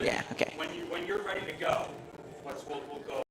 Yeah, okay. When you're ready to go, we'll go.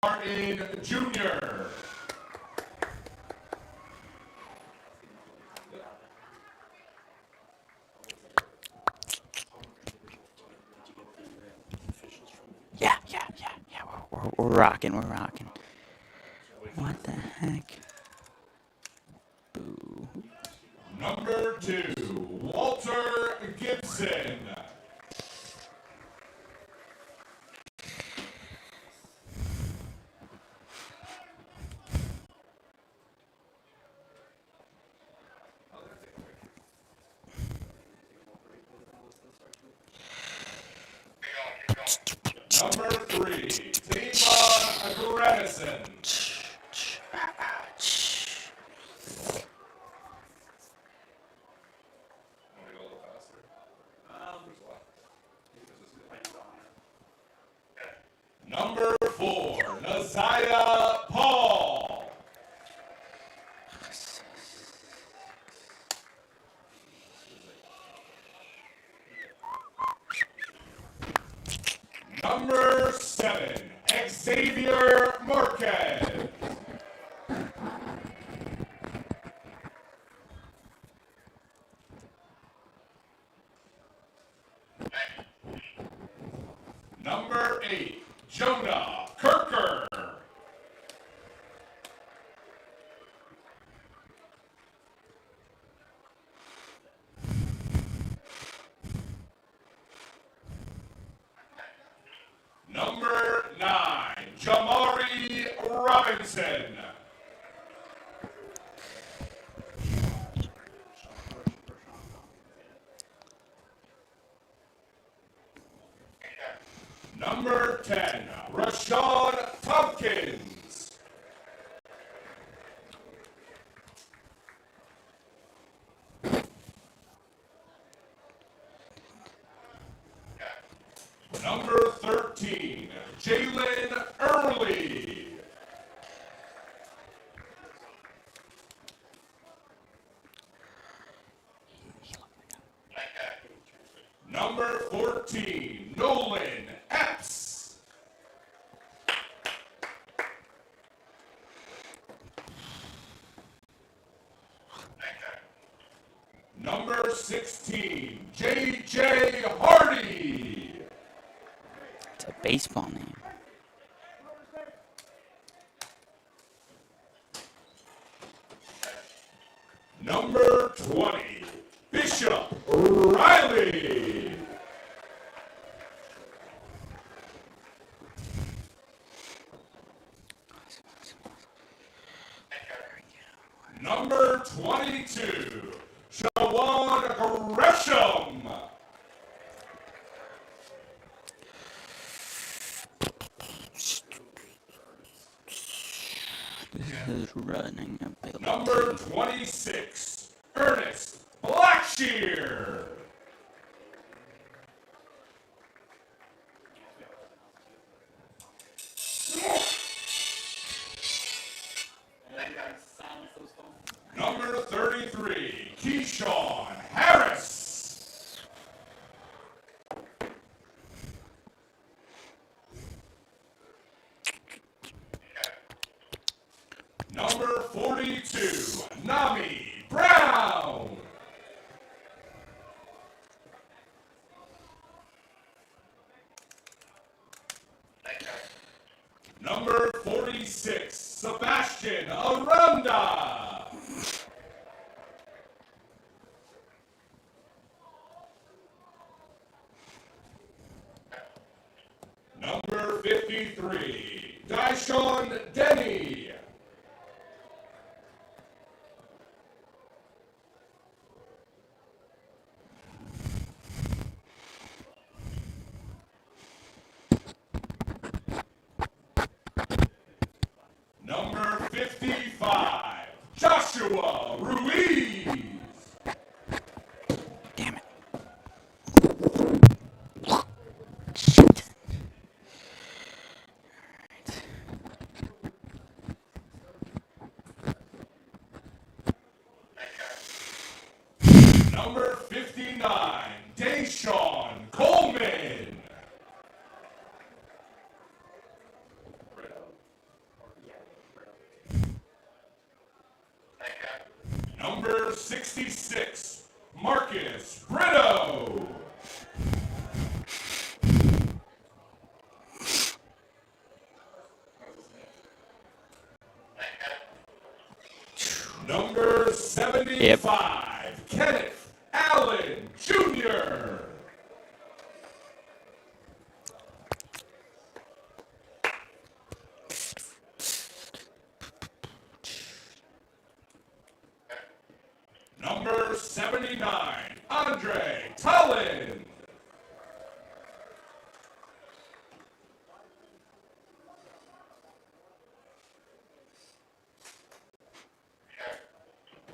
Martin Jr. Yeah. We're rocking. What the heck? Boo. Number 2, Walter Gibson. Number 3, Tavon Gredison. Number 4, Naziah Paul. Number 7, Xavier Marquez. Number 8, Jonah Kirker. Number 9, Jamari Robinson. Number 10, Rashawn Tompkins. Number 13, Jalen Early. Number 14, Nolan Epps. Number 16, J.J. Hardy. It's a baseball name. Number 20, Bishop Riley. Number 22, Jawan Gresham. This is running ability. Number 26, Ernest Blackshear. Number 33, Keyshawn Harris. Number 42, Nami Brown. Number 46, Sebastian Aranda. Number 53, Dyshawn Denny. Number 55, Joshua Ruiz. Damn it. Shit. Number 59, Deshaun Coleman. 26, Marcus Brito. Number 75, Kenneth Allen Jr. Number 79, Andre Tullen.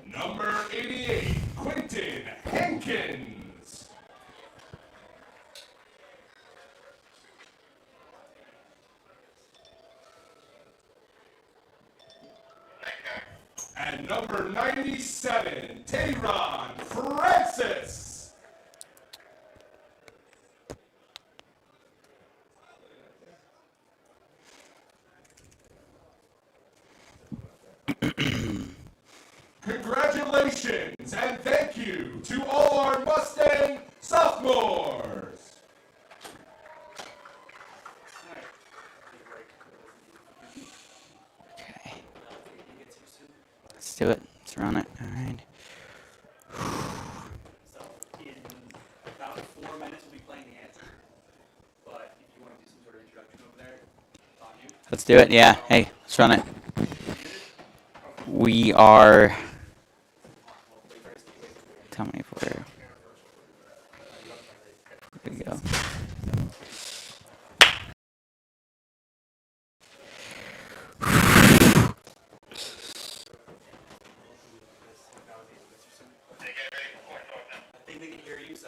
Number 88, Quentin Hankins. And number 97, Tayron Francis. Congratulations and thank you to all our Mustang sophomores. Okay. Let's do it. Let's run it. All right. So in about 4 minutes, we'll be playing the answer. But if you want to do some sort of introduction over there, it's on you. Let's do it. Yeah. Hey, let's run it. We are. Tell me if we're. Here we go.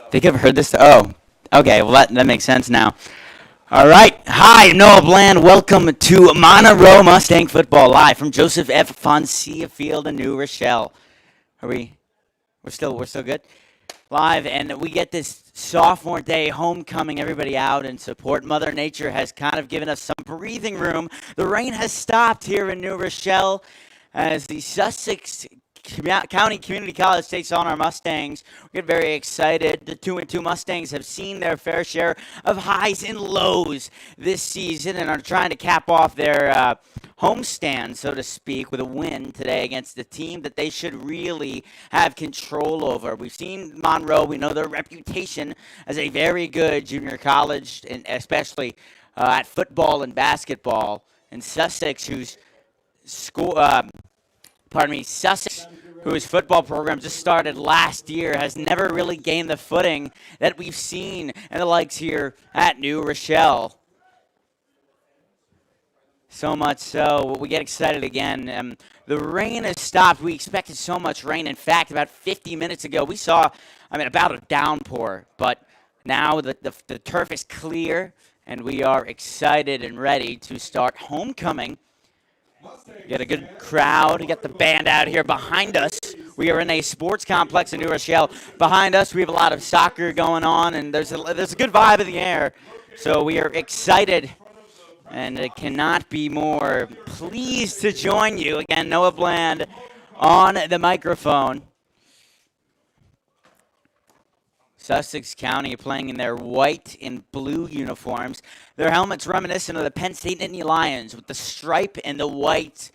They could have heard this. Oh, okay. Well, that makes sense now. All right. Hi, Noah Bland. Welcome to Monroe Mustang Football live from Joseph F. Fonsilla Field in New Rochelle. We're still good. Live, and we get this sophomore day homecoming. Everybody out and support. Mother Nature has kind of given us some breathing room. The rain has stopped here in New Rochelle as the Sussex County Community College takes on our Mustangs. We get very excited. The 2-2 Mustangs have seen their fair share of highs and lows this season and are trying to cap off their homestand, so to speak, with a win today against the team that they should really have control over. We've seen Monroe. We know their reputation as a very good junior college, and especially at football and basketball. And Sussex, Sussex, whose football program just started last year, has never really gained the footing that we've seen and the likes here at New Rochelle. So much so, we get excited again. The rain has stopped. We expected so much rain. In fact, about 50 minutes ago, we saw, about a downpour. But now the turf is clear, and we are excited and ready to start homecoming. We got a good crowd. We got the band out here behind us. We are in a sports complex in New Rochelle. Behind us, we have a lot of soccer going on, and there's a good vibe in the air. So we are excited, and it cannot be more pleased to join you. Again, Noah Bland on the microphone. Sussex County playing in their white and blue uniforms. Their helmets reminiscent of the Penn State Nittany Lions with the stripe and the white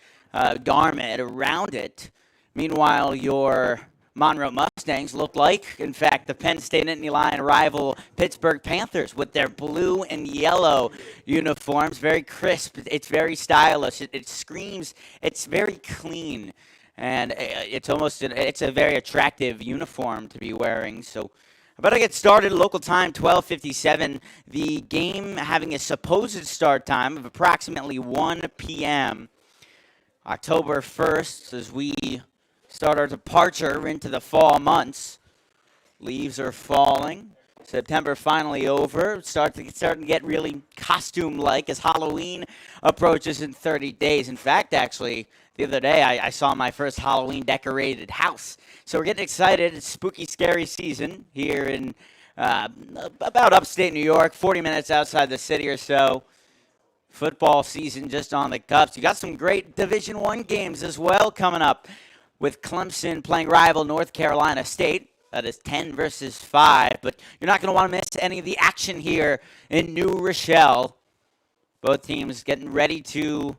garment around it. Meanwhile, your Monroe Mustangs look like, in fact, the Penn State Nittany Lion rival Pittsburgh Panthers with their blue and yellow uniforms. Very crisp. It's very stylish. It screams. It's very clean. And it's a very attractive uniform to be wearing. So I better get started. Local time, 12:57. The game having a supposed start time of approximately 1 p.m. October 1st, as we start our departure into the fall months. Leaves are falling. September finally over. Starting to get really costume-like as Halloween approaches in 30 days. In fact, actually, the other day I saw my first Halloween decorated house. So we're getting excited. It's spooky, scary season here in about upstate New York, 40 minutes outside the city or so. Football season just on the cusp. You got some great Division I games as well coming up. with Clemson playing rival North Carolina State. That is 10 versus 5, but you're not going to want to miss any of the action here in New Rochelle. Both teams getting ready to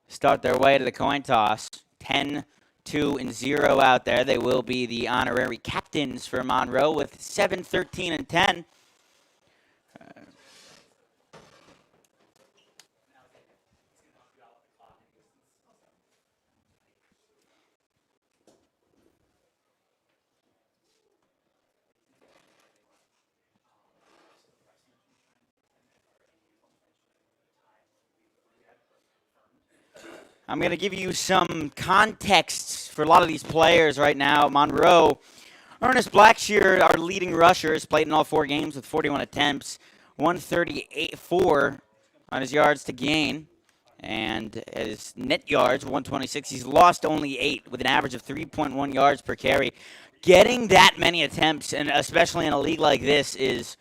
start their way to the coin toss. 10, 2, and 0 out there. They will be the honorary captains for Monroe with 7, 13, and 10. I'm going to give you some context for a lot of these players right now. Monroe, Ernest Blackshear, our leading rusher, has played in all 4 games with 41 attempts, 138.4 on his yards to gain, and his net yards, 126. He's lost only 8 with an average of 3.1 yards per carry. Getting that many attempts, and especially in a league like this, is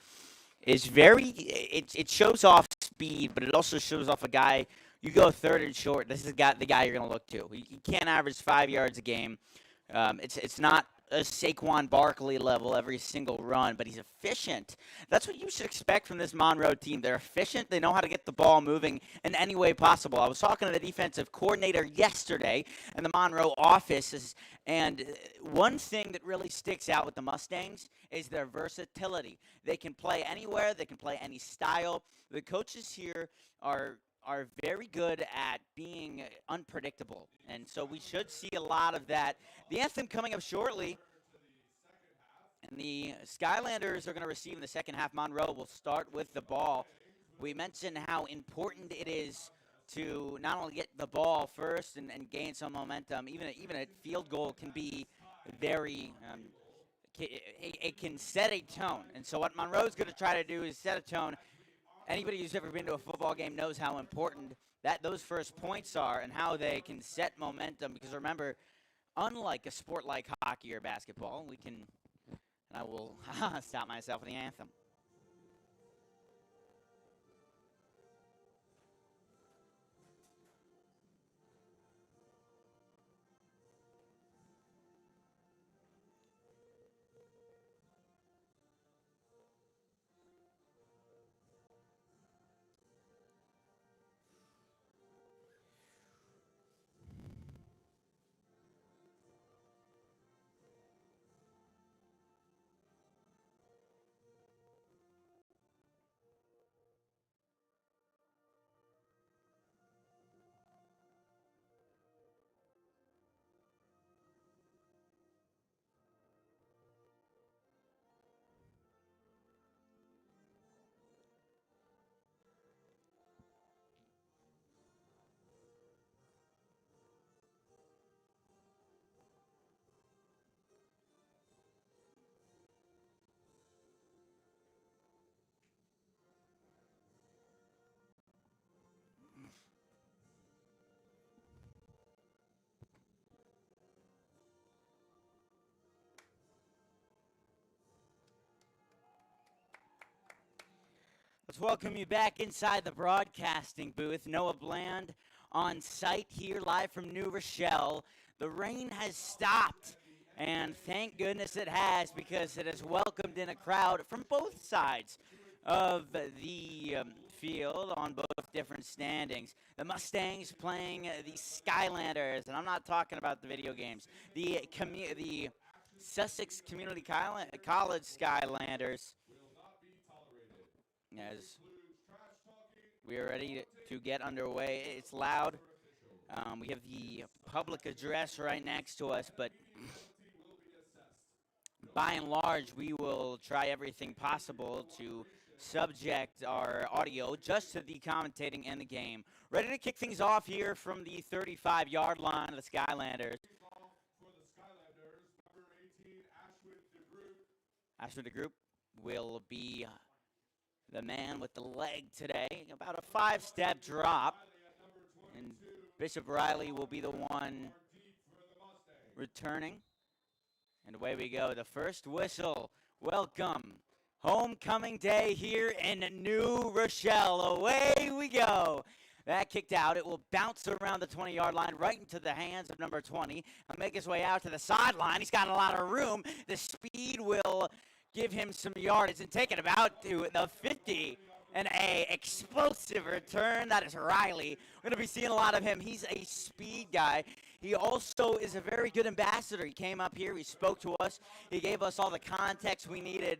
very. It shows off speed, but it also shows off a guy. You go third and short. This is the guy you're going to look to. He can't average 5 yards a game. It's not a Saquon Barkley level every single run, but he's efficient. That's what you should expect from this Monroe team. They're efficient. They know how to get the ball moving in any way possible. I was talking to the defensive coordinator yesterday in the Monroe office, and one thing that really sticks out with the Mustangs is their versatility. They can play anywhere. They can play any style. The coaches here are very good at being unpredictable. And so we should see a lot of that. The anthem coming up shortly. And the Skylanders are going to receive in the second half. Monroe will start with the ball. We mentioned how important it is to not only get the ball first and gain some momentum. Even a field goal can be very it can set a tone. And so what Monroe's going to try to do is set a tone. Anybody who's ever been to a football game knows how important those first points are and how they can set momentum. Because remember, unlike a sport like hockey or basketball, and I will stop myself with the anthem. Let's welcome you back inside the broadcasting booth. Noah Bland on site here live from New Rochelle. The rain has stopped, and thank goodness it has, because it has welcomed in a crowd from both sides of the field on both different standings. The Mustangs playing the Skylanders, and I'm not talking about the video games. The Sussex Community College Skylanders. As we are ready to get underway. It's loud. We have the public address right next to us, but by and large, we will try everything possible to subject our audio just to the commentating in the game. Ready to kick things off here from the 35-yard line of the Skylanders. Ashford DeGroup will be the man with the leg today. About a 5-step drop. And Bishop Riley will be the one returning. And away we go. The first whistle. Welcome. Homecoming day here in New Rochelle. Away we go. That kicked out. It will bounce around the 20-yard line right into the hands of number 20 and make his way out to the sideline. He's got a lot of room. The speed will give him some yardage and take it about to the 50. And a explosive return. That is Riley. We're going to be seeing a lot of him. He's a speed guy. He also is a very good ambassador. He came up here. He spoke to us. He gave us all the context we needed.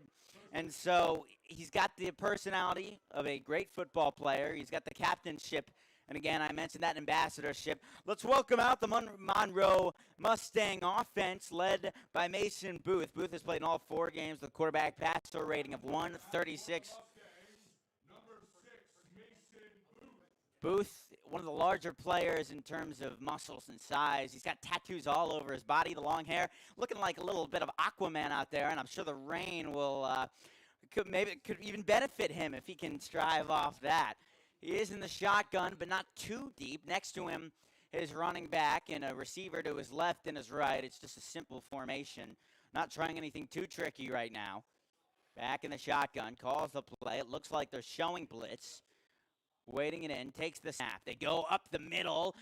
And so he's got the personality of a great football player. He's got the captainship. And again, I mentioned that ambassadorship. Let's welcome out the Monroe Mustang offense led by Mason Booth. Booth has played in all 4 games with a quarterback passer rating of 136. Booth, one of the larger players in terms of muscles and size. He's got tattoos all over his body, the long hair, looking like a little bit of Aquaman out there, and I'm sure the rain will could even benefit him if he can strive off that. He is in the shotgun, but not too deep. Next to him, his running back and a receiver to his left and his right. It's just a simple formation. Not trying anything too tricky right now. Back in the shotgun, calls the play. It looks like they're showing blitz. Waiting it in, takes the snap. They go up the middle,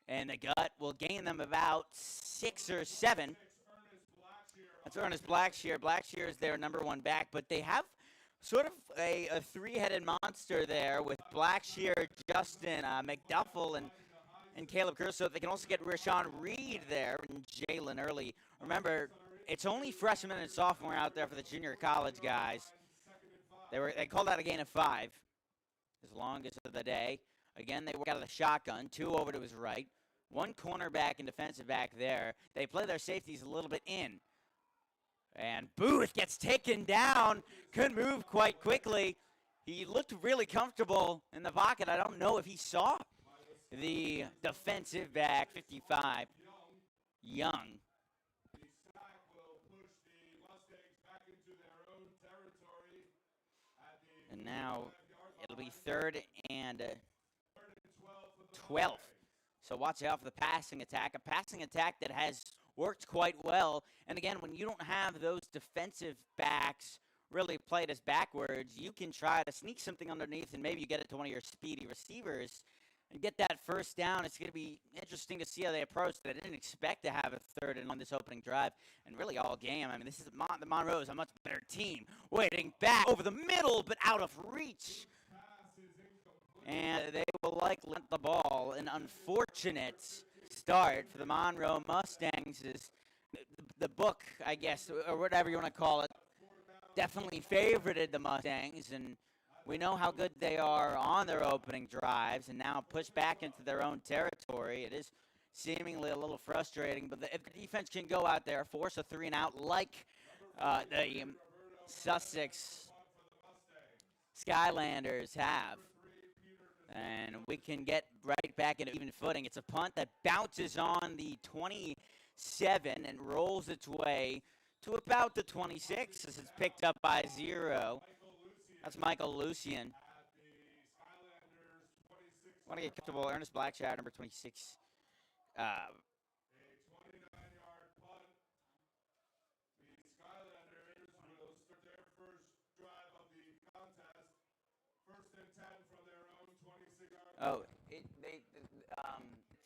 and the gut will gain them about 6 or 7. That's Ernest Blackshear. Blackshear is their number 1 back, but they have sort of a 3-headed monster there with Blackshear, Justin McDuffel, and Caleb Curso. They can also get Rashawn Reed there and Jalen Early. Remember, it's only freshmen and sophomore out there for the junior college guys. They called that a gain of 5. His longest of the day. Again, they work out of the shotgun. 2 over to his right. 1 cornerback and defensive back there. They play their safeties a little bit in. And Booth gets taken down. Couldn't move quite quickly. He looked really comfortable in the pocket. I don't know if he saw the defensive back, 55, Young. The sack will push the Mustangs back into their own territory at the And now it'll be 3rd and 12. So watch out for the passing attack. A passing attack that has worked quite well. And again, when you don't have those defensive backs really played as backwards, you can try to sneak something underneath and maybe you get it to one of your speedy receivers and get that first down. It's going to be interesting to see how they approach that. I didn't expect to have a 3rd and on this opening drive and really all game. I mean, this is the Monroe is a much better team. Waiting back over the middle, but out of reach. And they will likely let the ball. An unfortunate start for the Monroe Mustangs. Is the book, I guess, or whatever you want to call it, definitely favorited the Mustangs. And we know how good they are on their opening drives. And now pushed back into their own territory. It is seemingly a little frustrating. But if the defense can go out there, force a 3-and-out like the Sussex Skylanders have. And we can get right back into even footing. It's a punt that bounces on the 27 and rolls its way to about the 26 as it's picked up by 0. That's Michael Lucian. Want to get comfortable. Ernest Blackshear, number 26. A 29-yard punt. The Skylanders will start their first drive of the contest. 1st and 10 from their own 26-yard line. Oh,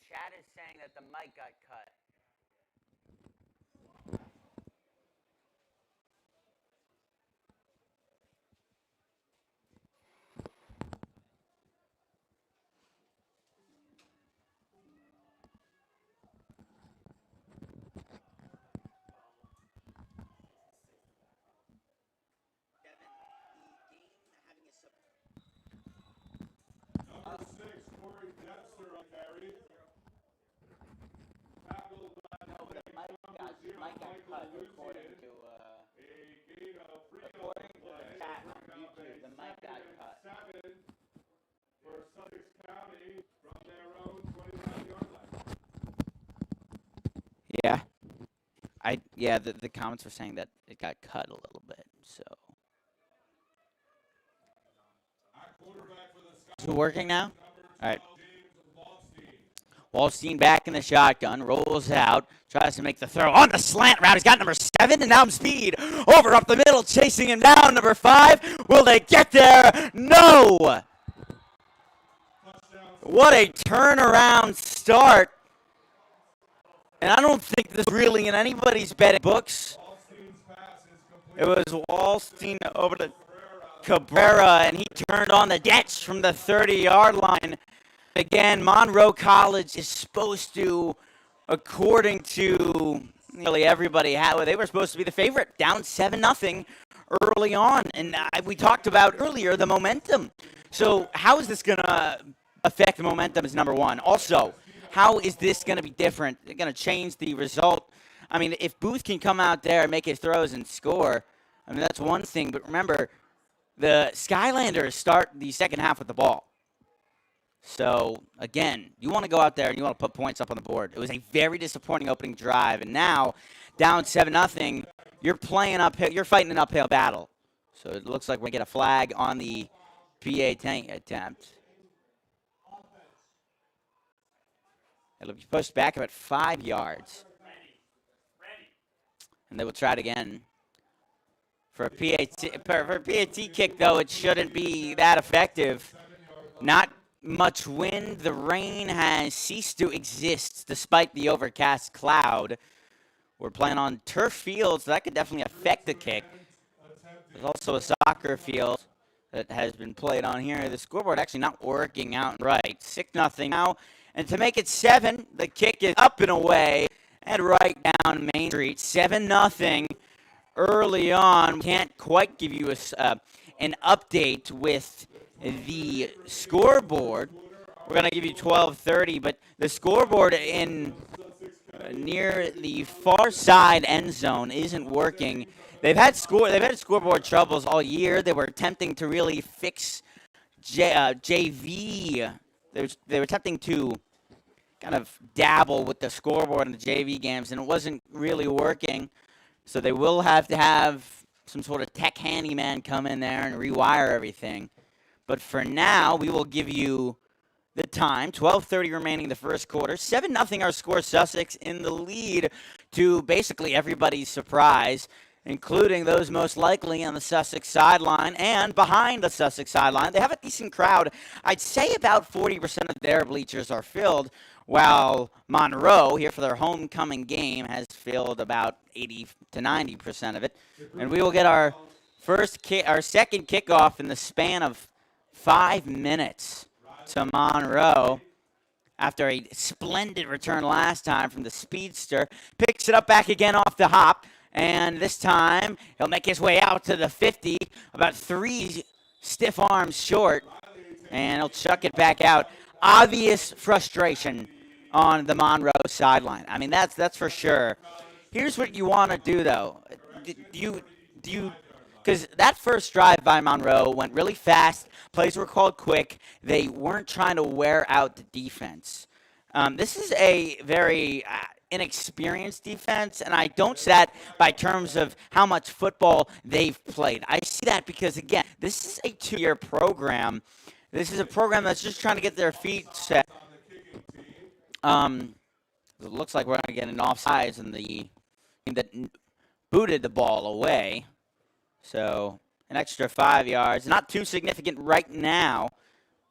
chat is saying that the mic got cut. Number 6, Corey Dempster on carry. Tackled by No, but the mic got cut according to a gain of 3 according to the chat on YouTube. The mic got cut. 7 for Sussex County from their own 29-yard line. Yeah. The comments were saying that it got cut a little bit. So At quarterback for the is it working now? All right. James Wallstein back in the shotgun, rolls out, tries to make the throw on the slant route. He's got number 7, and now speed over up the middle, chasing him down. Number 5, will they get there? No! What a turnaround start. And I don't think this is really in anybody's betting books. It was Wallstein over to Cabrera, and he turned on the Jets from the 30-yard line. Again, Monroe College is supposed to, according to nearly everybody, they were supposed to be the favorite, down 7-0 early on. And we talked about earlier the momentum. So how is this going to affect the momentum is number one. Also, how is this going to be different? They're going to change the result. I mean, if Booth can come out there and make his throws and score, I mean, that's one thing. But remember, the Skylanders start the second half with the ball. So, again, you want to go out there and you want to put points up on the board. It was a very disappointing opening drive. And now, down 7-0, you're playing uphill. You're fighting an uphill battle. So it looks like we're going to get a flag on the PA attempt. It'll be pushed back about 5 yards. And they will try it again. For a PAT kick, though, it shouldn't be that effective. Not much wind. The rain has ceased to exist despite the overcast cloud. We're playing on turf fields, so that could definitely affect the kick. There's also a soccer field that has been played on here. The scoreboard actually not working out right. 6-0 now. And to make it 7, the kick is up and away and right down Main Street. 7-0 early on. Can't quite give you an update with the scoreboard. We're going to give you 12:30, but the scoreboard in near the far side end zone isn't working. They've had scoreboard troubles all year. They were attempting to really fix JV. They were attempting to kind of dabble with the scoreboard in the JV games, and it wasn't really working. So they will have to have some sort of tech handyman come in there and rewire everything. But for now, we will give you the time. 12:30 remaining in the first quarter. 7-0 our score. Sussex in the lead to basically everybody's surprise, including those most likely on the Sussex sideline and behind the Sussex sideline. They have a decent crowd. I'd say about 40% of their bleachers are filled, while Monroe, here for their homecoming game, has filled about 80 to 90% of it. And we will get our second kickoff in the span of 5 minutes to Monroe after a splendid return last time from the speedster. Picks it up back again off the hop, and this time he'll make his way out to the 50, about 3 stiff arms short, and he'll chuck it back out. Obvious frustration on the Monroe sideline. I mean, that's for sure. Here's what you want to do, though. Do you because that first drive by Monroe went really fast. Plays were called quick. They weren't trying to wear out the defense. This is a very inexperienced defense, and I don't see that by terms of how much football they've played. I see that because, again, this is a 2-year program. This is a program that's just trying to get their feet set. It looks like we're going to get an offsides in the team that booted the ball away. So an extra 5 yards. Not too significant right now.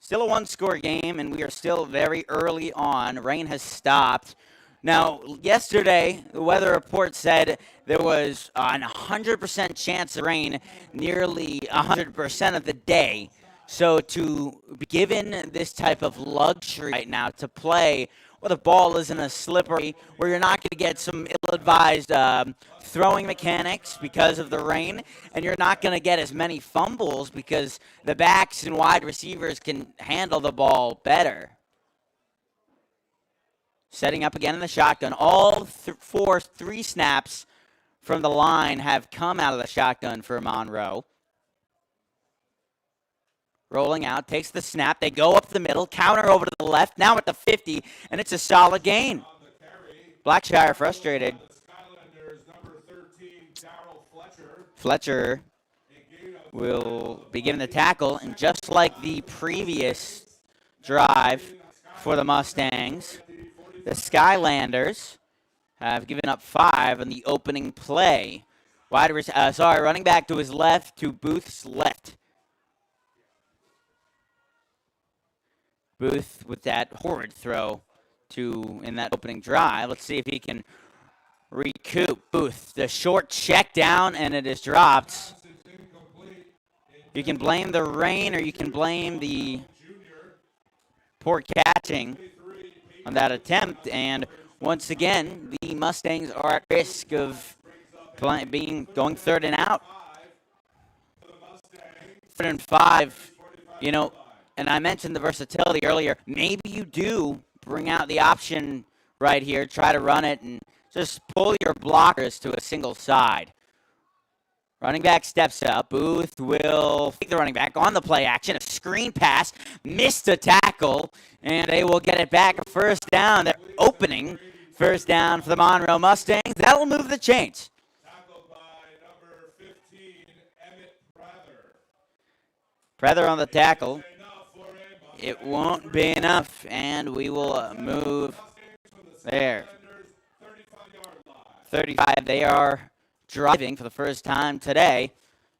Still a one-score game, and we are still very early on. Rain has stopped. Now, yesterday, the weather report said there was an 100% chance of rain nearly 100% of the day. So to be given this type of luxury right now to play where the ball isn't as slippery, where you're not going to get some ill-advised throwing mechanics because of the rain, and you're not going to get as many fumbles because the backs and wide receivers can handle the ball better. Setting up again in the shotgun. All 3 snaps from the line have come out of the shotgun for Monroe. Rolling out, takes the snap. They go up the middle, counter over to the left, now at the 50, and it's a solid gain. Blackshire frustrated. Fletcher will be given the tackle, and just like the previous drive for the Mustangs, the Skylanders have given up 5 on the opening play. Running back to his left, to Booth's left. Booth with that horrid throw in that opening drive. Let's see if he can recoup. Booth, the short check down, and it is dropped. You can blame the rain, or you can blame the poor catching on that attempt. And once again, the Mustangs are at risk of going 3rd and out. 3rd and 5, you know, and I mentioned the versatility earlier. Maybe you do bring out the option right here, try to run it, and just pull your blockers to a single side. Running back steps up. Booth will take the running back on the play action. A screen pass, missed a tackle, and they will get it back. A first down. They're opening first down for the Monroe Mustangs. That will move the chains. Tackled by number 15, Emmett Prather on the tackle. It won't be enough, and we will move there. 35. They are driving for the first time today.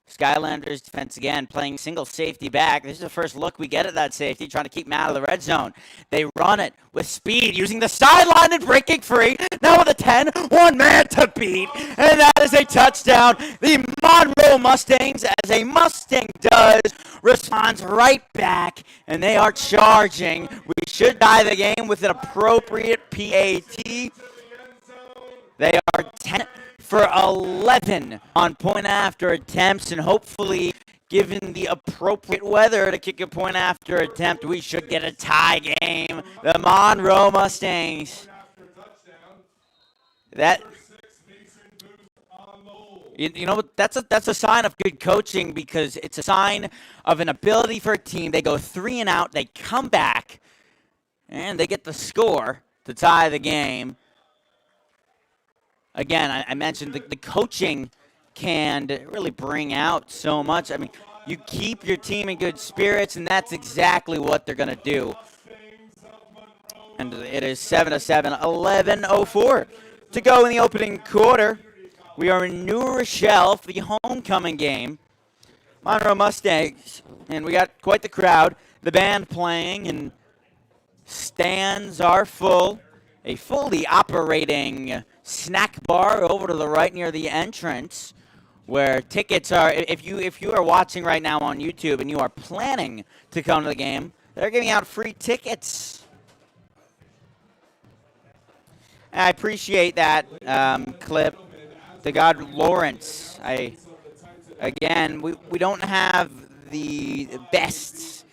Skylanders defense again playing single safety back. This is the first look we get at that safety, trying to keep him out of the red zone. They run it with speed, using the sideline and breaking free. Now with a 10, one man to beat, and that is a touchdown. The Monroe Mustangs, as a Mustang does, responds right back, and they are charging. We should tie the game with an appropriate PAT. They are 10 for 11 on point after attempts, and hopefully, given the appropriate weather to kick a point after attempt, we should get a tie game. The Monroe Mustangs. That, you know, that's a sign of good coaching, because it's a sign of an ability for a team. They go 3 and out, they come back, and they get the score to tie the game. Again, I mentioned the coaching can really bring out so much. I mean, you keep your team in good spirits, and that's exactly what they're going to do. And it is 7-7, 11:04 to go in the opening quarter. We are in New Rochelle for the homecoming game. Monroe Mustangs, and we got quite the crowd. The band playing, and stands are full. A fully operating snack bar over to the right near the entrance, where tickets are. If you are watching right now on YouTube and you are planning to come to the game, they're giving out free tickets. And I appreciate that clip. To God Lawrence. Again, we don't have the best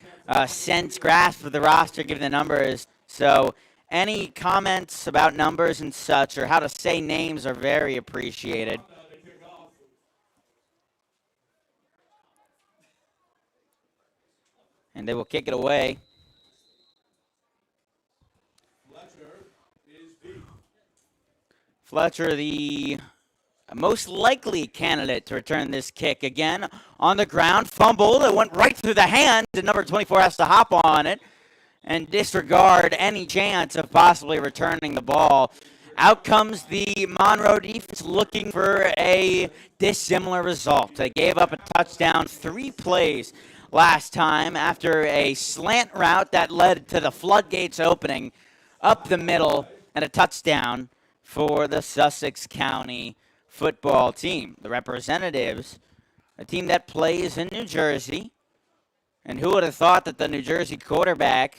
sense grasp of the roster given the numbers, so any comments about numbers and such, or how to say names, are very appreciated. And they will kick it away. Fletcher, the most likely candidate to return this kick. Again, on the ground, fumble. It went right through the hand, and number 24 has to hop on it and disregard any chance of possibly returning the ball. Out comes the Monroe defense looking for a dissimilar result. They gave up a touchdown 3 plays last time after a slant route that led to the floodgates opening up the middle, and a touchdown for the Sussex County football team. The representatives, a team that plays in New Jersey, and who would have thought that the New Jersey quarterback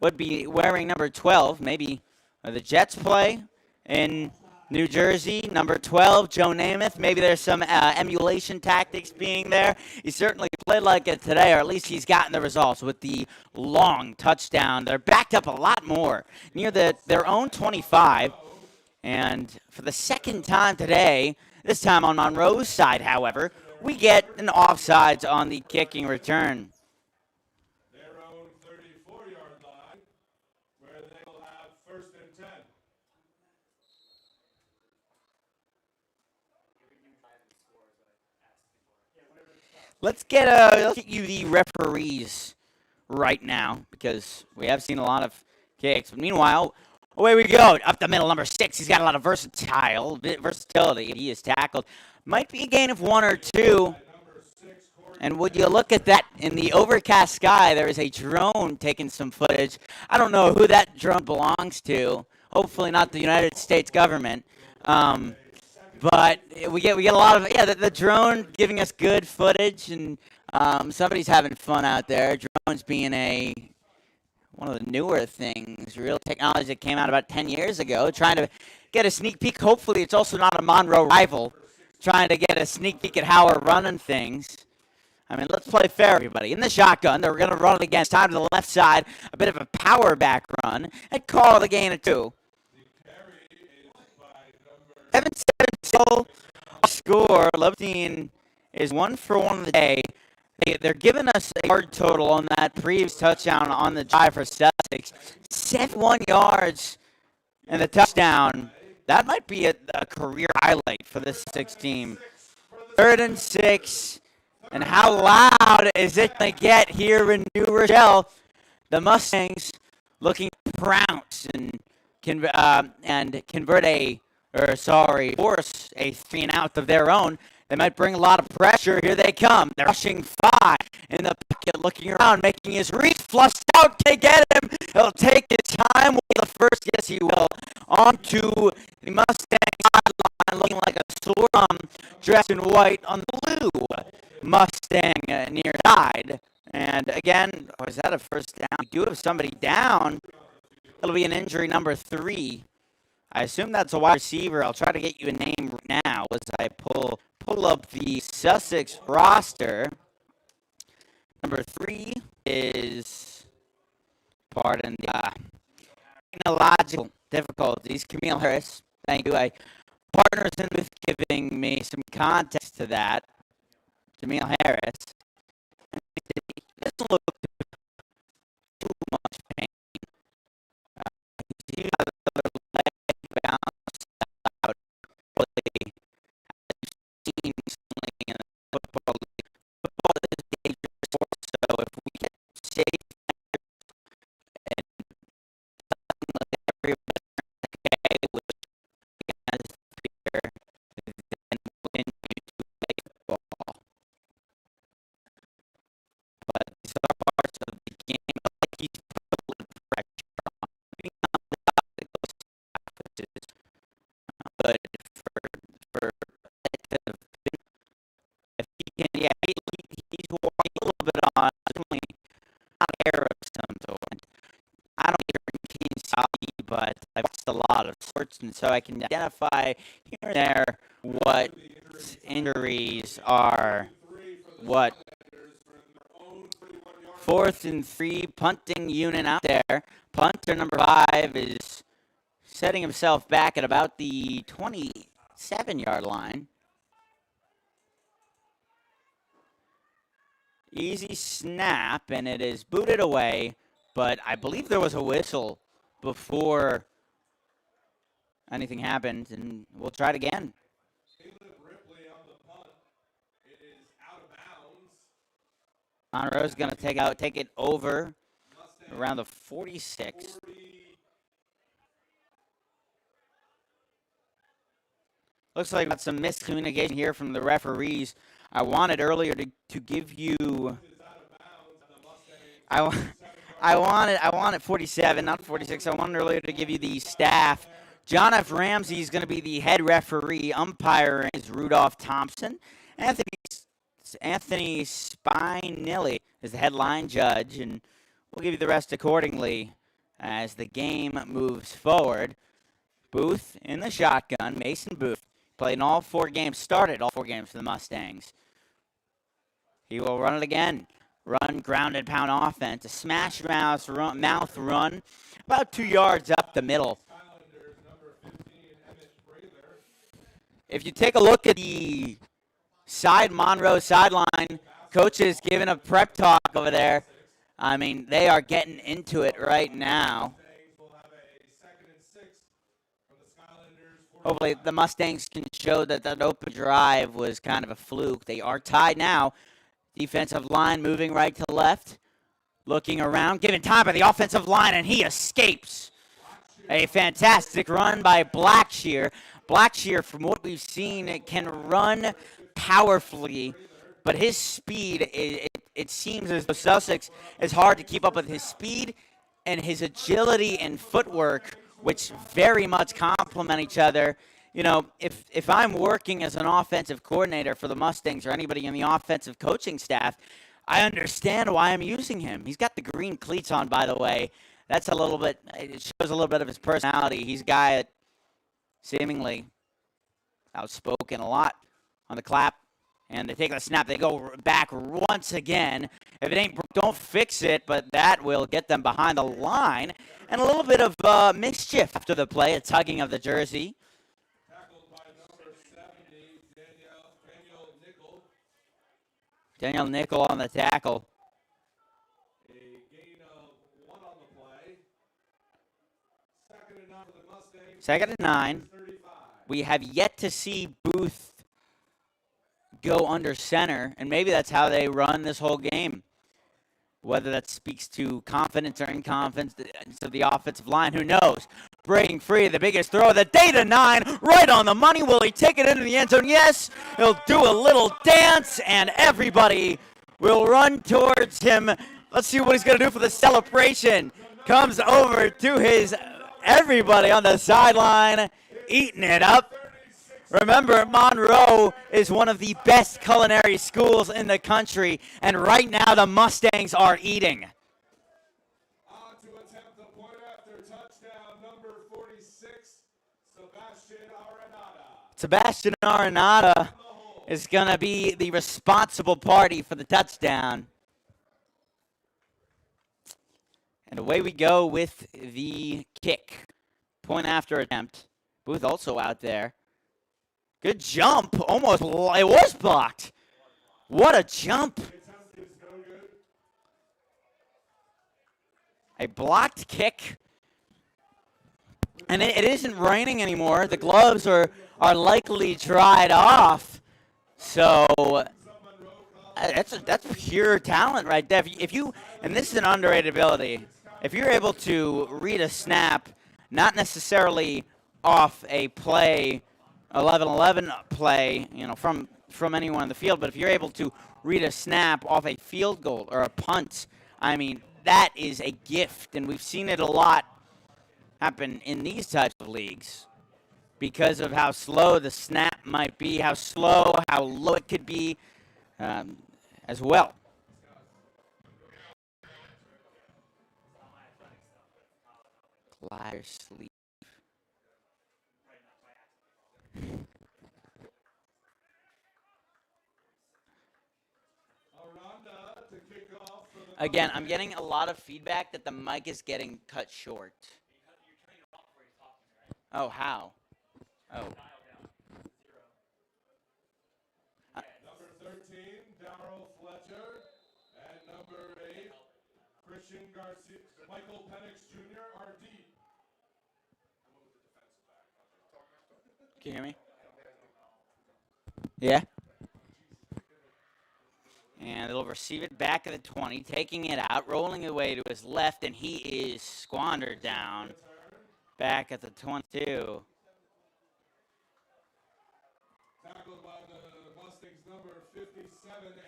would be wearing number 12. Maybe the Jets play in New Jersey, number 12, Joe Namath. Maybe there's some emulation tactics being there. He certainly played like it today, or at least he's gotten the results with the long touchdown. They're backed up a lot more near their own 25. And for the second time today, this time on Monroe's side, however, we get an offsides on the kicking return. Their own 34-yard line, where they will have 1st and 10. Let's get you the referees right now, because we have seen a lot of kicks. But meanwhile, away we go. Up the middle, number 6. He's got a lot of versatility. He is tackled. Might be a gain of 1 or 2. And would you look at that, in the overcast sky, there is a drone taking some footage. I don't know who that drone belongs to. Hopefully not the United States government. But we get a lot of, the drone giving us good footage, and somebody's having fun out there. Drones being one of the newer things, real technology that came out about 10 years ago, trying to get a sneak peek. Hopefully it's also not a Monroe rival, trying to get a sneak peek at how we're running things. I mean, let's play fair, everybody. In the shotgun, they're going to run it again. It's time to the left side, a bit of a power back run, and call the gain of 2. 7-7 still score. Levine is 1 for 1 of the day. They're giving us a yard total on that previous touchdown on the drive for Sussex. 71 yards and the touchdown. That might be a career highlight for this Sussex team. 3rd and 6. And how loud is it going to get here in New Rochelle? The Mustangs looking to pounce and force a 3-and-out of their own. They might bring a lot of pressure. Here they come. They're rushing 5 in the pocket, looking around, making his reach, flushed out. They get him. He'll take his time with the first. Yes, he will. On to the Mustang sideline, looking like a swarm, dressed in white on the blue. Mustang near side. And again, was that a first down? We do have somebody down. It'll be an injury number 3. I assume that's a wide receiver. I'll try to get you a name now as I pull up the Sussex roster. Number 3 is, pardon the technological difficulties, Camille Harris. Thank you. I partners in with giving me some context to that. Camille Harris. This look too much pain. He's got the leg bounced out. Seen recently in the football league. Football is a dangerous sport, so if we get safe and like everybody okay, which has fear, then we'll continue to play football. But these are parts of the game. Like he's putting pressure on. Maybe not the those practices, but for if he can, he's walking a little bit on, certainly not air of some sort. I don't guarantee Saudi, but I've watched a lot of sports, and so I can identify here and there what injuries are what. 4th and 3, punting unit out there. Punter number 5 is setting himself back at about the 27-yard line. Easy snap, and it is booted away, but I believe there was a whistle before anything happened, and we'll try it again. Monroe's going to take it over around the 46. Looks like we got some miscommunication here from the referees. I wanted earlier to give you. I wanted 47, not 46. I wanted earlier to give you the staff. John F. Ramsey is going to be the head referee. Umpire is Rudolph Thompson. Anthony Spinelli is the headline judge, and we'll give you the rest accordingly as the game moves forward. Booth in the shotgun. Mason Booth played in all 4 games, started all 4 games for the Mustangs. He will run it again. Run, grounded, pound offense. A smash mouth run, about 2 yards up the middle. If you take a look at the Monroe sideline, coaches giving a prep talk over there. I mean, they are getting into it right now. Hopefully the Mustangs can show that open drive was kind of a fluke. They are tied now. Defensive line moving right to left. Looking around, given time by the offensive line, and he escapes. A fantastic run by Blackshear. Blackshear, from what we've seen, it can run powerfully, but his speed, it seems as though Sussex is hard to keep up with his speed and his agility and footwork, which very much complement each other. You know, if I'm working as an offensive coordinator for the Mustangs or anybody in the offensive coaching staff, I understand why I'm using him. He's got the green cleats on, by the way. That's a little bit, it shows a little bit of his personality. He's a guy that seemingly outspoken a lot on the clap. And they take the snap. They go back once again. If it ain't broke, don't fix it. But that will get them behind the line. And a little bit of mischief after the play, a tugging of the jersey. Tackled by number 70, Daniel Nickel. Daniel Nickel on the tackle. A gain of 1 on the play. 2nd and 9 for the Mustangs. 2nd and 9. 35. We have yet to see Booth go under center, and maybe that's how they run this whole game. Whether that speaks to confidence or inconfidence of the offensive line, who knows? Breaking free, the biggest throw of the day to 9, right on the money. Will he take it into the end zone? Yes, he'll do a little dance, and everybody will run towards him. Let's see what he's going to do for the celebration. Comes over to his everybody on the sideline, eating it up. Remember, Monroe is one of the best culinary schools in the country, and right now the Mustangs are eating. On to attempt the point after touchdown, number 46, Sebastian Arenada is going to be the responsible party for the touchdown. And away we go with the kick. Point after attempt. Booth also out there. Good jump. Almost, it was blocked. What a jump. A blocked kick. And it isn't raining anymore. The gloves are likely dried off. So that's pure talent right there. If you, and this is an underrated ability, if you're able to read a snap, not necessarily off a play, 11-11 play, from anyone in the field, but if you're able to read a snap off a field goal or a punt, I mean, that is a gift, and we've seen it a lot happen in these types of leagues because of how slow the snap might be, how low it could be as well. Glider sleep. Again, I'm getting a lot of feedback that the mic is getting cut short. Oh, how? Oh. Number 13, Darrell Fletcher. And number 8, Christian Garcia, Michael Penix Jr., RD. Can you hear me? Yeah? And they'll receive it back at the 20, taking it out, rolling away to his left, and he is squandered down back at the 22. Tackled by the Mustangs, number 57,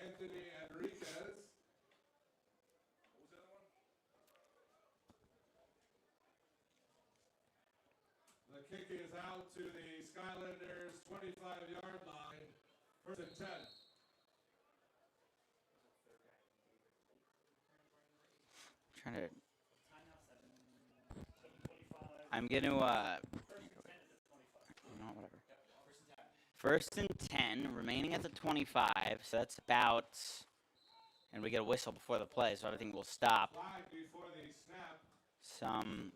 Anthony Enriquez. The kick is out to the Skylanders' 25-yard line. 1st and 10. I'm going to, whatever. 1st and 10, remaining at the 25, so that's about, and we get a whistle before the play, so everything will stop. Flag before the snap. Some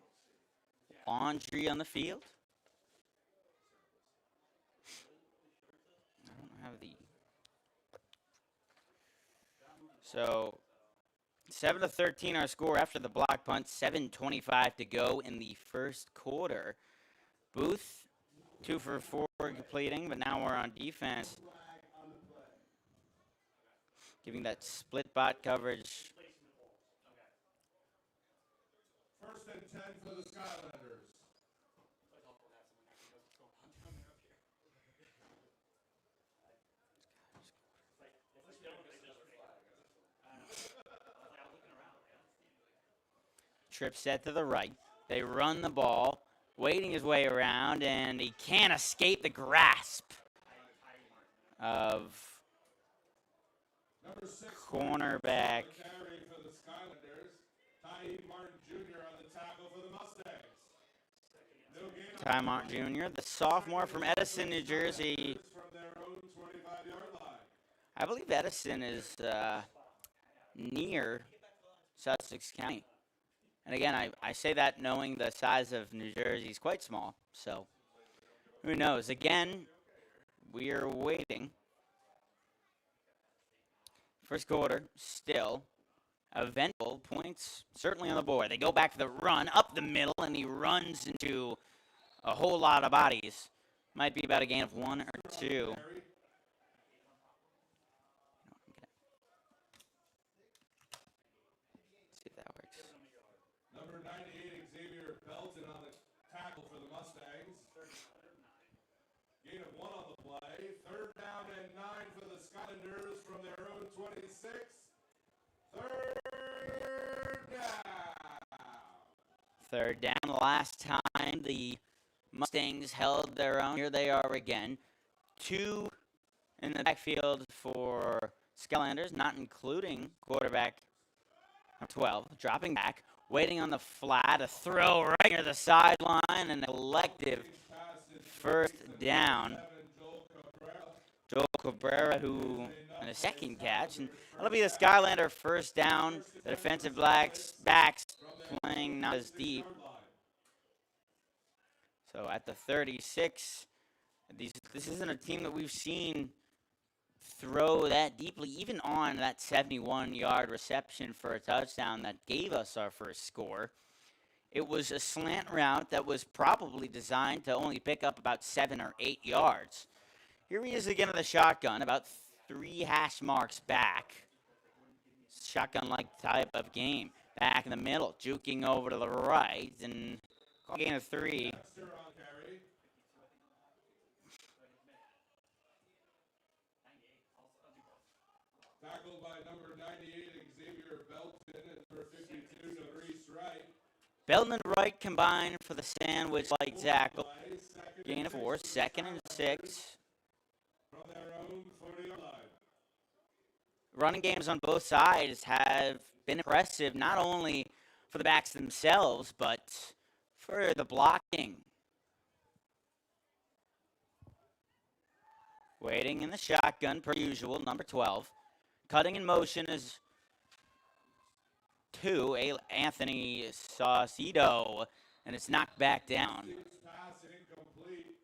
laundry on the field. I don't have the, so 7-13 our score after the block punt, 7:25 to go in the first quarter. Booth, 2 for 4 completing, but now we're on defense. Giving that split bot coverage. 1st and 10 for the Skylanders. Trip set to the right. They run the ball, waiting his way around, and he can't escape the grasp of Number 6, cornerback. carry for the Skylanders. Ty Martin Jr. on the tackle for the Mustangs. No gain on Ty Martin Jr., the sophomore from Edison, New Jersey. from their own 25-yard line. I believe Edison is near Sussex County. And again, I say that knowing the size of New Jersey is quite small. So who knows? Again, we are waiting. First quarter, still. Eventful points certainly on the board. They go back to the run up the middle, and he runs into a whole lot of bodies. Might be about a gain of 1 or 2. See if that works. Number 98, Xavier Belton on the tackle for the Mustangs. Gain of 1 on the play. 3rd down and 9 for the Skylanders from their own 26. 3rd down. 3rd down. Last time the Mustangs held their own. Here they are again. 2 in the backfield for Skylanders, not including quarterback 12. Dropping back, waiting on the flat, a throw right near the sideline, and a collective 1st down. Joel Cabrera, who on a second catch, and that'll be the Skylander 1st down. The defensive backs playing not as deep. So at the 36, this isn't a team that we've seen throw that deeply, even on that 71-yard reception for a touchdown that gave us our first score. It was a slant route that was probably designed to only pick up about 7 or 8 yards. Here he is again in the shotgun, about 3 hash marks back. Shotgun-like type of game. Back in the middle, juking over to the right, and gain of 3. Tackled by number 98, Xavier Belton, and number 52, Reese Wright. Belton and Wright combined for the sandwich-like tackle. Gain of 4, 2nd and 6. From their own 40-yard line. Running games on both sides have been impressive, not only for the backs themselves, but for the blocking. Waiting in the shotgun, per usual, number 12. Cutting in motion is 2, Anthony Saucedo, and it's knocked back down. Pass incomplete.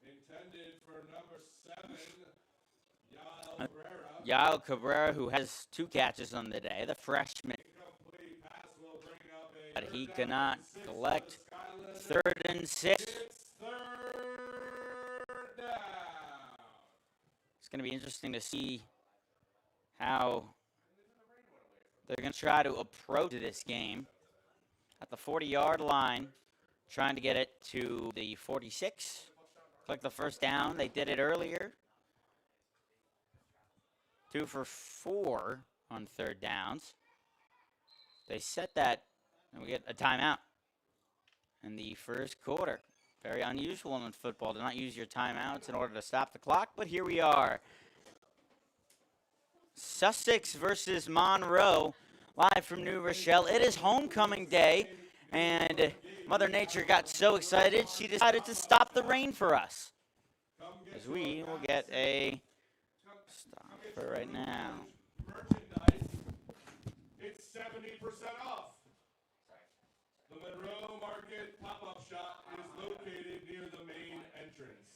Intended for number 7, Yael Cabrera. Yael Cabrera, who has 2 catches on the day, the freshman. Incomplete pass will bring up a But he 3rd cannot down and 6 collect. for the 3rd and 6. It's 3rd down. It's going to be interesting to see how they're going to try to approach this game. At the 40-yard line, trying to get it to the 46. Collect the 1st down. They did it earlier. 2 for 4 on 3rd downs. They set that, and we get a timeout in the 1st quarter. Very unusual in football to not use your timeouts in order to stop the clock, but here we are. Sussex versus Monroe, live from New Rochelle. It is homecoming day, and Mother Nature got so excited she decided to stop the rain for us. As we will get a stop for right now. Merchandise, it's 70% off. The Monroe Market pop-up shop is located near the main entrance.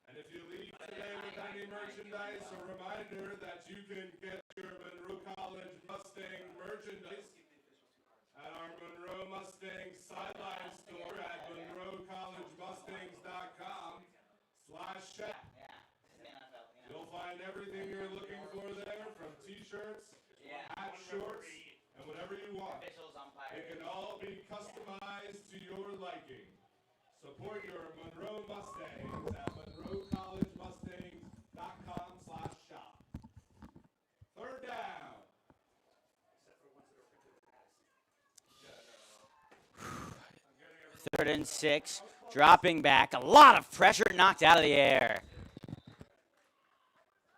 And if you leave today with any merchandise, a reminder that you can get your Monroe College Mustang merchandise at our Monroe Mustangs sideline store at MonroeCollegeMustangs.com/shop. You'll find everything you're looking for there, from t-shirts, hats, shorts, and whatever you want. It can all be customized to your liking. Support your Monroe Mustangs at MonroeCollegeMustangs.com/shop. 3rd down. 3rd and 6. Dropping back. A lot of pressure knocked out of the air.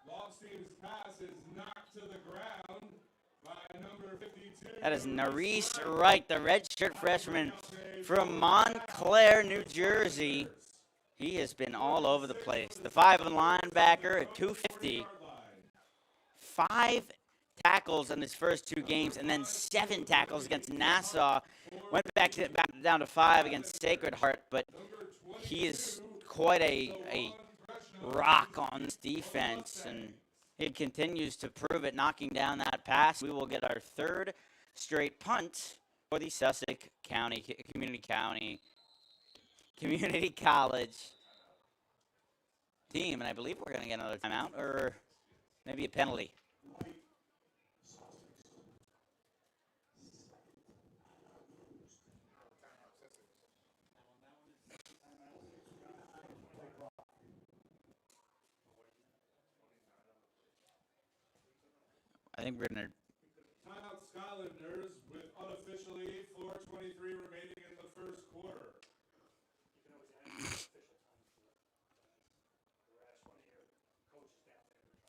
Lofstein's pass is knocked to the ground by number 52. That is Narice Wright, the redshirt freshman from Montclair, New Jersey. He has been all over the place. The 5 linebacker at 250. 5 tackles in his first 2 games, and then 7 tackles against Nassau. Went back down to 5 against Sacred Heart, but he is quite a rock on this defense, and he continues to prove it, knocking down that pass. We will get our 3rd straight punt for the Sussex Community College team, and I believe we're going to get another timeout or maybe a penalty. I think we're going to Timeout Skylanders with unofficially 4:23 remaining in the first quarter.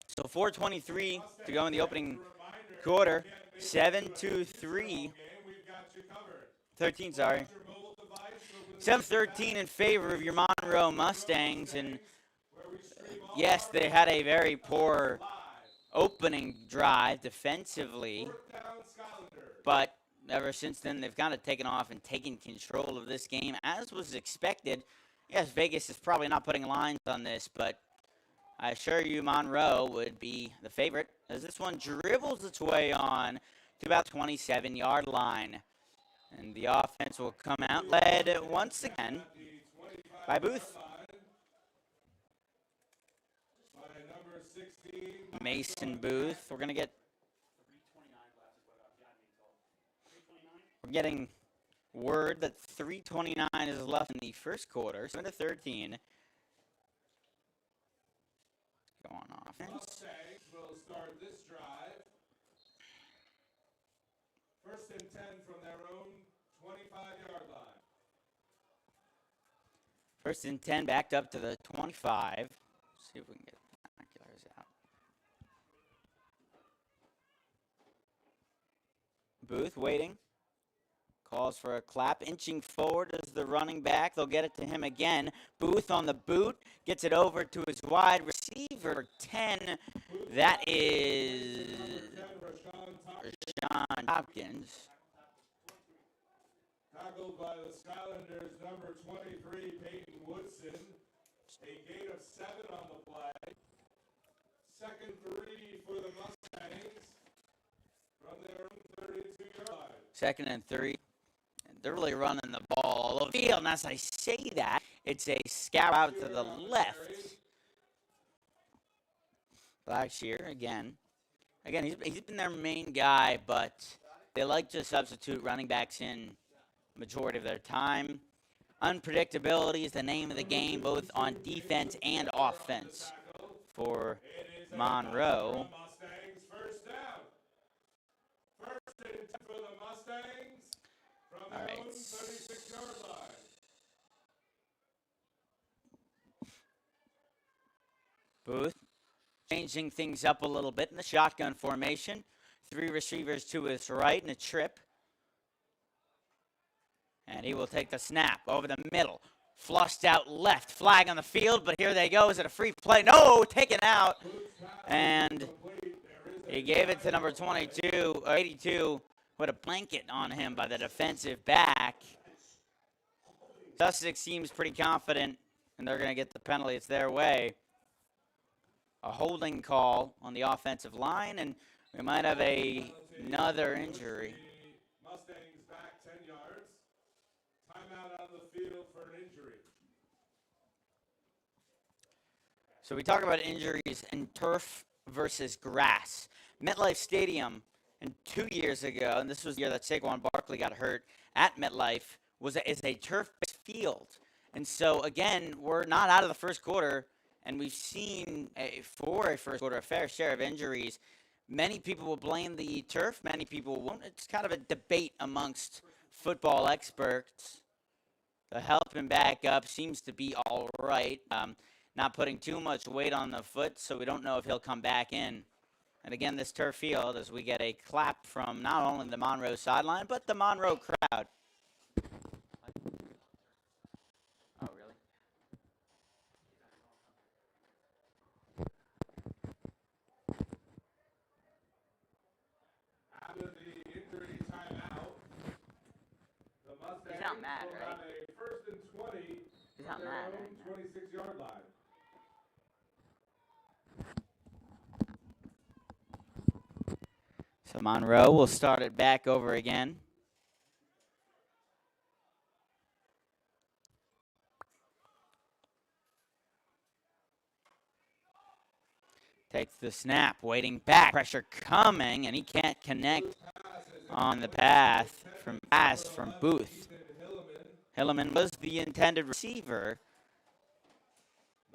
So 4:23 to go in the opening quarter. 7-3. 13, sorry. 7-13 in favor of your Monroe Mustangs. And yes, they had a very poor opening drive defensively. But ever since then, they've kind of taken off and taken control of this game, as was expected. Yes, Vegas is probably not putting lines on this, but I assure you Monroe would be the favorite, as this one dribbles its way on to about 27-yard line. And the offense will come out led once again by Booth. Mason Booth. We're getting word that 3:29 is left in the first quarter. 7-13. Go on offense. Mustangs will start this drive. 1st and 10 from their own 25-yard line. 1st and 10 backed up to the 25. Let's see if we can get binoculars out. Booth waiting. Calls for a clap, inching forward as the running back. They'll get it to him again. Booth on the boot, gets it over to his wide receiver, 10. That is Rashawn Hopkins. Tackled by the Skylanders, number 23, Peyton Woodson. A gain of 7 on the play. 2nd 3 for the Mustangs from their own 32-yard line. 2nd and 3. They're really running the ball all over the field. And as I say that, it's a scout out to the left. Blackshear again. Again, he's been their main guy, but they like to substitute running backs in majority of their time. Unpredictability is the name of the game, both on defense and offense for Monroe. Mustangs, 1st down. 1st and 10 for the Mustangs from their own 36-yard line. Booth changing things up a little bit in the shotgun formation. 3 receivers to his right and a trip. And he will take the snap over the middle. Flushed out left. Flag on the field, but here they go. Is it a free play? No, taken out. And he gave it to number 22, 82, with a blanket on him by the defensive back. Sussex seems pretty confident, and they're going to get the penalty. It's their way. A holding call on the offensive line, and we might have another injury. Mustangs back 10 yards. Timeout on the field for an injury. So we talk about injuries in turf versus grass. MetLife Stadium, and 2 years ago, and this was the year that Saquon Barkley got hurt at MetLife, is a turf-based field. And so, again, we're not out of the first quarter, and we've seen, for a first quarter, a fair share of injuries. Many people will blame the turf. Many people won't. It's kind of a debate amongst football experts. The help him back up seems to be all right. Not putting too much weight on the foot, so we don't know if he'll come back in. And again, this turf field, as we get a clap from not only the Monroe sideline, but the Monroe crowd. Oh, really? After the injury timeout, the Mustangs He's not mad, will right? have a 1st and 20 He's from not their mad, own right? 26-yard line. So Monroe will start it back over again. Takes the snap, waiting back, pressure coming, and he can't connect on the pass from Booth. Hilliman was the intended receiver.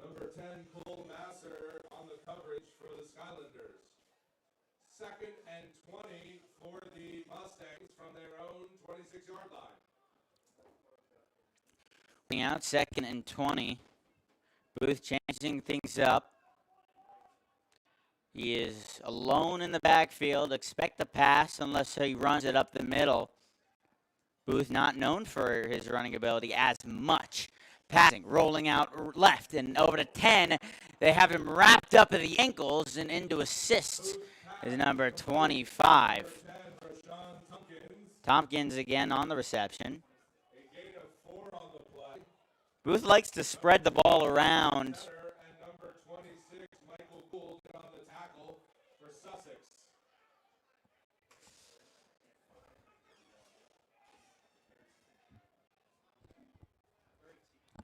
Number 10, Cole Masser on the coverage for the Skylanders. 2nd and 20 for the Mustangs from their own 26-yard line. Out 2nd and 20. Booth changing things up. He is alone in the backfield. Expect the pass unless he runs it up the middle. Booth not known for his running ability as much. Passing, rolling out left and over to 10. They have him wrapped up at the ankles and into assist is number 25. Tompkins again on the reception. A gain of 4 on the play. Booth likes to spread the ball around. And number 26, Michael Gould on the tackle for Sussex.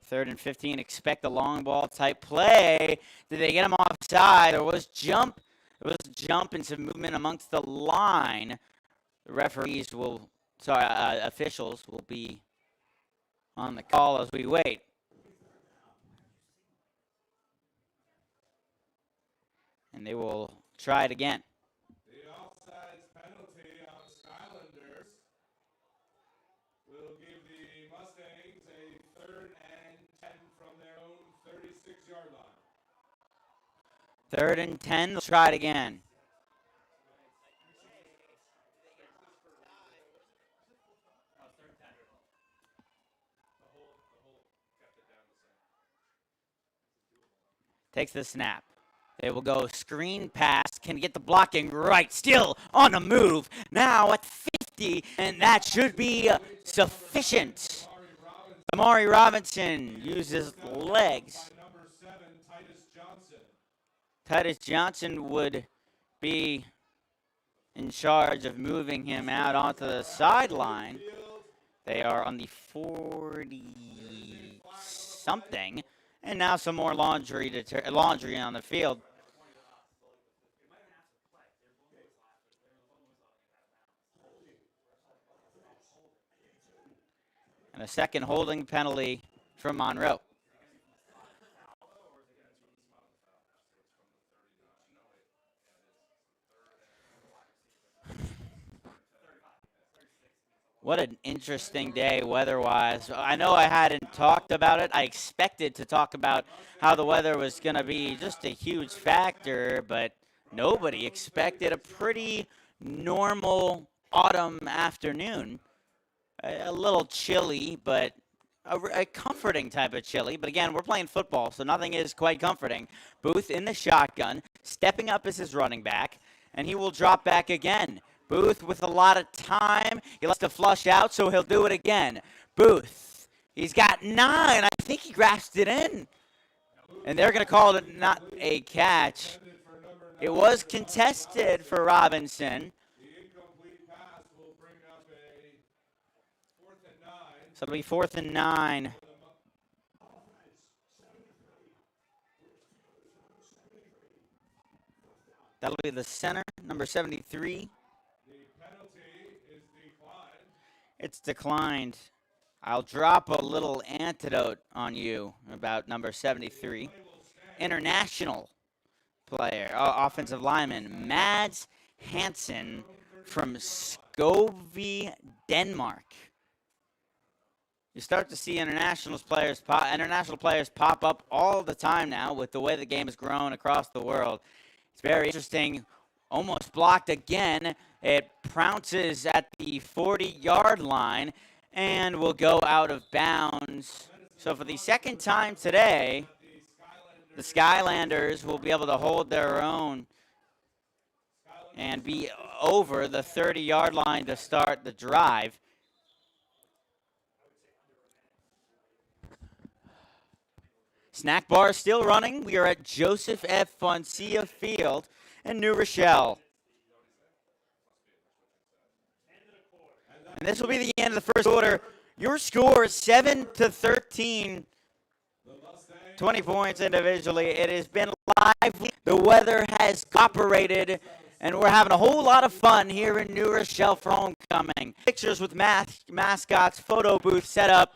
Third and 15, expect the long ball type play. Did they get him offside? There was jump. There was jump and some movement amongst the line. The referees will, officials will be on the call as we wait. And they will try it again. The offsides penalty on Skylanders will give the Mustangs a 3rd and 10 from their own 36-yard line. 3rd and 10, they'll try it again. Takes the snap. They will go screen pass. Can get the blocking right. Still on the move. Now at 50, and that should be sufficient. Amari Robinson uses legs. Number 7, Titus Johnson. Titus Johnson would be in charge of moving him out onto the sideline. They are on the 40-something. And now some more laundry on the field. And a second holding penalty from Monroe. What an interesting day weather-wise. I know I hadn't talked about it. I expected to talk about how the weather was going to be just a huge factor, but nobody expected a pretty normal autumn afternoon. A little chilly, but a comforting type of chilly. But again, we're playing football, so nothing is quite comforting. Booth in the shotgun, stepping up as his running back, and he will drop back again. Booth with a lot of time. He likes to flush out, so he'll do it again. Booth, he's got 9. I think he grasped it in. And they're going to call it not a catch. It was contested for Robinson. So it'll be 4th and 9. That'll be the center, number 73. It's declined. I'll drop a little antidote on you about number 73. International player, offensive lineman, Mads Hansen from Skove, Denmark. You start to see international players pop up all the time now with the way the game has grown across the world. It's very interesting. Almost blocked again. It pounces at the 40-yard line and will go out of bounds. So for the second time today, the Skylanders will be able to hold their own and be over the 30-yard line to start the drive. Snack bar still running. We are at Joseph F. Foncia Field in New Rochelle. And this will be the end of the first quarter. Your score is 7-13. 20 points individually. It has been lively. The weather has cooperated, and we're having a whole lot of fun here in New Rochelle for homecoming. Pictures with mascots, photo booth set up,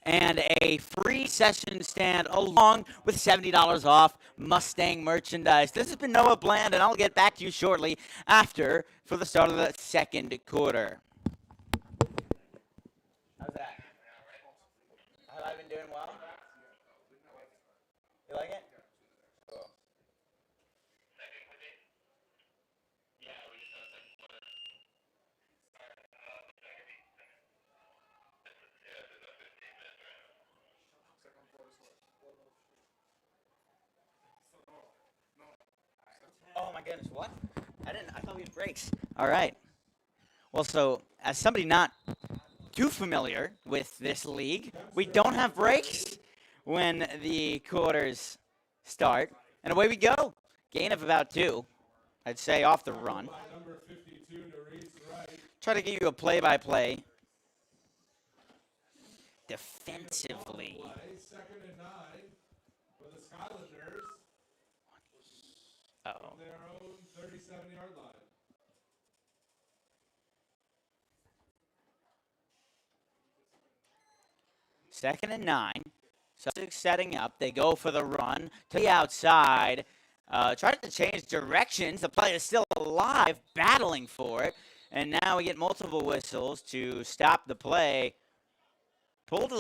and a free session stand along with $70 off Mustang merchandise. This has been Noah Bland, and I'll get back to you shortly after for the start of the second quarter. How's that? Have I been doing well? You like it? Cool. Oh my goodness, what? I thought we had breaks. All right. Well, so as somebody not too familiar with this league, we don't have breaks when the quarters start. And away we go. Gain of about 2, I'd say, off the run. Try to give you a play-by-play. Defensively. Second and 9 for the Skylanders. Uh-oh. From their own 37-yard line. Second and 9. Sussex setting up. They go for the run to the outside. Tried to change directions. The play is still alive, battling for it. And now we get multiple whistles to stop the play. Pulled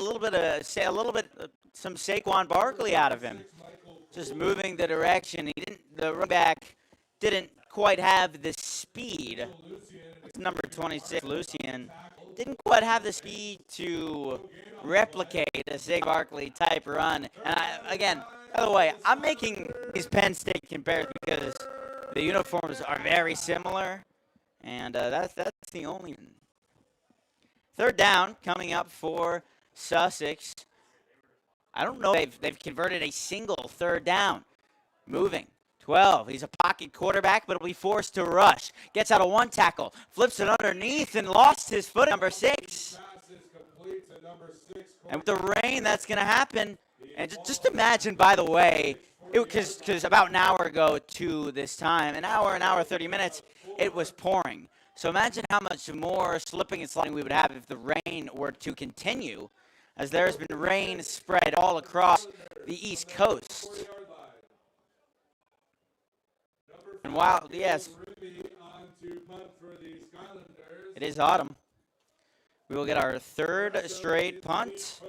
some Saquon Barkley out of him. Just moving the direction. The running back didn't quite have the speed. That's number 26, Lucian. Didn't quite have the speed to replicate a Saquon Barkley type run. And again, by the way, I'm making these Penn State comparisons because the uniforms are very similar. And that's the only. Third down coming up for Sussex. I don't know if they've converted a single third down. Moving. 12. He's a pocket quarterback, but will be forced to rush. Gets out of one tackle. Flips it underneath and lost his foot. Number 6. And with the rain, that's going to happen. And just imagine, by the way, because about an hour ago to this time, an hour, 30 minutes, it was pouring. So imagine how much more slipping and sliding we would have if the rain were to continue, as there has been rain spread all across the East Coast. And while, yes, it is autumn, we will get our third straight punt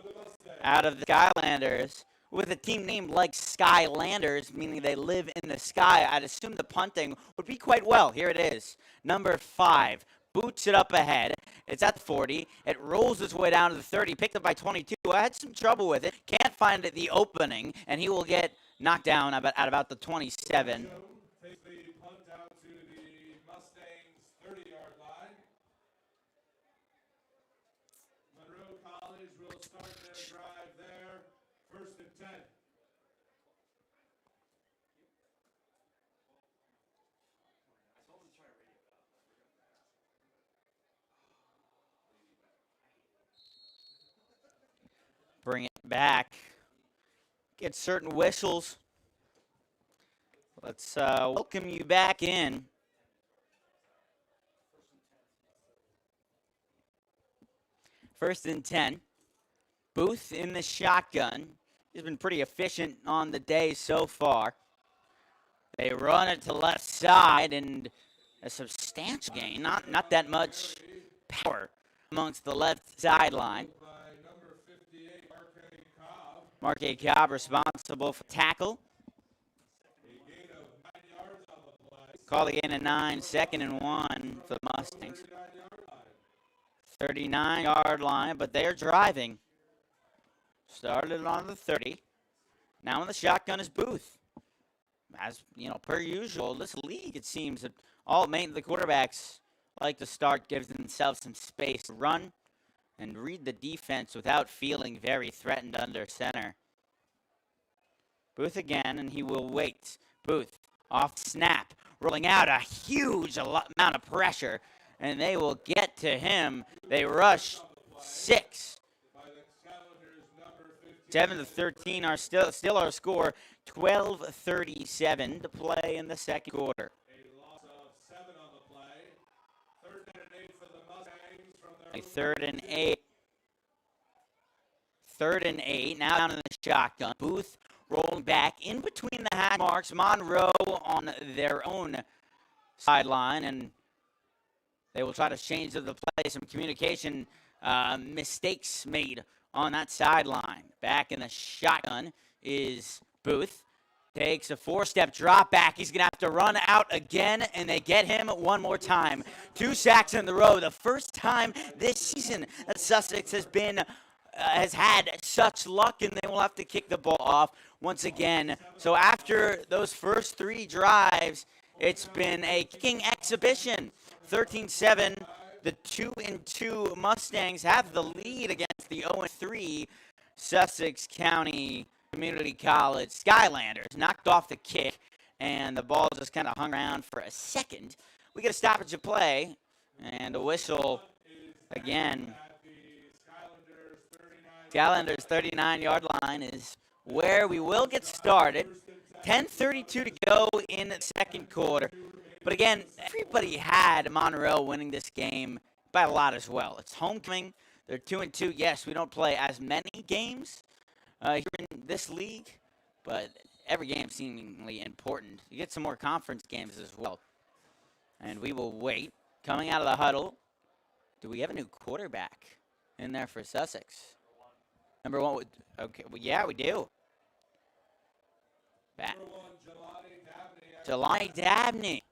out of the Skylanders with a team named like Skylanders, meaning they live in the sky. I'd assume the punting would be quite well. Here it is. Number 5 boots it up ahead. It's at the 40. It rolls its way down to the 30, picked up by 22. I had some trouble with it. Can't find the opening, and he will get knocked down at about the 27. Takes the punt out to the Mustangs 30-yard line. Monroe College will start their drive there. First and 10. Bring it back. Get certain whistles. Let's welcome you back in. First and 10. Booth in the shotgun. He's been pretty efficient on the day so far. They run it to left side, and a substantial gain. Not that much power amongst the left sideline. Mark A. Cobb responsible for tackle. A gain of 9 yards on the play. Called again at 9, 2nd and 1 for the Mustangs. 39-yard line, but they're driving. Started on the 30. Now in the shotgun is Booth. As you know, per usual, this league, it seems that the quarterbacks like to start, give themselves some space to run and read the defense without feeling very threatened under center. Booth again, and he will wait. Booth off snap, rolling out a huge amount of pressure, and they will get to him. They rush 6. 7-13 are still our score. 12:37 to play in the second quarter. A loss of 7 on the play. 3rd and 8 for the Mustangs from their 3rd and 8. Now down in the shotgun. Booth rolling back in between the hash marks. Monroe on their own sideline, and they will try to change the play. Some communication mistakes made on that sideline. Back in the shotgun is Booth. Takes a 4-step drop back. He's going to have to run out again, and they get him one more time. 2 sacks in a row. The first time this season that Sussex has had such luck, and they will have to kick the ball off once again. So after those first 3 drives, it's been a kicking exhibition. 13-7. The 2-2 Mustangs have the lead against the 0-3 Sussex County Community College Skylanders. Knocked off the kick, and the ball just kind of hung around for a second. We get a stoppage of play, and a whistle again. Skylanders' 39-yard line is where we will get started. 10:32 to go in the second quarter. But again, everybody had Monroe winning this game by a lot as well. It's homecoming. They're 2-2. Yes, we don't play as many games here in this league, but every game seemingly important. You get some more conference games as well. And we will wait. Coming out of the huddle, do we have a new quarterback in there for Sussex? Number 1. Okay, well, yeah, we do. Back. Jelani Dabney.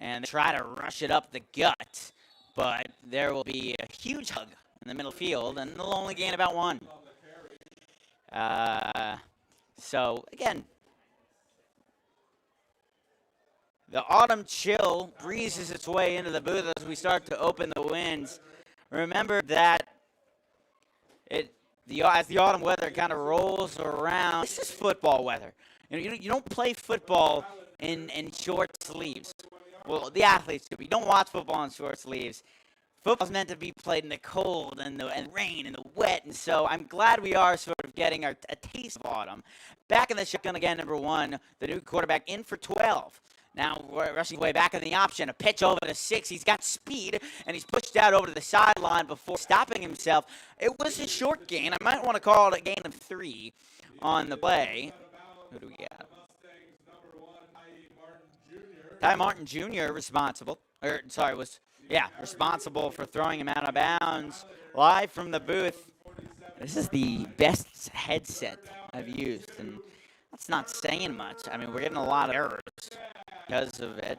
And they try to rush it up the gut, but there will be a huge hug in the middle field, and they'll only gain about 1. So, again, the autumn chill breezes its way into the booth as we start to open the winds. Remember that as the autumn weather kind of rolls around, this is football weather. You don't play football in short sleeves. Well, the athletes do. You don't watch football in short sleeves. Football's meant to be played in the cold and the rain and the wet, and so I'm glad we are sort of getting a taste of autumn. Back in the shotgun again, number 1, the new quarterback in for 12. Now we're rushing way back in the option. A pitch over to 6. He's got speed, and he's pushed out over to the sideline before stopping himself. It was a short gain. I might want to call it a gain of 3 on the play. Who do we got? Ty Martin Jr. responsible for throwing him out of bounds. Live from the booth. This is the best headset I've used, and that's not saying much. I mean, we're getting a lot of errors because of it.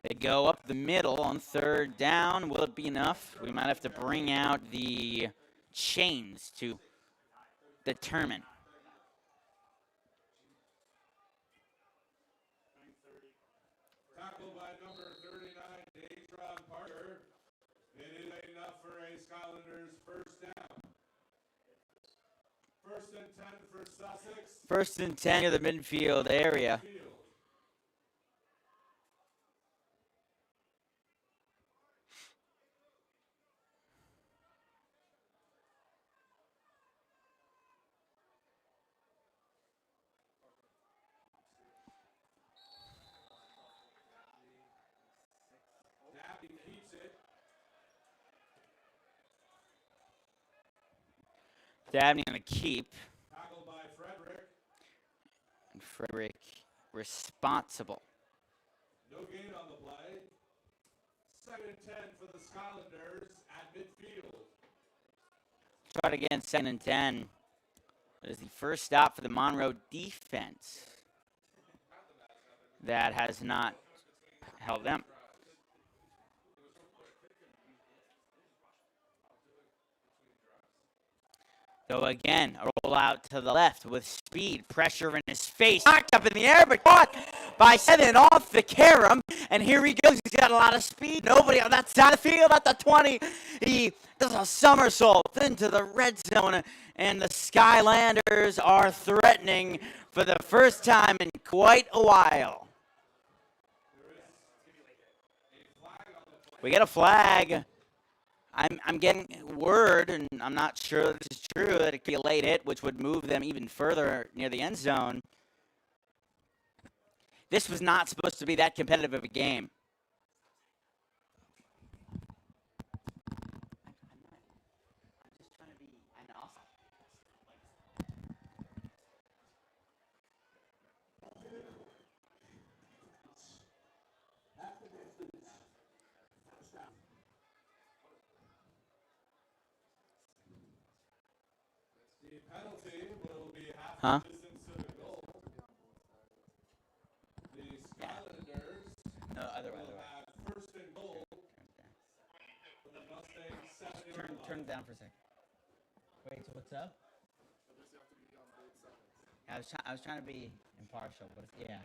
They go up the middle on 3rd down. Will it be enough? We might have to bring out the chains to determine. Tackled by number 39, Datron Parker. It is enough for a Skylanders 1st down. 1st and 10 for Sussex. 1st and 10 near the midfield area. Dabney on the keep. Tackled by Frederick. And Frederick responsible. No gain on the play. 2nd and 10 for the Skylanders at midfield. Try it again, 2nd and 10. That is the first stop for the Monroe defense. That has not held them. So again, a roll out to the left with speed, pressure in his face, knocked up in the air, but caught by 7 off the carom. And here he goes. He's got a lot of speed. Nobody on that side of the field at the 20. He does a somersault into the red zone, and the Skylanders are threatening for the first time in quite a while. We get a flag. I'm getting word, and I'm not sure this is true, that it could be a late hit, which would move them even further near the end zone. This was not supposed to be that competitive of a game. The penalty will be half Huh? distance to the goal. The Skylanders No, other way. will have 1st and goal for the Mustangs 7-yard line. Turn it down for a second. Wait, so what's up? I was trying to be impartial, but yeah.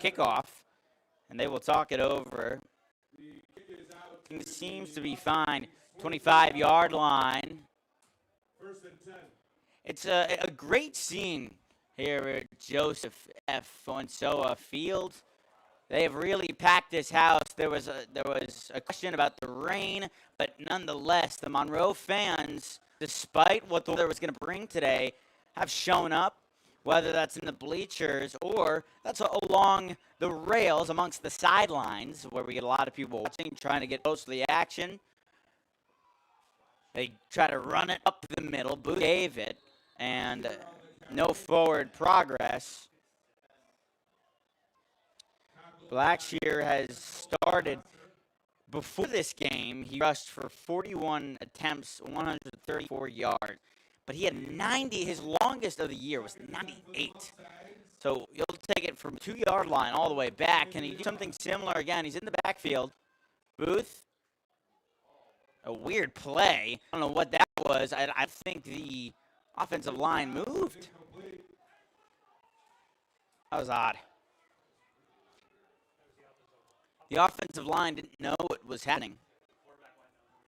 kickoff, and they will talk it over. It seems to be fine. 25-yard line. First and 10. It's a great scene here at Joseph F. Fonsoa Field. They have really packed this house. There was a question about the rain, but nonetheless, the Monroe fans, despite what the weather was going to bring today, have shown up, whether that's in the bleachers or that's along the rails amongst the sidelines where we get a lot of people watching, trying to get close to the action. They try to run it up the middle. Booth gave it, and no forward progress. Blackshear has started. Before this game, he rushed for 41 attempts, 134 yards. But he had 90, his longest of the year was 98. So you'll take it from 2-yard line all the way back. Can he do something similar again? He's in the backfield. Booth, a weird play. I don't know what that was. I think the offensive line moved. That was odd. The offensive line didn't know what was happening.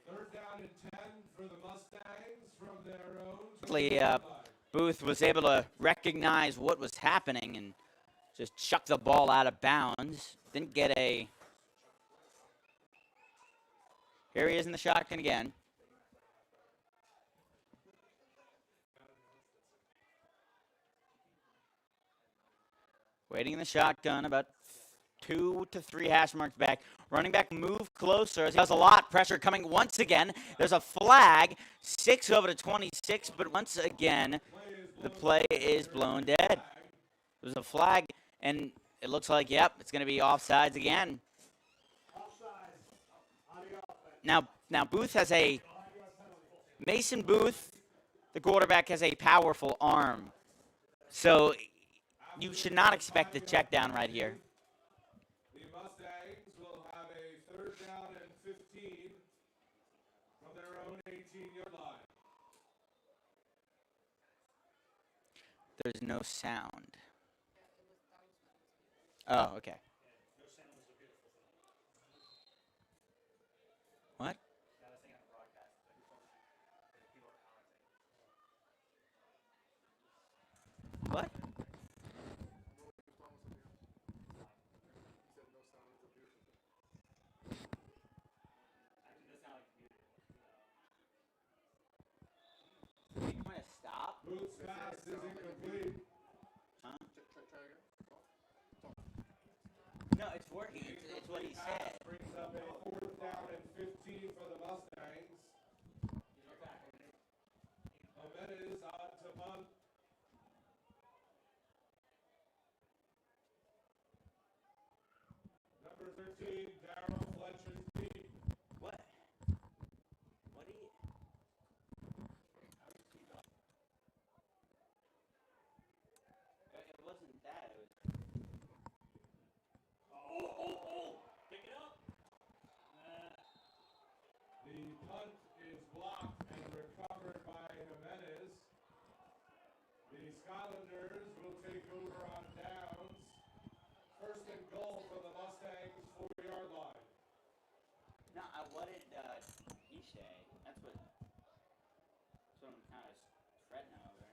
Third down and 10 for the Mustangs from their own. Booth was able to recognize what was happening and just chuck the ball out of bounds. Didn't get a... Here he is in the shotgun again. Waiting in the shotgun, about 2 to 3 hash marks back. Running back move closer. He has a lot. Pressure coming once again. There's a flag. 6 over to 26, but once again, the play is blown dead. There's a flag, and it looks like, yep, it's going to be offsides again. Now Booth has Mason Booth, the quarterback, has a powerful arm. So you should not expect a check down right here. The Mustangs will have a third down and 15 from their own 18-yard line. There's no sound. Oh, okay. What? What? You want to stop? Booth's pass is incomplete. Huh? No, it's working. It's what he said. Brings up a fourth down and 15 for the Mustangs. Jimenez on to Punt. Number 13, Darryl Fletcher's feet. What? What do you... It wasn't that. It was... Pick it up. The punt is blocked and recovered by Jimenez. The Skylanders will take over on downs. First and goal for the Mustangs, 4-yard line. No, what did he say? That's what I'm kind of fretting over.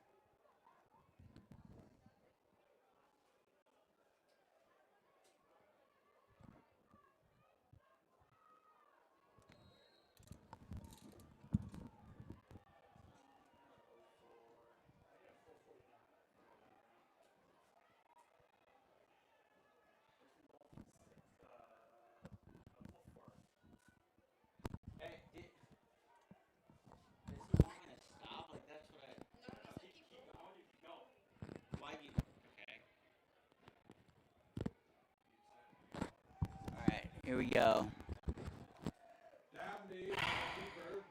Hey, is he not gonna stop? Like that's what I. Keep going. No. Why you? Okay. All right, here we go. Dabney, keeper.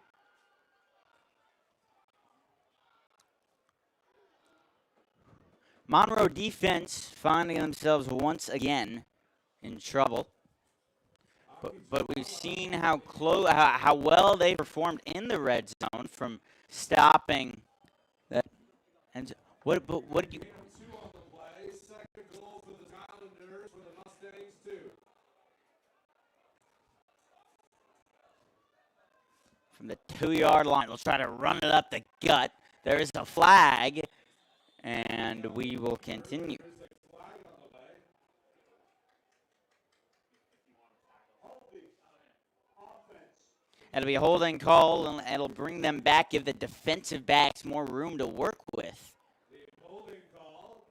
Monroe defense finding themselves once again in trouble. But we've seen how how well they performed in the red zone from stopping that. And what did you? Two on the play. Second goal for the Skylanders for the from the 2-yard line. We'll try to run it up the gut. There is a flag, and we will continue. It'll be a holding call, and it'll bring them back, give the defensive backs more room to work with. The holding call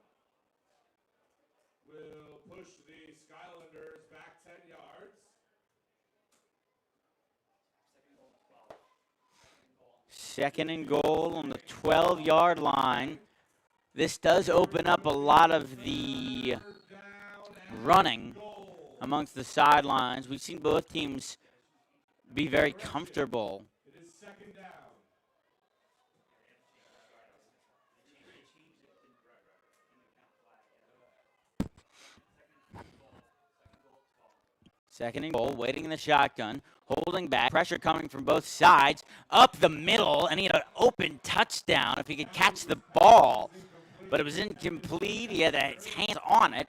will push the Skylanders back 10 yards. Second and goal on the 12-yard line. This does open up a lot of the running amongst the sidelines. We've seen both teams be very comfortable. It is second down. Second and goal, waiting in the shotgun, holding back, pressure coming from both sides, up the middle, and he had an open touchdown if he could catch the ball. But it was incomplete. He had his hands on it.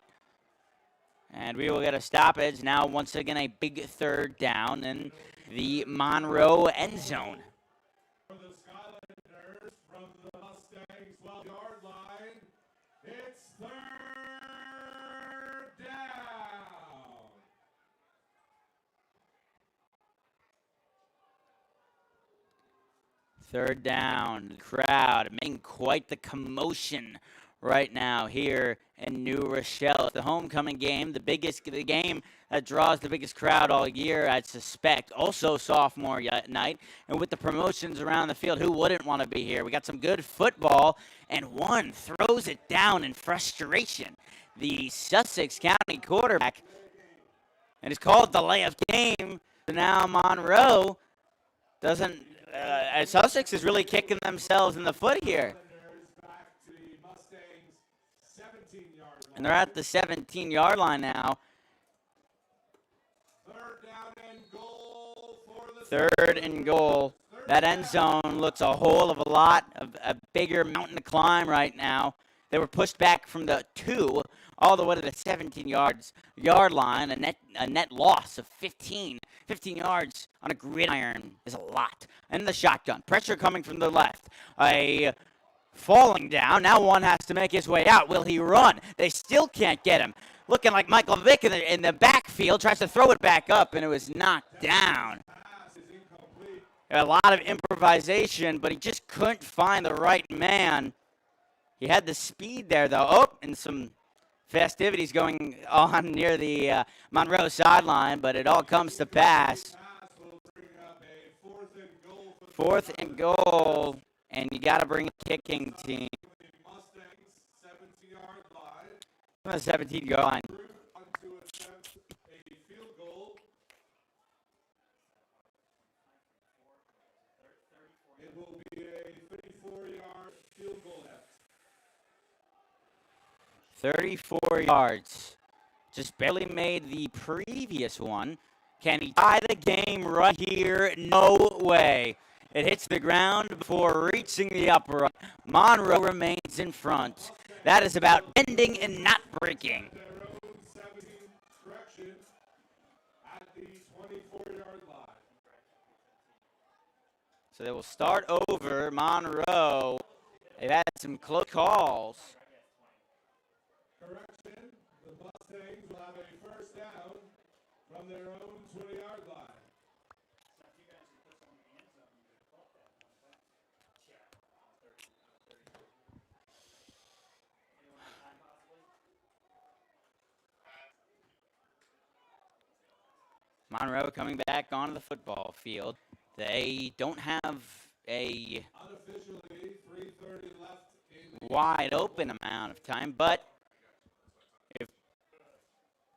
And we will get a stoppage now. Once again, a big third down in the Monroe end zone. For the Skylanders from the Mustangs 12-yard line, it's third down. Third down. The crowd making quite the commotion right now here in New Rochelle. It's the homecoming game, the game that draws the biggest crowd all year, I suspect. Also sophomore night, and with the promotions around the field, who wouldn't want to be here? We got some good football, and one throws it down in frustration. The Sussex County quarterback, and it's called delay of game. So now Monroe doesn't. Sussex is really kicking themselves in the foot here. And they're at the 17-yard line now. Third down and goal for the Third and goal. That end zone looks a whole of a lot of a bigger mountain to climb right now. They were pushed back from the 2 all the way to the 17-yard line. A net loss of 15. 15 yards on a gridiron is a lot. And the shotgun. Pressure coming from the left. A falling down. Now one has to make his way out. Will he run? They still can't get him. Looking like Michael Vick in the backfield. Tries to throw it back up, and it was knocked down. A lot of improvisation, but he just couldn't find the right man. He had the speed there, though. Oh, and some festivities going on near the Monroe sideline, but it all comes to pass. Fourth and goal, and you got to bring a kicking team. From the 17-yard line. It will be a 34-yard field goal left. 34 yards. Just barely made the previous one. Can he tie the game right here? No way. It hits the ground before reaching the upright. Monroe remains in front. That is about bending and not breaking. Their own 17 correction at the 24-yard line. So they will start over. Monroe, they've had some close calls. Correction, the Mustangs will have a first down from their own 20-yard line. Monroe coming back onto the football field. They don't have a Unofficially, 3:30 left in the wide open amount of time, but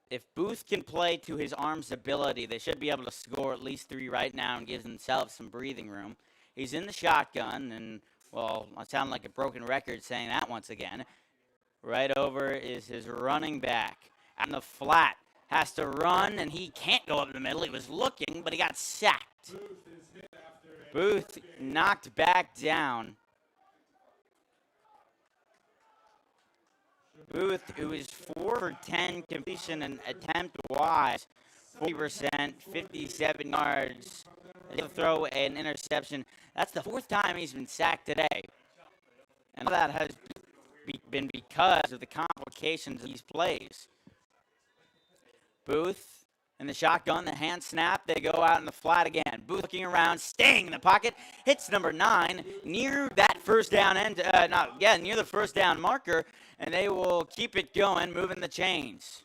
if Booth can play to his arm's ability, they should be able to score at least 3 right now and give themselves some breathing room. He's in the shotgun, and, well, I sound like a broken record saying that once again. Right over is his running back. On the flat, has to run, and he can't go up the middle. He was looking, but he got sacked. Booth is hit after a Booth knocked back down. Booth, who is 4 for 10 completion and attempt-wise, 40%, 57 yards. He'll throw an interception. That's the 4th time he's been sacked today. And that has been because of the complications of these plays. Booth in the shotgun, the hand snap, they go out in the flat again. Booth looking around, staying in the pocket, hits number 9 near that first down end, near the first down marker, and they will keep it going, moving the chains.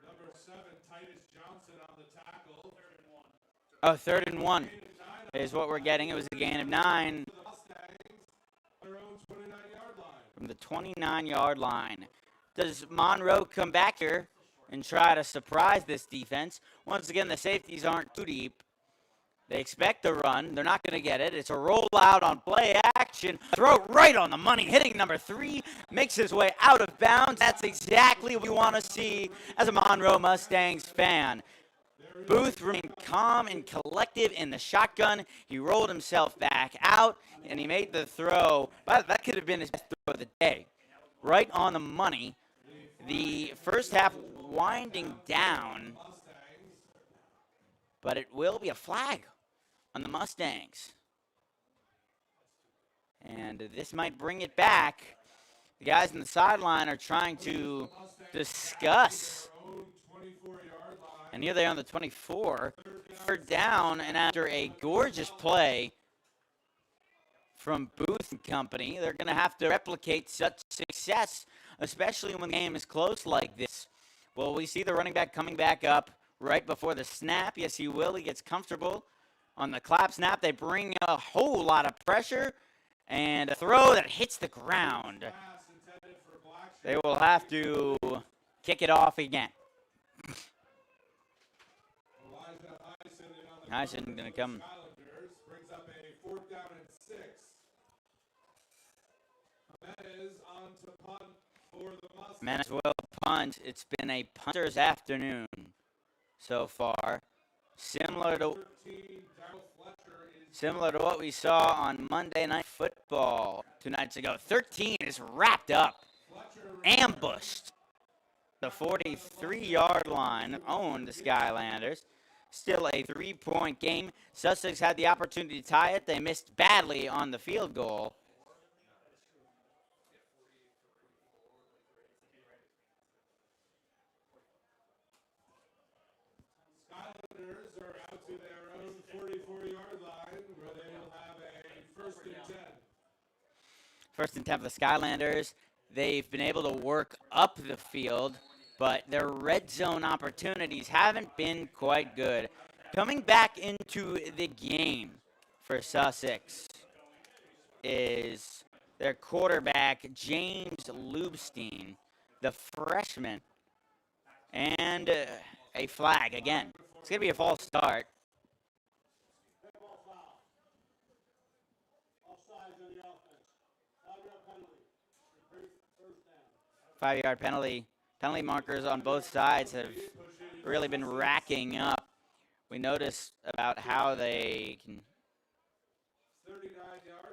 Number 7, Titus Johnson on the tackle. 3rd and 1. Oh, 3rd and 1 is what we're getting. It was a gain of 9. The Mustangs on their own 29-yard line. From the 29-yard line. Does Monroe come back here and try to surprise this defense? Once again, the safeties aren't too deep. They expect the run. They're not going to get it. It's a rollout on play action. Throw right on the money. Hitting number 3. Makes his way out of bounds. That's exactly what we want to see as a Monroe Mustangs fan. Booth remained calm and collective in the shotgun. He rolled himself back out, and he made the throw. But that could have been his best throw of the day. Right on the money. The first half winding down, but it will be a flag on the Mustangs. And this might bring it back. The guys on the sideline are trying to discuss. And here they are on the 24. 3rd down, and after a gorgeous play from Booth and company, they're going to have to replicate such success, especially when the game is close like this. Well, we see the running back coming back up right before the snap. Yes, he will. He gets comfortable. On the clap snap, they bring a whole lot of pressure, and a throw that hits the ground. They will have to kick it off again. Hyson going to come. Brings up a 4th down and 6. That is on to punt for the Mustangs. Monroe punt. It's been a punter's afternoon so far. Similar to what we saw on Monday Night Football 2 nights ago. 13 is wrapped up, ambushed. The 43-yard line owned the Skylanders. Still a 3-point game. Sussex had the opportunity to tie it. They missed badly on the field goal. Skylanders are out to their own 44-yard line where they will have a 1st and 10. 1st and 10 for the Skylanders. They've been able to work up the field, but their red zone opportunities haven't been quite good. Coming back into the game for Sussex is their quarterback, James Lubstein, the freshman. And a flag again. It's going to be a false start. 5-yard penalty. Penalty markers on both sides have really been racking up. We noticed about how they can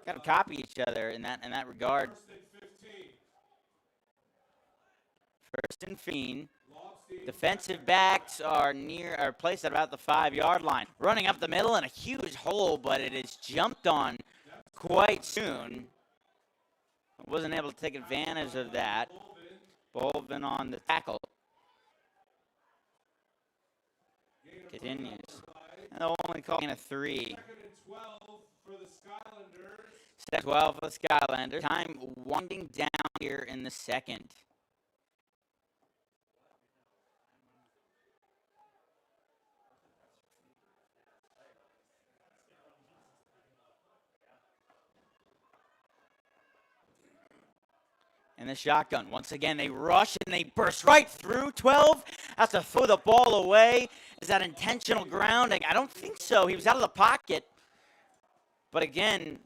kind of copy each other in that regard. 1st and 15. Defensive backs are placed at about the 5-yard line. Running up the middle in a huge hole, but it is jumped on quite soon. Wasn't able to take advantage of that. Bolvin on the tackle. Continues. And they'll only call in a 3. 2nd and 12 for the Skylanders. Time winding down here in the 2nd. And the shotgun. Once again, they rush and they burst right through 12. Has to throw the ball away. Is that intentional grounding? I don't think so. He was out of the pocket. But again,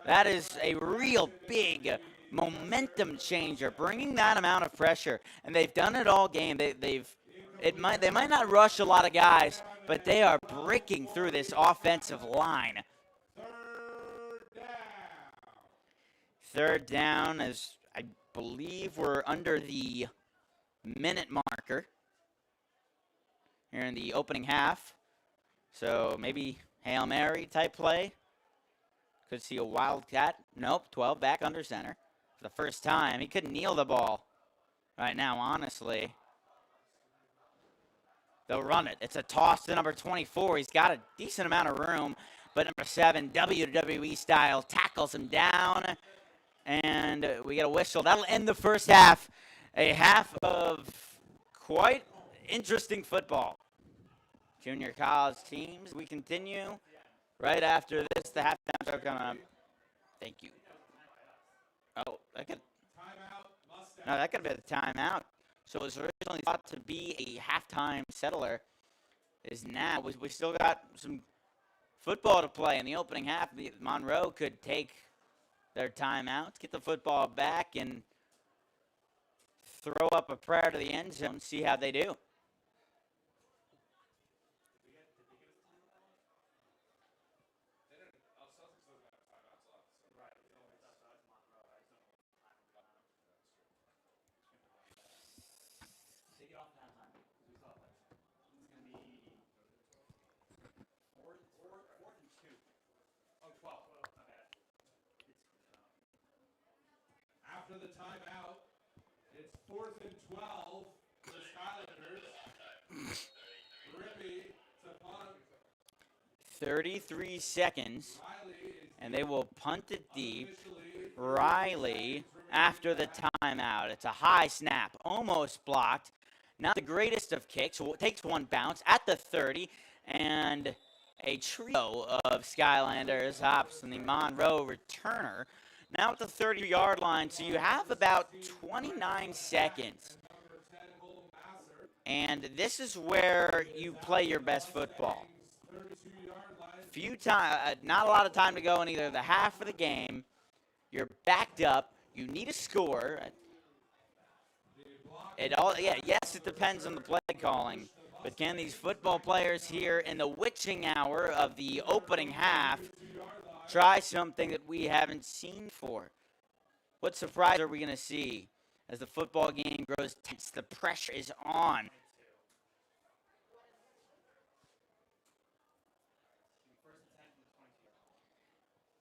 that is a real big momentum changer, bringing that amount of pressure. And they've done it all game. They might not rush a lot of guys, but they are breaking through this offensive line. 3rd down, as I believe we're under the minute marker here in the opening half. So maybe Hail Mary type play. Could see a Wildcat. Nope, 12 back under center. For the first time, he could kneel the ball right now, honestly. They'll run it. It's a toss to number 24. He's got a decent amount of room, but number 7, WWE style, tackles him down. And we get a whistle. That'll end the first half. A half of quite interesting football. Junior college teams. We continue right after this. The halftime show coming up. Thank you. Oh, that could. No, that could have been a timeout. So it was originally thought to be a halftime settler. Is now we still got some football to play in the opening half. Monroe could take their timeouts, get the football back, and throw up a prayer to the end zone. See how they do. After the timeout, it's 4th and 12 for the Skylanders. Rippy to punt. 33 seconds, and they will punt it deep. Riley after the timeout. It's a high snap, almost blocked. Not the greatest of kicks. Takes one bounce at the 30, and a trio of Skylanders hops and the Monroe returner. Now at the 30-yard line, so you have about 29 seconds. And this is where you play your best football. Not a lot of time to go in either the half or the game. You're backed up. You need a score. Yes, it depends on the play calling. But can these football players here in the witching hour of the opening half try something that we haven't seen before? What surprise are we going to see as the football game grows tense? The pressure is on.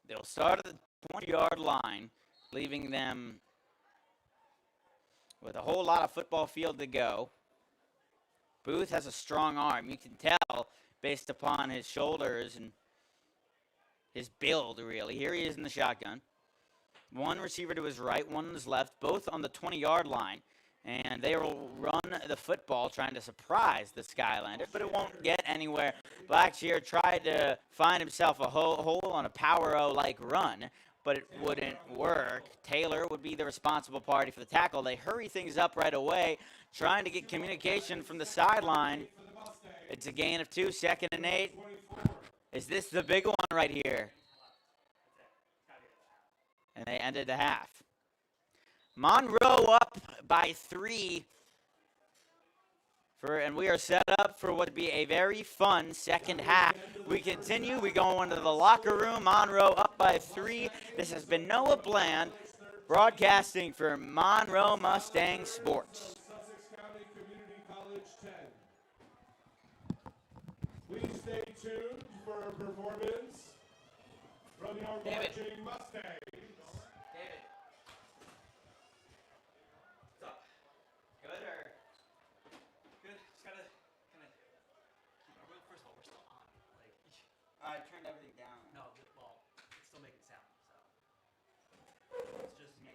They'll start at the 20-yard line, leaving them with a whole lot of football field to go. Booth has a strong arm. You can tell based upon his shoulders and his build, really. Here he is in the shotgun. One receiver to his right, one on his left, both on the 20-yard line. And they will run the football trying to surprise the Skylanders, but it won't get anywhere. Blackshear tried to find himself a hole on a Power-O-like run, but it wouldn't work. Taylor would be the responsible party for the tackle. They hurry things up right away, trying to get communication from the sideline. It's a gain of 2, 2nd and 8. Is this the big one right here? And they ended the half. Monroe up by 3. And we are set up for what would be a very fun second half. We continue. We go into the locker room. Monroe up by 3. This has been Noah Bland broadcasting for Monroe Mustangs Sports. Sussex County Community College 10. Please stay tuned for a performance from your marching Mustangs. I turned everything down. No, well, it's still making sound, so. It's just me.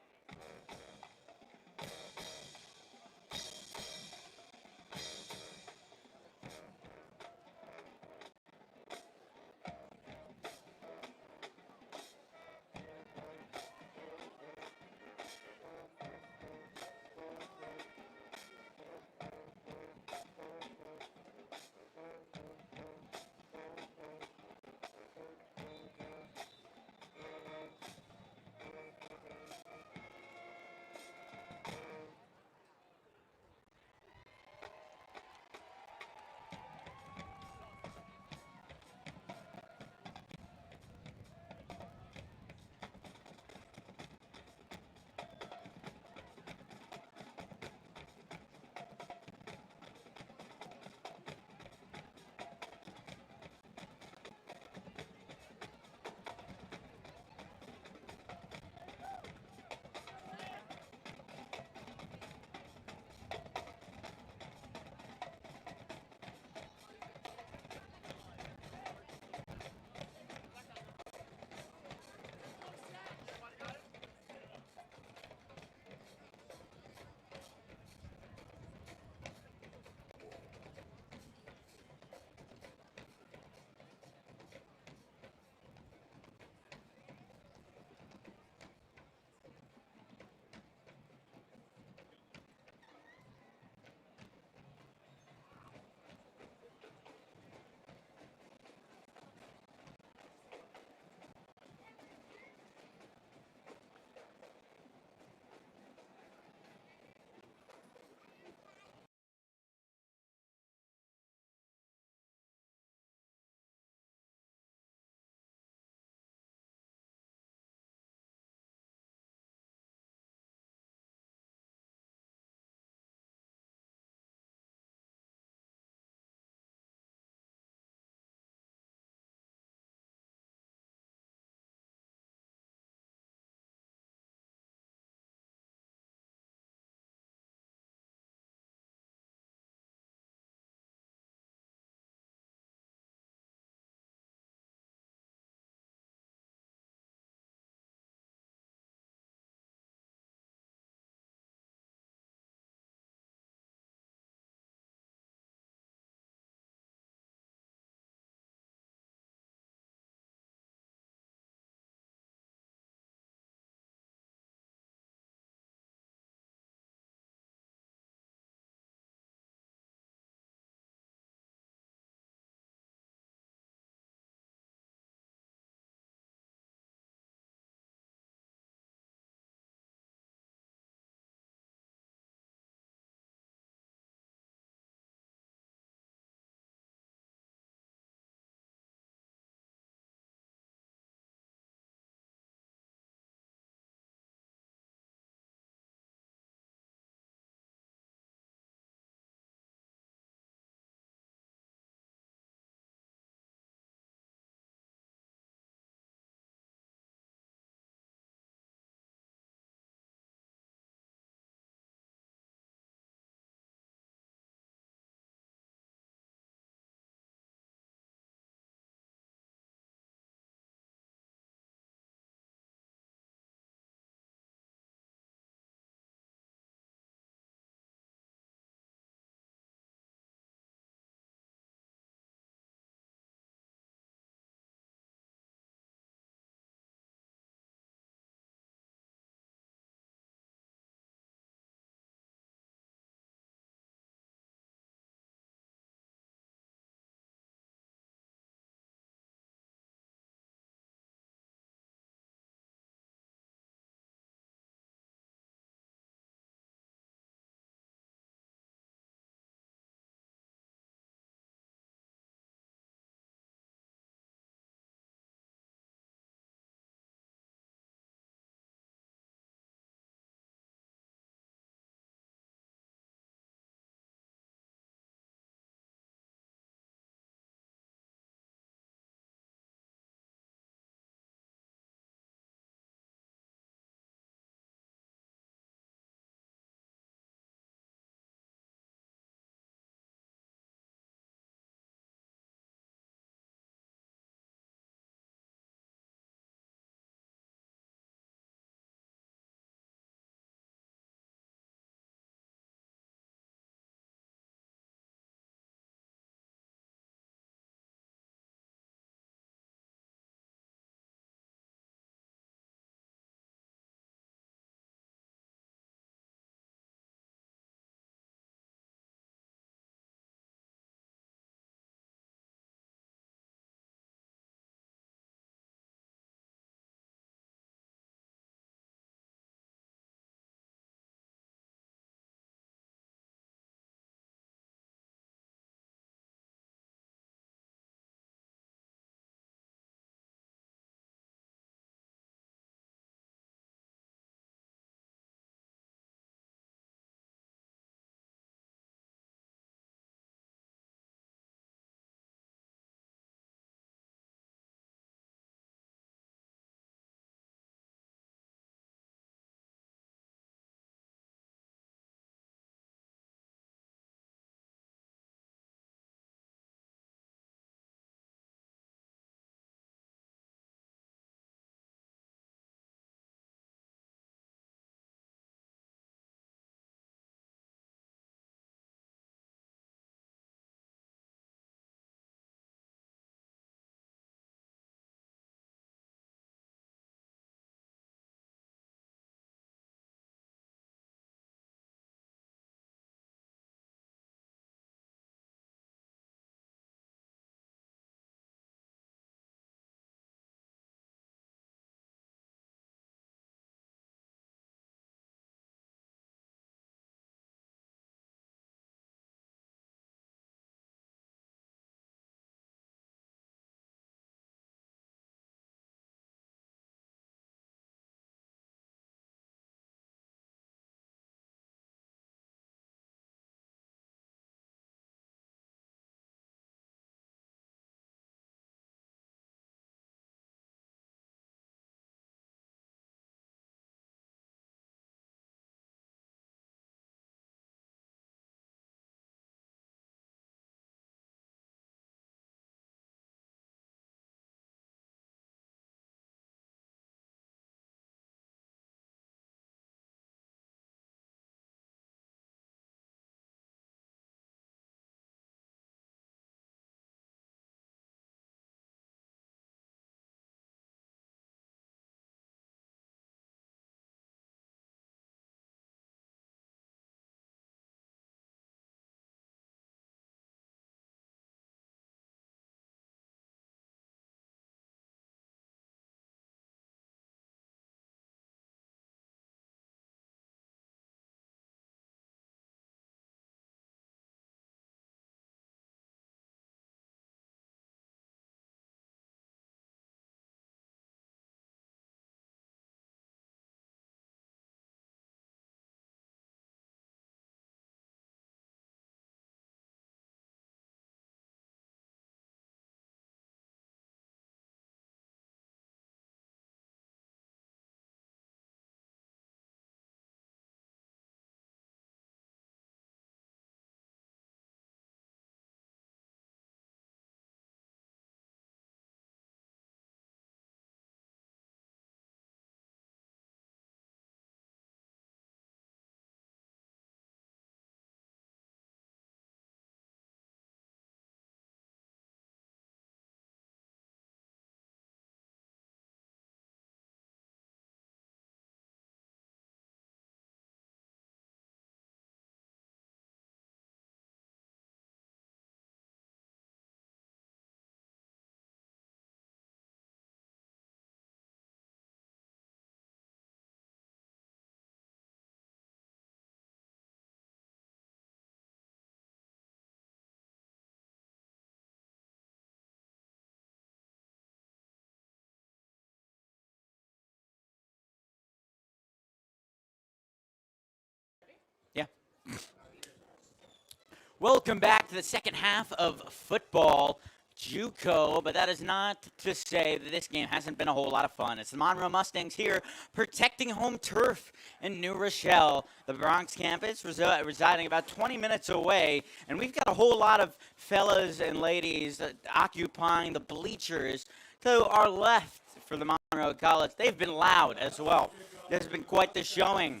Welcome back to the second half of football JUCO, but that is not to say that this game hasn't been a whole lot of fun. It's the Monroe Mustangs here protecting home turf in New Rochelle, the Bronx campus, residing about 20 minutes away, and we've got a whole lot of fellas and ladies occupying the bleachers to our left for the Monroe College. They've been loud as well. This has been quite the showing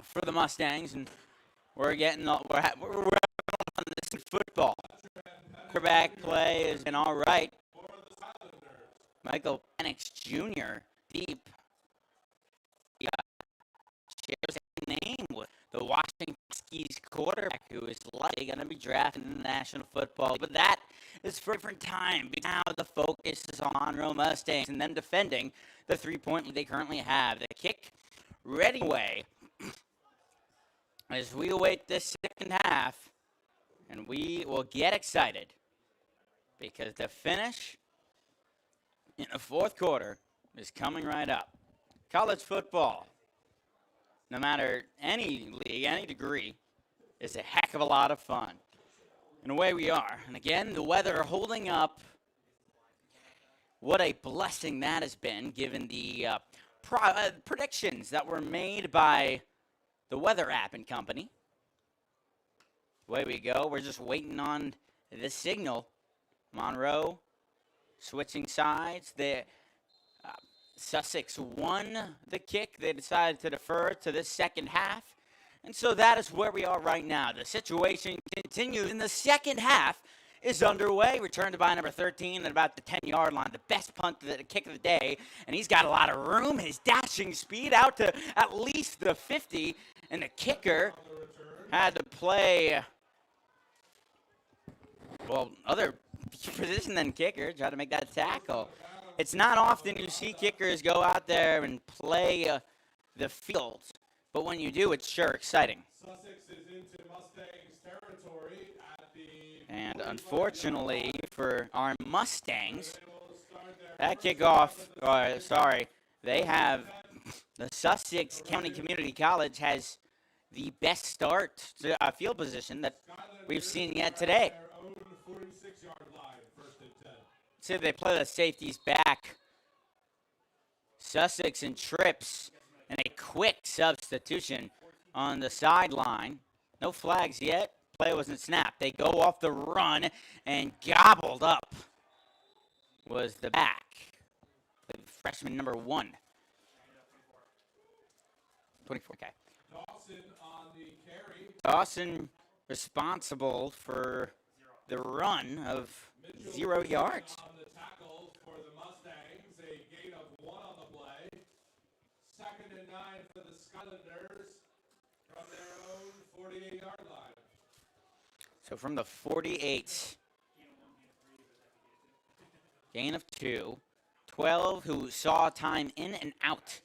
for the Mustangs, and we're on this football. Quarterback play has been all right. Michael Penix Jr. deep. He shares a name with the Washington Skis quarterback, who is likely going to be drafted in the National Football League. But that is for a different time. Now the focus is on Monroe Mustangs and them defending the 3-point lead they currently have. The kick ready away as we await this second half, and we will get excited because the finish in the fourth quarter is coming right up. College football, no matter any league, any degree, is a heck of a lot of fun. And away we are. And again, the weather holding up. What a blessing that has been, given the predictions that were made by the weather app and company. Away we go. We're just waiting on the signal. Monroe switching sides. Sussex won the kick. They decided to defer to this second half. And so that is where we are right now. The situation continues, and the second half is underway. Returned by number 13 at about the 10-yard line. The best punt, the kick of the day. And he's got a lot of room. His dashing speed out to at least the 50. And the kicker had to play, other position than kicker, try to make that tackle. It's not often you see kickers go out there and play the field, but when you do, it's sure exciting. Sussex is into Mustangs territory at the... And unfortunately for our Mustangs, that kickoff, they have, the Sussex County Community College has the best start to field position that we've seen yet today. See, they play the safeties back. Sussex and trips, and a quick substitution on the sideline. No flags yet. Play wasn't snapped. They go off the run, and gobbled up was the back. The freshman number 1. 24, okay. Dawson on the carry. Dawson responsible for the run of 0 yards. On the tackle for the Mustangs, a gain of 1 on the play. 2nd and 9 for the Skylanders from their own 48-yard line. So from the 48, gain of 2. 12, who saw time in and out,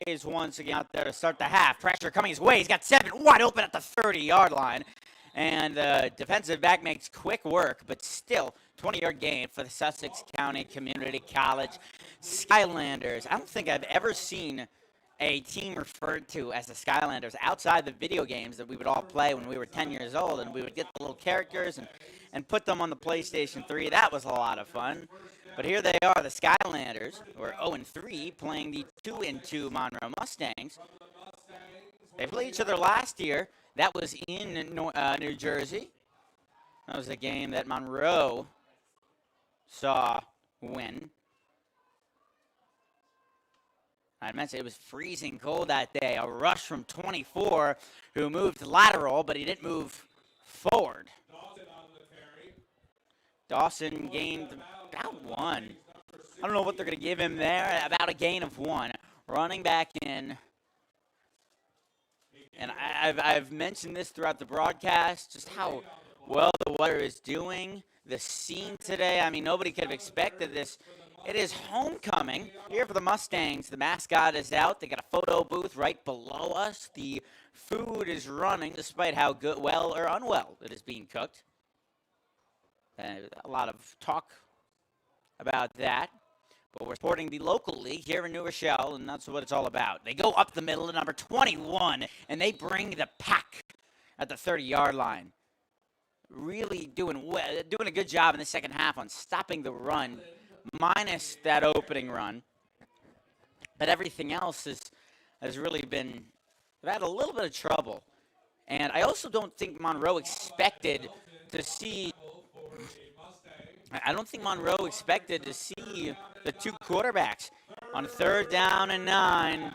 is once again out there to start the half. Pressure coming his way. He's got 7 wide open at the 30-yard line. And the defensive back makes quick work, but still 20-yard gain for the Sussex County Community College Skylanders. I don't think I've ever seen a team referred to as the Skylanders outside the video games that we would all play when we were 10 years old, and we would get the little characters and put them on the PlayStation 3. That was a lot of fun. But here they are, the Skylanders, who are 0-3, playing the 2-2 Monroe Mustangs. They played each other last year. That was in New Jersey. That was a game that Monroe saw win. I mentioned it was freezing cold that day. A rush from 24, who moved lateral, but he didn't move forward. Dawson gained about 1. I don't know what they're going to give him there. About a gain of 1. Running back in. And I've mentioned this throughout the broadcast, just how well the weather is doing. The scene today, I mean, nobody could have expected this. It is homecoming here for the Mustangs. The mascot is out. They got a photo booth right below us. The food is running despite how good, well or unwell it is being cooked. And a lot of talk about that. But we're supporting the local league here in New Rochelle, and that's what it's all about. They go up the middle to number 21, and they bring the pack at the 30-yard line. Really doing a good job in the second half on stopping the run, minus that opening run. But everything else has really been, they've had a little bit of trouble. And I also don't think Monroe expected to see, the two quarterbacks on 3rd down and 9.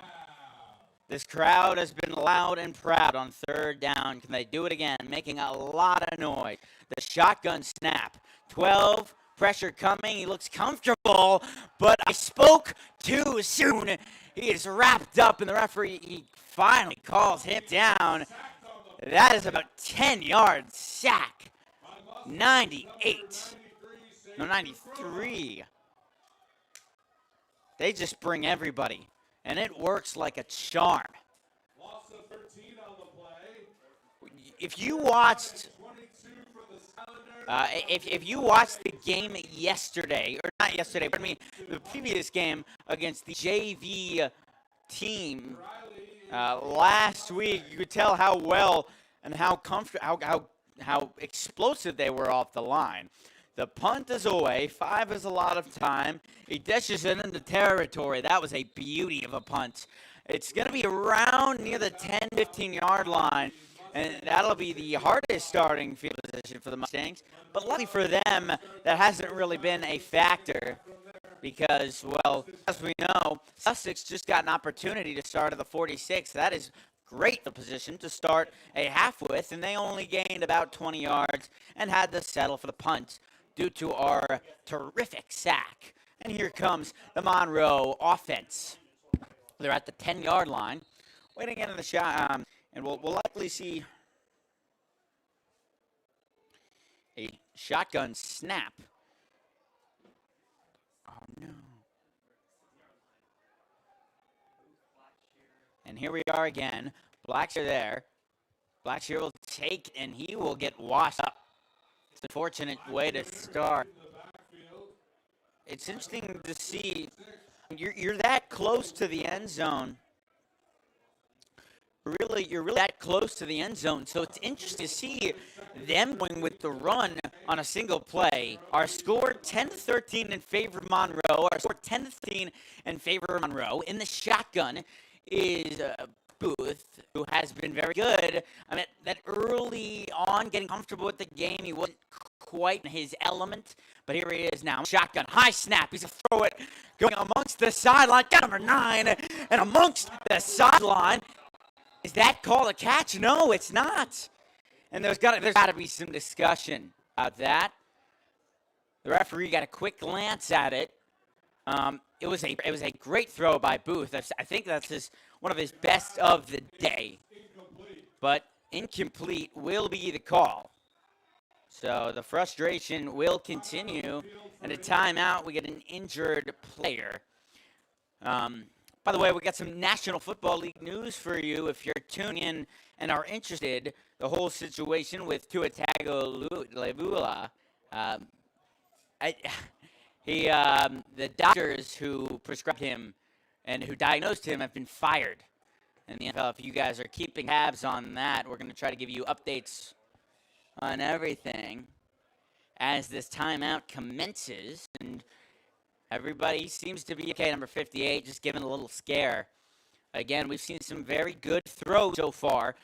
This crowd has been loud and proud on 3rd down. Can they do it again? Making a lot of noise. The shotgun snap. 12, pressure coming. He looks comfortable, but I spoke too soon. He is wrapped up, and the referee, he finally calls him down. That is about 10-yard sack. 93. They just bring everybody, and it works like a charm. Loss of 13 on the play. If you watched, if you watched the game yesterday, or not yesterday, but I mean the previous game against the JV team last week, you could tell how well and how explosive they were off the line. The punt is away. 5 is a lot of time. He dishes it into territory. That was a beauty of a punt. It's going to be around near the 10, 15-yard line, and that'll be the hardest starting field position for the Mustangs. But luckily for them, that hasn't really been a factor because, well, as we know, Sussex just got an opportunity to start at the 46. That is great, the position to start a half with, and they only gained about 20 yards and had to settle for the punt due to our terrific sack. And here comes the Monroe offense. They're at the 10-yard line, waiting into the shot, and we'll likely see a shotgun snap. Oh, no. And here we are again. Blackshear there. Blackshear will take, and he will get washed up. It's an unfortunate way to start. It's interesting to see. You're that close to the end zone. You're really that close to the end zone. So it's interesting to see them going with the run on a single play. Our score 10-13 in favor of Monroe. Our score 10-13 in favor of Monroe. In the shotgun is Booth, who has been very good. I mean, that early on, getting comfortable with the game, he wasn't quite in his element, but here he is now. Shotgun, high snap. He's going to throw it, going amongst the sideline. Got number 9, and amongst the sideline. Is that called a catch? No, it's not. And there's got to be some discussion about that. The referee got a quick glance at it. It was a great throw by Booth. I think that's one of his best of the day. But incomplete will be the call. So the frustration will continue. And a timeout, we get an injured player. By the way, we got some National Football League news for you if you're tuning in and are interested. The whole situation with Tua Tagovailoa. The doctors who prescribed him and who diagnosed him have been fired. And the NFL, if you guys are keeping tabs on that, we're going to try to give you updates on everything as this timeout commences. And everybody seems to be okay. Number 58, just giving a little scare. Again, we've seen some very good throws so far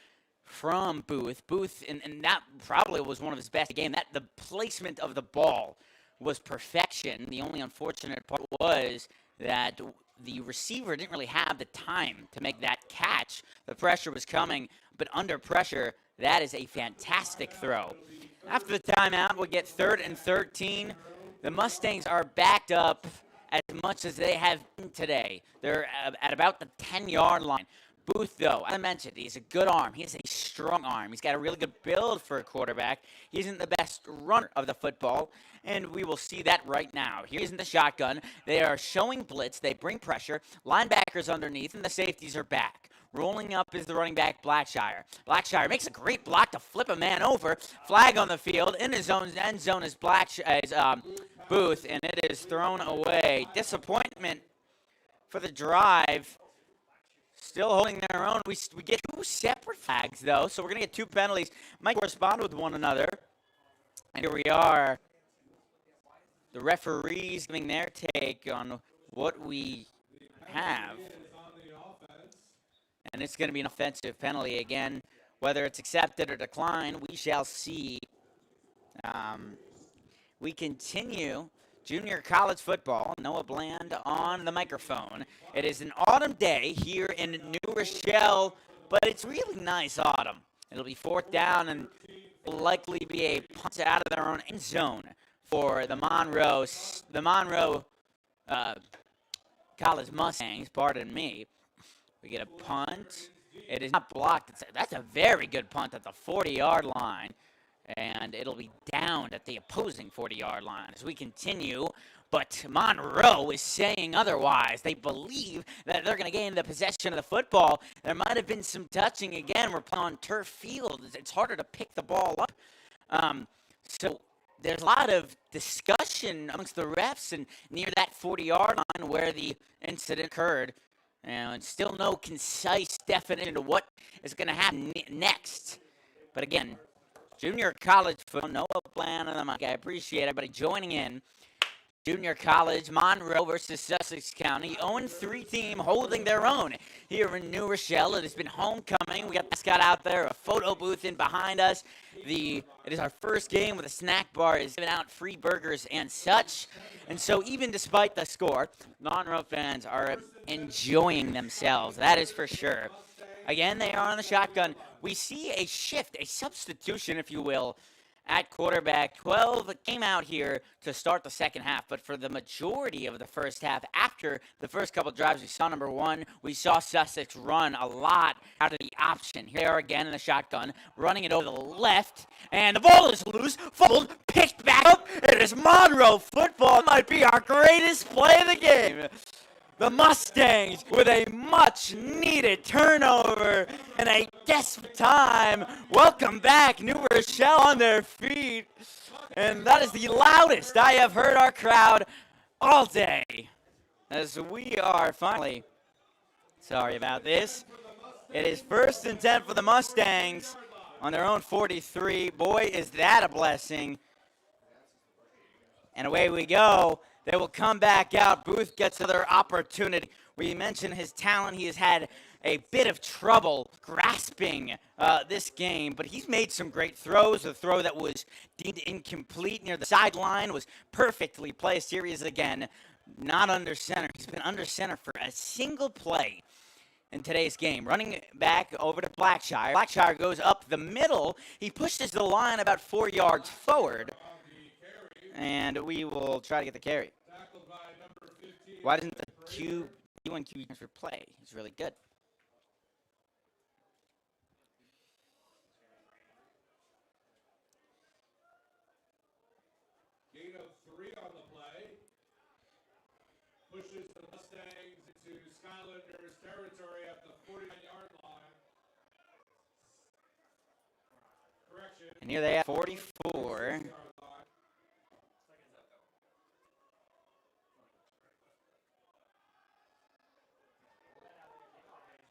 from Booth. And that probably was one of his best game. The placement of the ball was perfection. The only unfortunate part was that the receiver didn't really have the time to make that catch. The pressure was coming, but under pressure, that is a fantastic throw. After the timeout, we'll get 3rd and 13. The Mustangs are backed up as much as they have been today. They're at about the 10-yard line. Booth, though, as I mentioned, he's a good arm. He has a strong arm. He's got a really good build for a quarterback. He isn't the best runner of the football, and we will see that right now. Here's in the shotgun. They are showing blitz. They bring pressure. Linebackers underneath, and the safeties are back. Rolling up is the running back, Blackshire. Blackshire makes a great block to flip a man over. Flag on the field. In his own end zone is Booth, and it is thrown away. Disappointment for the drive. Still holding their own. We get 2 separate flags, though, so we're going to get 2 penalties. Might correspond with one another. And here we are. The referees giving their take on what we have. And it's going to be an offensive penalty again. Whether it's accepted or declined, we shall see. We continue junior college football. Noah Bland on the microphone. It is an autumn day here in New Rochelle, but it's really nice autumn. It'll be 4th down and will likely be a punt out of their own end zone for the Monroe College Mustangs. Pardon me. We get a punt. It is not blocked. That's a very good punt at the 40-yard line. And it'll be downed at the opposing 40-yard line as we continue. But Monroe is saying otherwise. They believe that they're going to gain the possession of the football. There might have been some touching. Again, we're playing on turf field. It's harder to pick the ball up. So there's a lot of discussion amongst the refs and near that 40-yard line where the incident occurred. And still no concise definition of what is going to happen next. But again, junior college football, Noah Bland on the mic. I appreciate everybody joining in. Junior college, Monroe versus Sussex County. 0-3 team holding their own here in New Rochelle. It has been homecoming. We got the mascot out there, a photo booth in behind us. It is our first game with a snack bar. Is giving out free burgers and such. And so even despite the score, Monroe fans are enjoying themselves. That is for sure. Again, they are on the shotgun. We see a shift, a substitution, if you will, at quarterback. 12 came out here to start the second half, but for the majority of the first half, after the first couple drives, we saw number 1, we saw Sussex run a lot out of the option. Here they are again in the shotgun, running it over the left, and the ball is loose, fumbled, picked back up. It is Monroe football. It might be our greatest play of the game. The Mustangs with a much-needed turnover and a desperate time. Welcome back, New Rochelle on their feet. And that is the loudest I have heard our crowd all day. As we are finally, sorry about this. It is 1st and 10 for the Mustangs on their own 43. Boy, is that a blessing. And away we go. They will come back out. Booth gets another opportunity. We mentioned his talent. He has had a bit of trouble grasping this game, but he's made some great throws. The throw that was deemed incomplete near the sideline was perfectly placed. Here he is again, not under center. He's been under center for a single play in today's game. Running back over to Blackshire. Blackshire goes up the middle. He pushes the line about 4 yards forward, and we will try to get the carry. Why doesn't the Q1Q transfer play? It's really good. Gain of 3 on the play. Pushes the Mustangs into Skylanders territory at the 49-yard line. Correction. And here they have 44.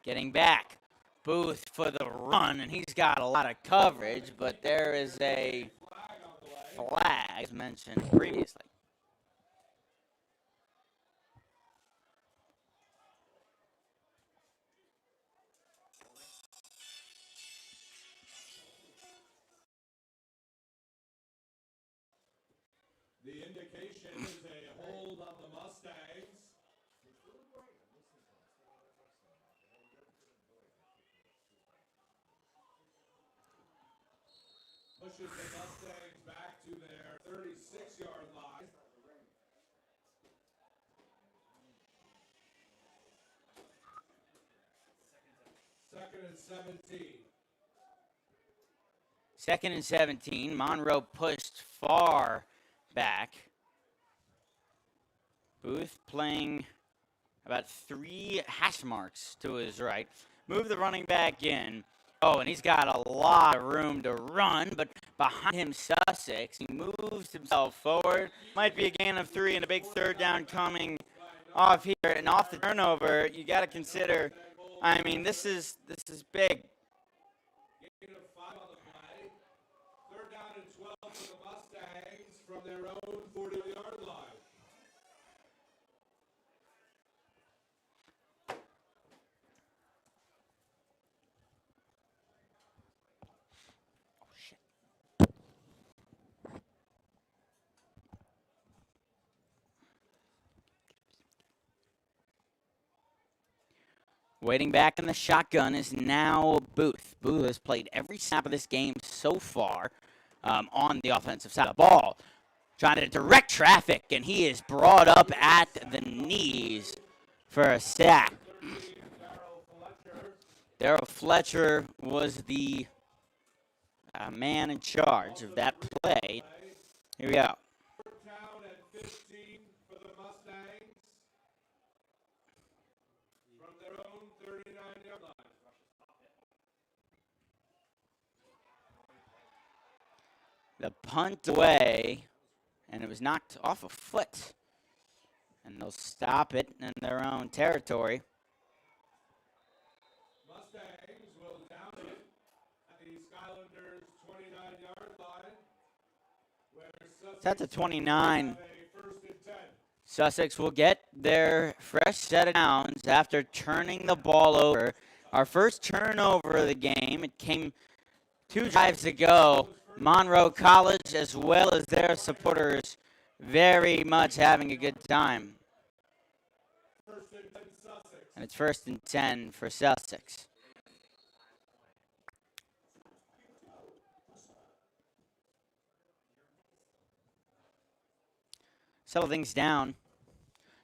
Getting back. Booth for the run, and he's got a lot of coverage, but there is a flag, as mentioned previously. The indication is a hold on the Mustangs. Pushes the Mustangs back to their 36-yard line. Second and 17. 2nd and 17. Monroe pushed far back. Booth playing about 3 hash marks to his right. Move the running back in. Oh, and he's got a lot of room to run, but behind him, Sussex, he moves himself forward. Might be a gain of 3 and a big third down coming off here. And off the turnover, you got to consider, I mean, this is big. Gain of 5 on the play. Third down and 12 for the Mustangs from their own 40-yard line. Waiting back in the shotgun is now Booth. Booth has played every snap of this game so far on the offensive side of the ball. Trying to direct traffic, and he is brought up at the knees for a sack. Darryl Fletcher was the man in charge of that play. Here we go. Down at 15 for the Mustangs from their own 39-yard line. The punt away, and it was knocked off a foot. And they'll stop it in their own territory. Mustangs will down it at the Skylanders' 29-yard line. It's at the 29. First and 10. Sussex will get their fresh set of downs after turning the ball over. Our first turnover of the game, it came 2 drives ago. Monroe College, as well as their supporters, very much having a good time. First and 10 Sussex. And it's 1st and 10 for Sussex. Settle things down.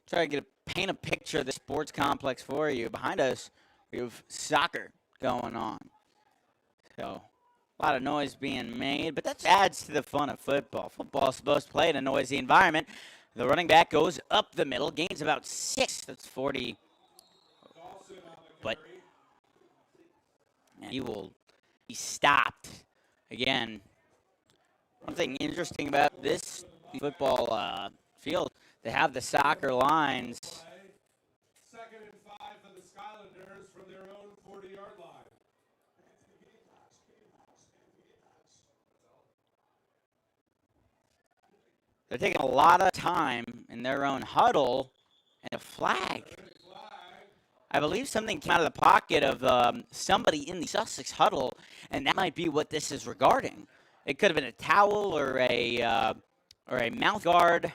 Try to paint a picture of the sports complex for you. Behind us, we have soccer going on. So, a lot of noise being made, but that adds to the fun of football. Football is supposed to play in a noisy environment. The running back goes up the middle, gains about 6. That's 40. But and he will be stopped. Again, one thing interesting about this football field, they have the soccer lines. 2nd and 5 for the Skylanders from their own 40-yard line. They're taking a lot of time in their own huddle, and a flag. I believe something came out of the pocket of somebody in the Sussex huddle, and that might be what this is regarding. It could have been a towel or a mouth guard,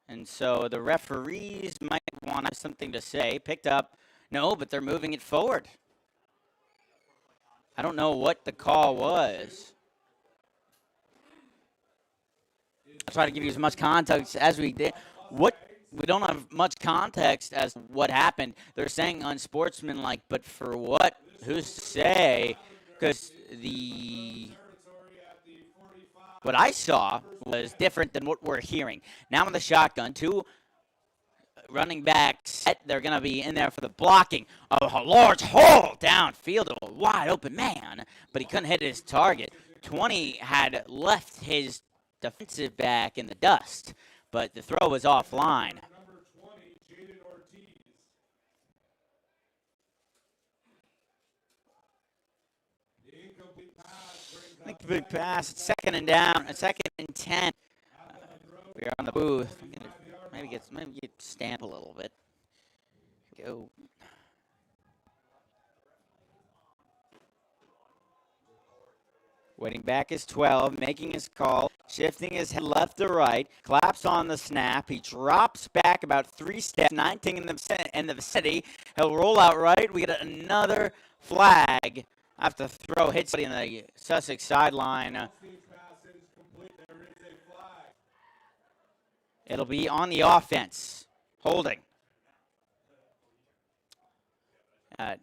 and so the referees might want to have something to say. Picked up, no, but they're moving it forward. I don't know what the call was. I'll try to give you as much context as we did. We don't have much context as to what happened. They're saying unsportsmanlike, but for what? Who's to say? Because what I saw was different than what we're hearing. Now in the shotgun, 2 running backs set. They're going to be in there for the blocking of a large hole downfield of a wide open man, but he couldn't hit his target. 20 had left his defensive back in the dust, but the throw was offline. Number 20, Jaden Ortiz. The incomplete pass brings up Big pass. It's 2nd and down. 2nd and 10. We're on the booth. Maybe get stamp a little bit. Go. Waiting back is 12, making his call, shifting his head left to right, claps on the snap. He drops back about 3 steps, 19 in the vicinity. He'll roll out right. We get another flag. After the throw hits somebody in the Sussex sideline. It'll be on the offense. Holding. It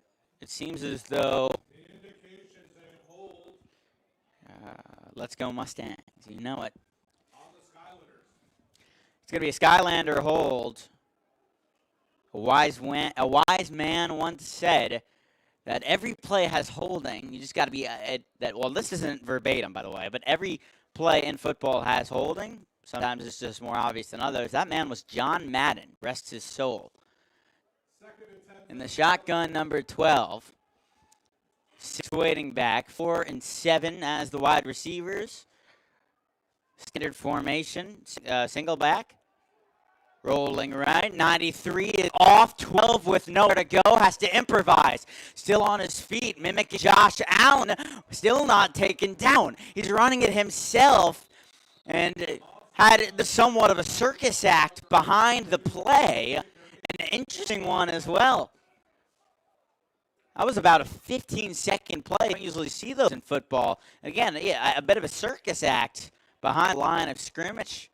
seems as though... let's go Mustangs. You know it. It's going to be a Skylander hold. A wise man once said that every play has holding. You just got to be well, this isn't verbatim, by the way, but every play in football has holding. Sometimes it's just more obvious than others. That man was John Madden, rest his soul. In the shotgun, number 12. Situating back, 4 and 7 as the wide receivers. Standard formation, single back. Rolling right, 93 is off, 12 with nowhere to go, has to improvise. Still on his feet, mimicking Josh Allen, still not taken down. He's running it himself and had somewhat of a circus act behind the play. An interesting one as well. That was about a 15-second play. You don't usually see those in football. Again, yeah, a bit of a circus act behind the line of scrimmage.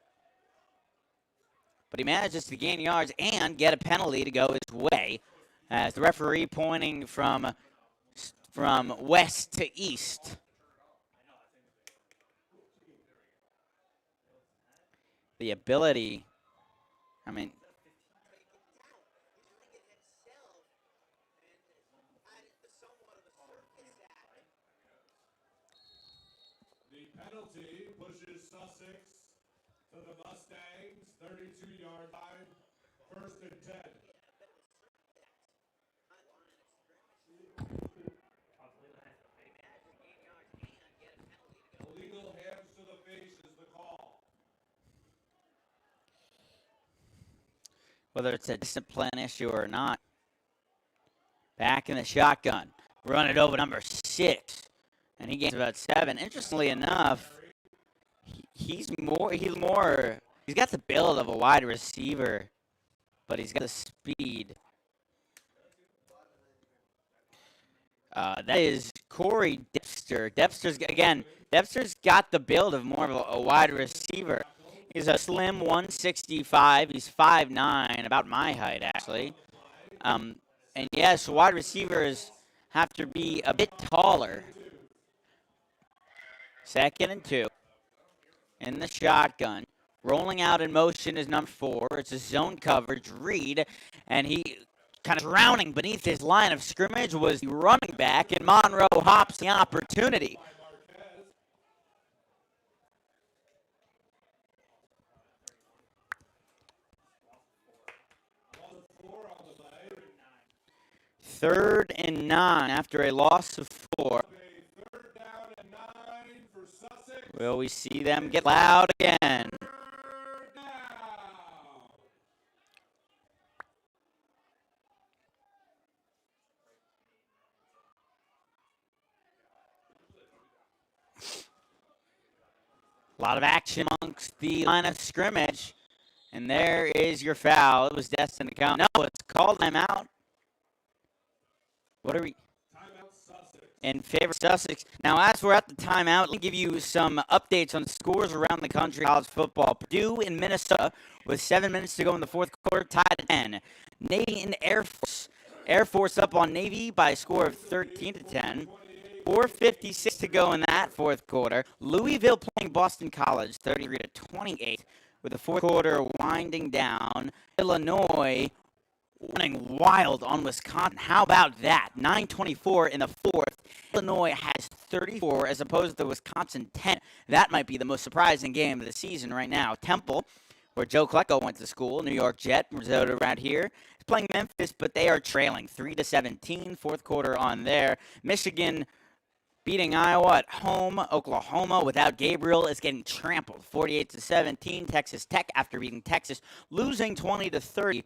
But he manages to gain yards and get a penalty to go his way, as the referee pointing from west to east. The ability, I mean, the penalty pushes Sussex to the Mustangs, 32-yard line, 1st and 10. Illegal hands to the face is the call. Whether it's a discipline issue or not. Back in the shotgun. Run it over number 6. And he gains about 7. Interestingly enough, he's got the build of a wide receiver, but he's got the speed. That is Corey Dipster. Dipster's got the build of more of a wide receiver. He's a slim 165. He's 5'9", about my height, actually. And yes, wide receivers have to be a bit taller. 2nd and 2. In the shotgun. Rolling out in motion is number 4. It's a zone coverage read, and he kind of drowning beneath his line of scrimmage was the running back, and Monroe hops the opportunity. Third and 9 after a loss of 4. Third down and 9 for Sussex. Will we see them get loud again? A lot of action amongst the line of scrimmage. And there is your foul. It was destined to come. No, it's called timeout. What are we? Timeout Sussex. In favor of Sussex. Now, as we're at the timeout, let me give you some updates on scores around the country college football. Purdue in Minnesota with 7 minutes to go in the 4th quarter, tied at 10. Navy and Air Force. Air Force up on Navy by a score of 13-10. 4:56 to go in that 4th quarter. Louisville playing Boston College, 33-28, with the 4th quarter winding down. Illinois running wild on Wisconsin. How about that? 9:24 in the 4th. Illinois has 34 as opposed to Wisconsin 10. That might be the most surprising game of the season right now. Temple, where Joe Klecko went to school, New York Jet, Risotto around here, is playing Memphis, but they are trailing 3-17. 4th quarter on there. Michigan beating Iowa at home. Oklahoma without Gabriel is getting trampled 48-17. Texas Tech, after beating Texas, losing 20-30.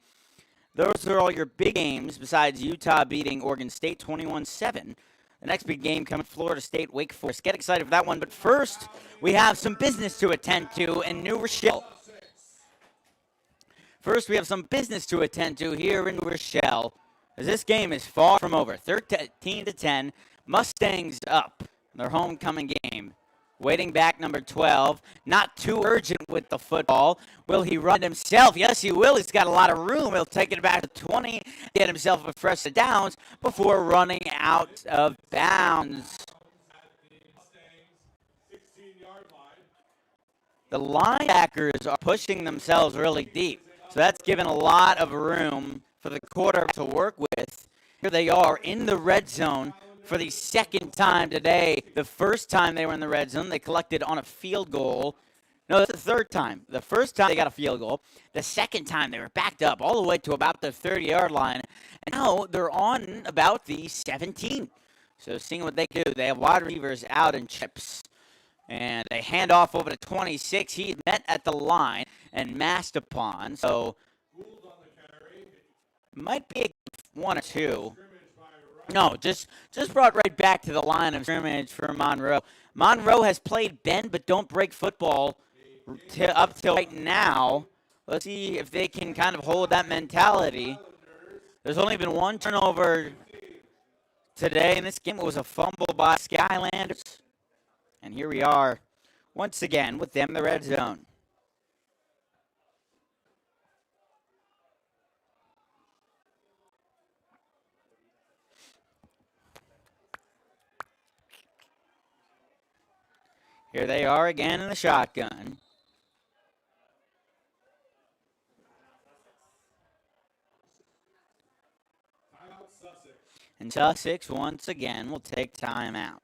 Those are all your big games besides Utah beating Oregon State 21-7. The next big game coming, Florida State, Wake Forest. Get excited for that one. But first, we have some business to attend to in New Rochelle. First, we have some business to attend to here in New Rochelle, as this game is far from over. 13-10. Mustangs up in their homecoming game. Waiting back, number 12. Not too urgent with the football. Will he run himself? Yes, he will. He's got a lot of room. He'll take it back to 20, get himself a fresh downs before running out of bounds. The linebackers are pushing themselves really deep, so that's given a lot of room for the quarterback to work with. Here they are in the red zone for the second time today. The first time they were in the red zone, they collected on a field goal. No, that's the third time. The first time they got a field goal. The second time they were backed up all the way to about the 30-yard line. And now they're on about the 17. So seeing what they do, they have wide receivers out in chips. And they hand off over to 26. He met at the line and masked upon. So might be a 1 or 2. No, just brought right back to the line of scrimmage for Monroe. Monroe has played bend but don't break football up till right now. Let's see if they can kind of hold that mentality. There's only been one turnover today in this game. It was a fumble by Skylanders. And here we are once again with them in the red zone. Here they are again in the shotgun. And Sussex once again will take time out.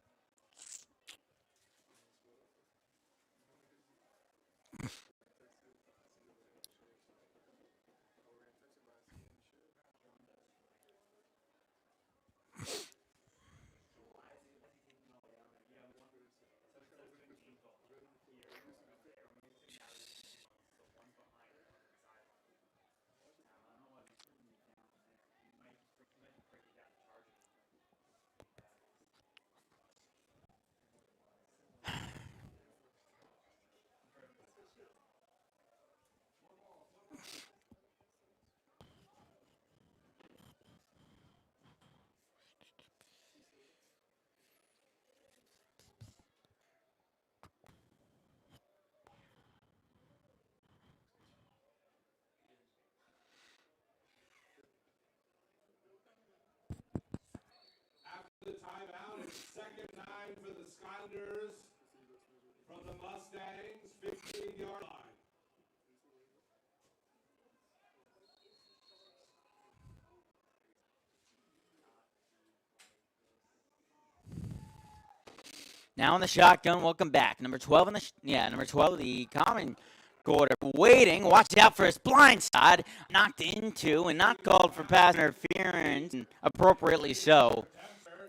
The timeout is second time for the Skylanders from the Mustangs, 15-yard line. Now in the shotgun, welcome back. Number 12 in the number 12, the common quarter waiting. Watch out for his blind side. Knocked into and not called for pass interference, and appropriately so.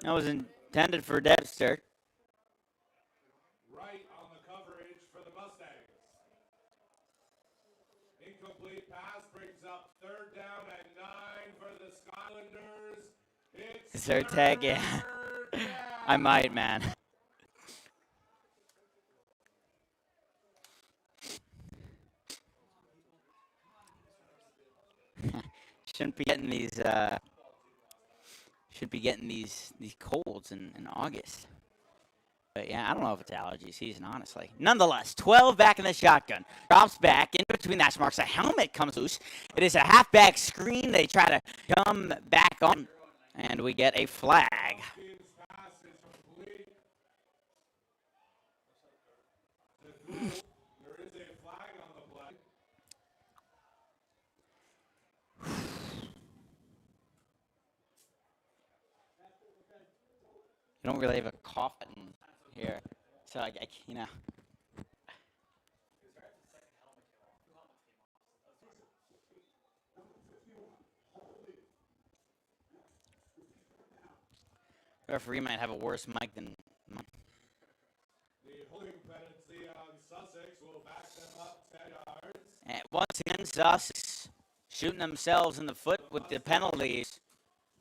That was intended for Debster. Right on the coverage for the Mustangs. Incomplete pass brings up third down and 9 for the Skylanders. It's third tag, yeah. I might, man. Shouldn't be getting these colds in August. But yeah, I don't know if it's allergy season, honestly. Nonetheless, 12 back in the shotgun. Drops back in between the hash marks. A helmet comes loose. It is a halfback screen. They try to come back on, and we get a flag. You don't really have a cough button here, so you know. The referee might have a worse mic than mine. The holding penalty on Sussex will back them up 10 yards. And once again, Sussex shooting themselves in the foot with the penalties.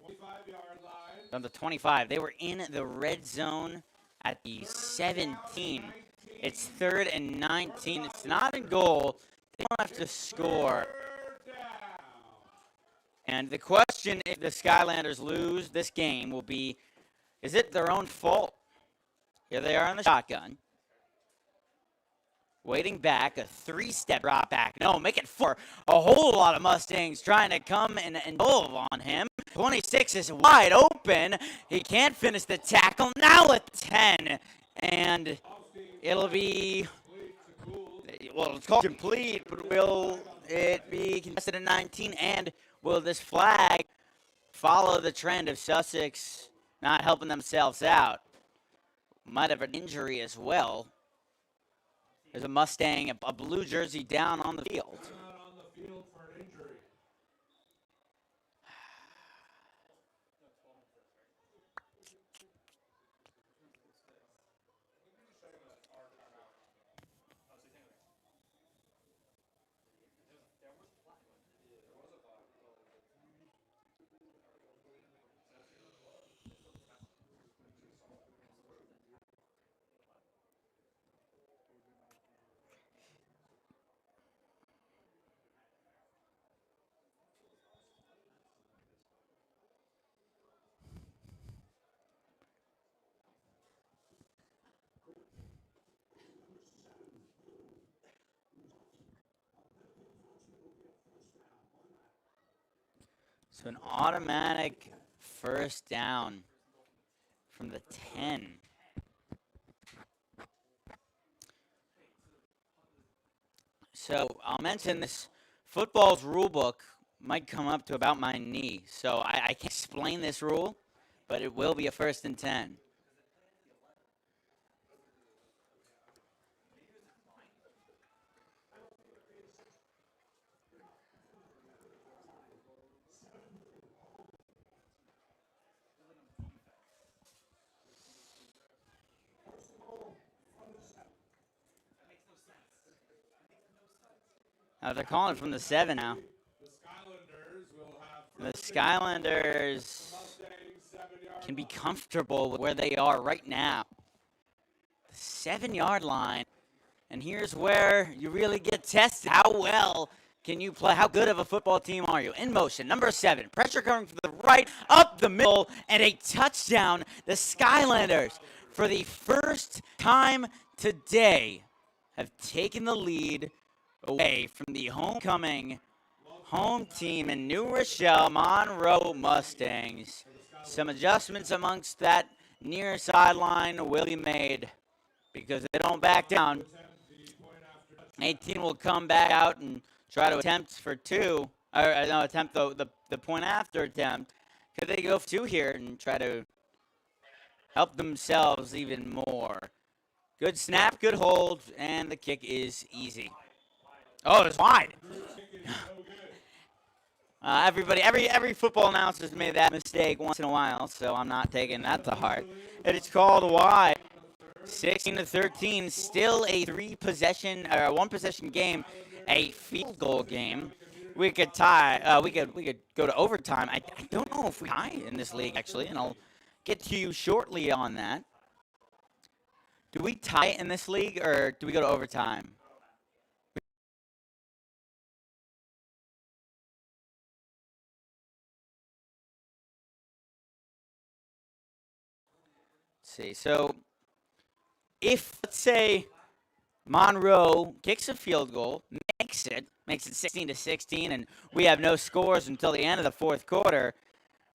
25-yard line. On the 25. They were in the red zone at the 17. It's 3rd and 19. It's not a goal. They don't have to score. And the question, if the Skylanders lose this game, will be, is it their own fault? Here they are in the shotgun. Waiting back, a 3-step drop back. No, make it 4. A whole lot of Mustangs trying to come and dove on him. 26 is wide open. He can't finish the tackle. Now at 10. And it'll be, well, it's called complete, but will it be contested at 19? And will this flag follow the trend of Sussex not helping themselves out. Might have an injury as well. There's a Mustang, a blue jersey down on the field. Not on the field for an injury. So an automatic first down from the 10. So I'll mention this football's rule book might come up to about my knee. So I can't explain this rule, but it will be a 1st and 10. They're calling from the 7 now. The Skylanders can be comfortable with where they are right now. The 7-yard line. And here's where you really get tested. How well can you play? How good of a football team are you? In motion, number 7. Pressure coming from the right, up the middle, and a touchdown. The Skylanders, for the first time today, have taken the lead away from the homecoming home team in New Rochelle, Monroe Mustangs. Some adjustments amongst that near sideline will be made because they don't back down. 18 will come back out and try to attempt for 2. Or no, attempt the point after attempt. Could they go for 2 here and try to help themselves even more? Good snap, good hold, and the kick is easy. Oh, it's wide. Every football announcer has made that mistake once in a while, so I'm not taking that to heart. And it's called wide. 16-13, still a 1-possession game, a field goal game. We could tie. We could go to overtime. I don't know if we tie in this league actually, and I'll get to you shortly on that. Do we tie in this league or do we go to overtime? See, so if, let's say, Monroe kicks a field goal, makes it 16-16, and we have no scores until the end of the 4th quarter,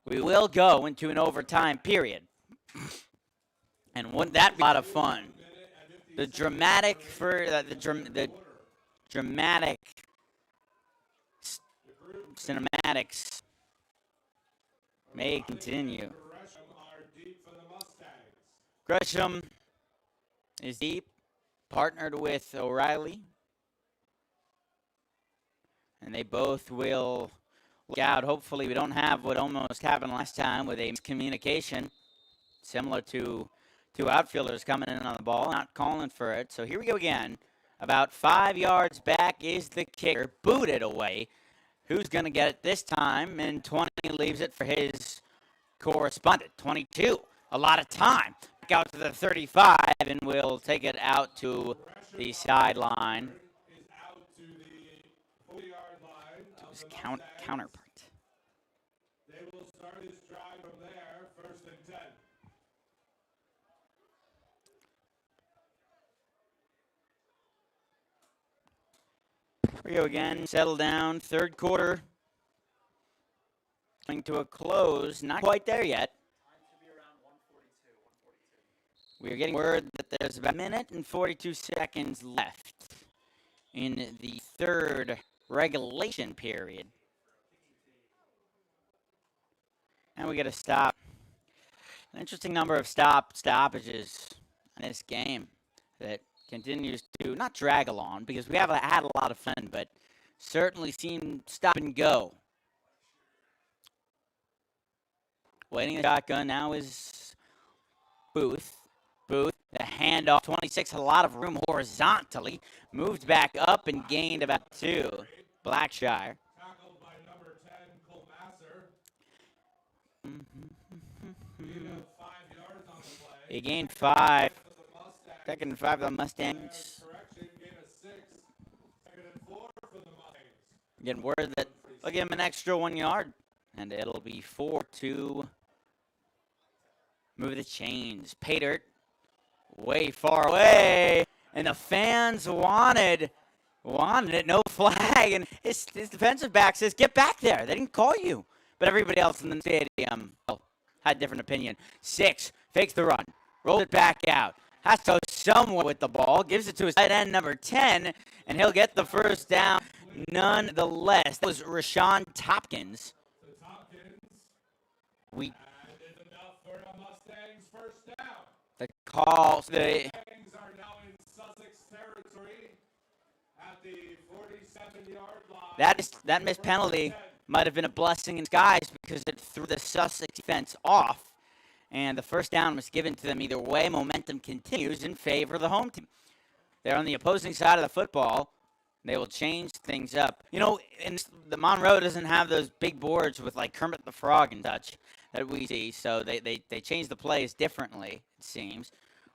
we will go into an overtime period. And wouldn't that be a lot of fun? The dramatic cinematics may continue. Gresham is deep, partnered with O'Reilly. And they both will look out. Hopefully we don't have what almost happened last time with a miscommunication, similar to 2 outfielders coming in on the ball, not calling for it. So here we go again. About 5 yards back is the kicker, booted away. Who's going to get it this time? And 20 leaves it for his correspondent. 22, a lot of time. Out to the 35, and we'll take it out to the sideline. To his counterpart. They will start his drive from there, 1st and 10. Here we go again. Settle down. 3rd quarter. Coming to a close. Not quite there yet. We're getting word that there's about a minute and 42 seconds left in the 3rd regulation period. And we get a stop. An interesting number of stoppages in this game that continues to not drag along because we have had a lot of fun, but certainly seem stop and go. Waiting the shotgun now is Booth. Booth, the handoff, 26, a lot of room horizontally. Moved back up and gained about 2. Blackshire. Tackled by number 10, Cole Masser. Gain of 5 yards on the play. He gained 5. For the Mustangs. Second and 5 for the Mustangs. Correction, gain of 6. Second and 4 for the Mustangs. Getting word that they'll give him an extra 1 yard. And it'll be 4-2. Move the chains. Pay dirt. Way far away. And the fans wanted it. No flag. And his defensive back says, get back there. They didn't call you. But everybody else in the stadium had a different opinion. 6. Fakes the run. Rolls it back out. Has to go somewhere with the ball. Gives it to his tight end, number 10. And he'll get the first down nonetheless. That was Rashawn Tompkins. We And it's enough for the Mustangs first down. the call. The Mustangs are now in Sussex territory at the 47-yard line. that missed penalty might have been a blessing in disguise because it threw the Sussex defense off, and the first down was given to them either way. Momentum continues in favor of the home team. They're on the opposing side of the football. They will change things up. You know, and the Monroe doesn't have those big boards with like Kermit the Frog and such that we see, so they change the plays differently, it seems.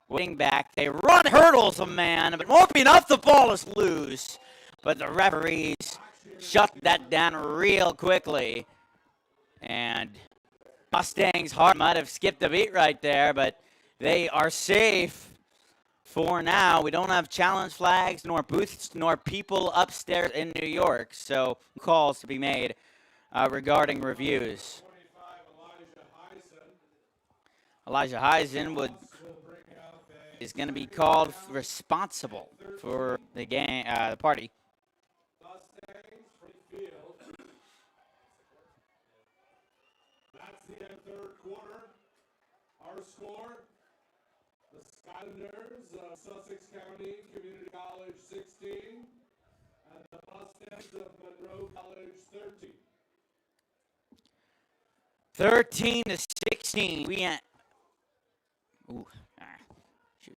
Wing back, they run, hurdles a man, but it won't be enough. The ball is loose. But the referees shut that down real quickly. And Mustang's heart might have skipped a beat right there, but they are safe for now. We don't have challenge flags, nor booths, nor people upstairs in New York. So calls to be made regarding reviews. Elijah Heisen is going to be called responsible for the game, the party. Mustangs from field. That's the end third quarter. Our score, the Skylanders of Sussex County Community College 16 and the Mustangs of Monroe College 13. 13-16. Shoot.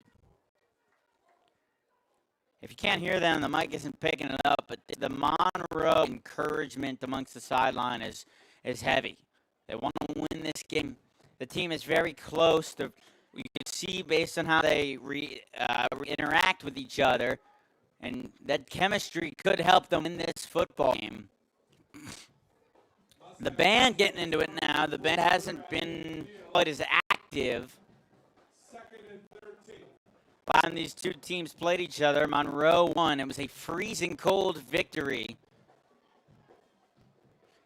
If you can't hear them, the mic isn't picking it up, but the Monroe encouragement amongst the sideline is heavy. They want to win this game. The team is very close. You can see based on how they interact with each other, and that chemistry could help them in this football game. The band getting into it now. The band hasn't been quite as active. By the time these two teams played each other, Monroe won. It was a freezing cold victory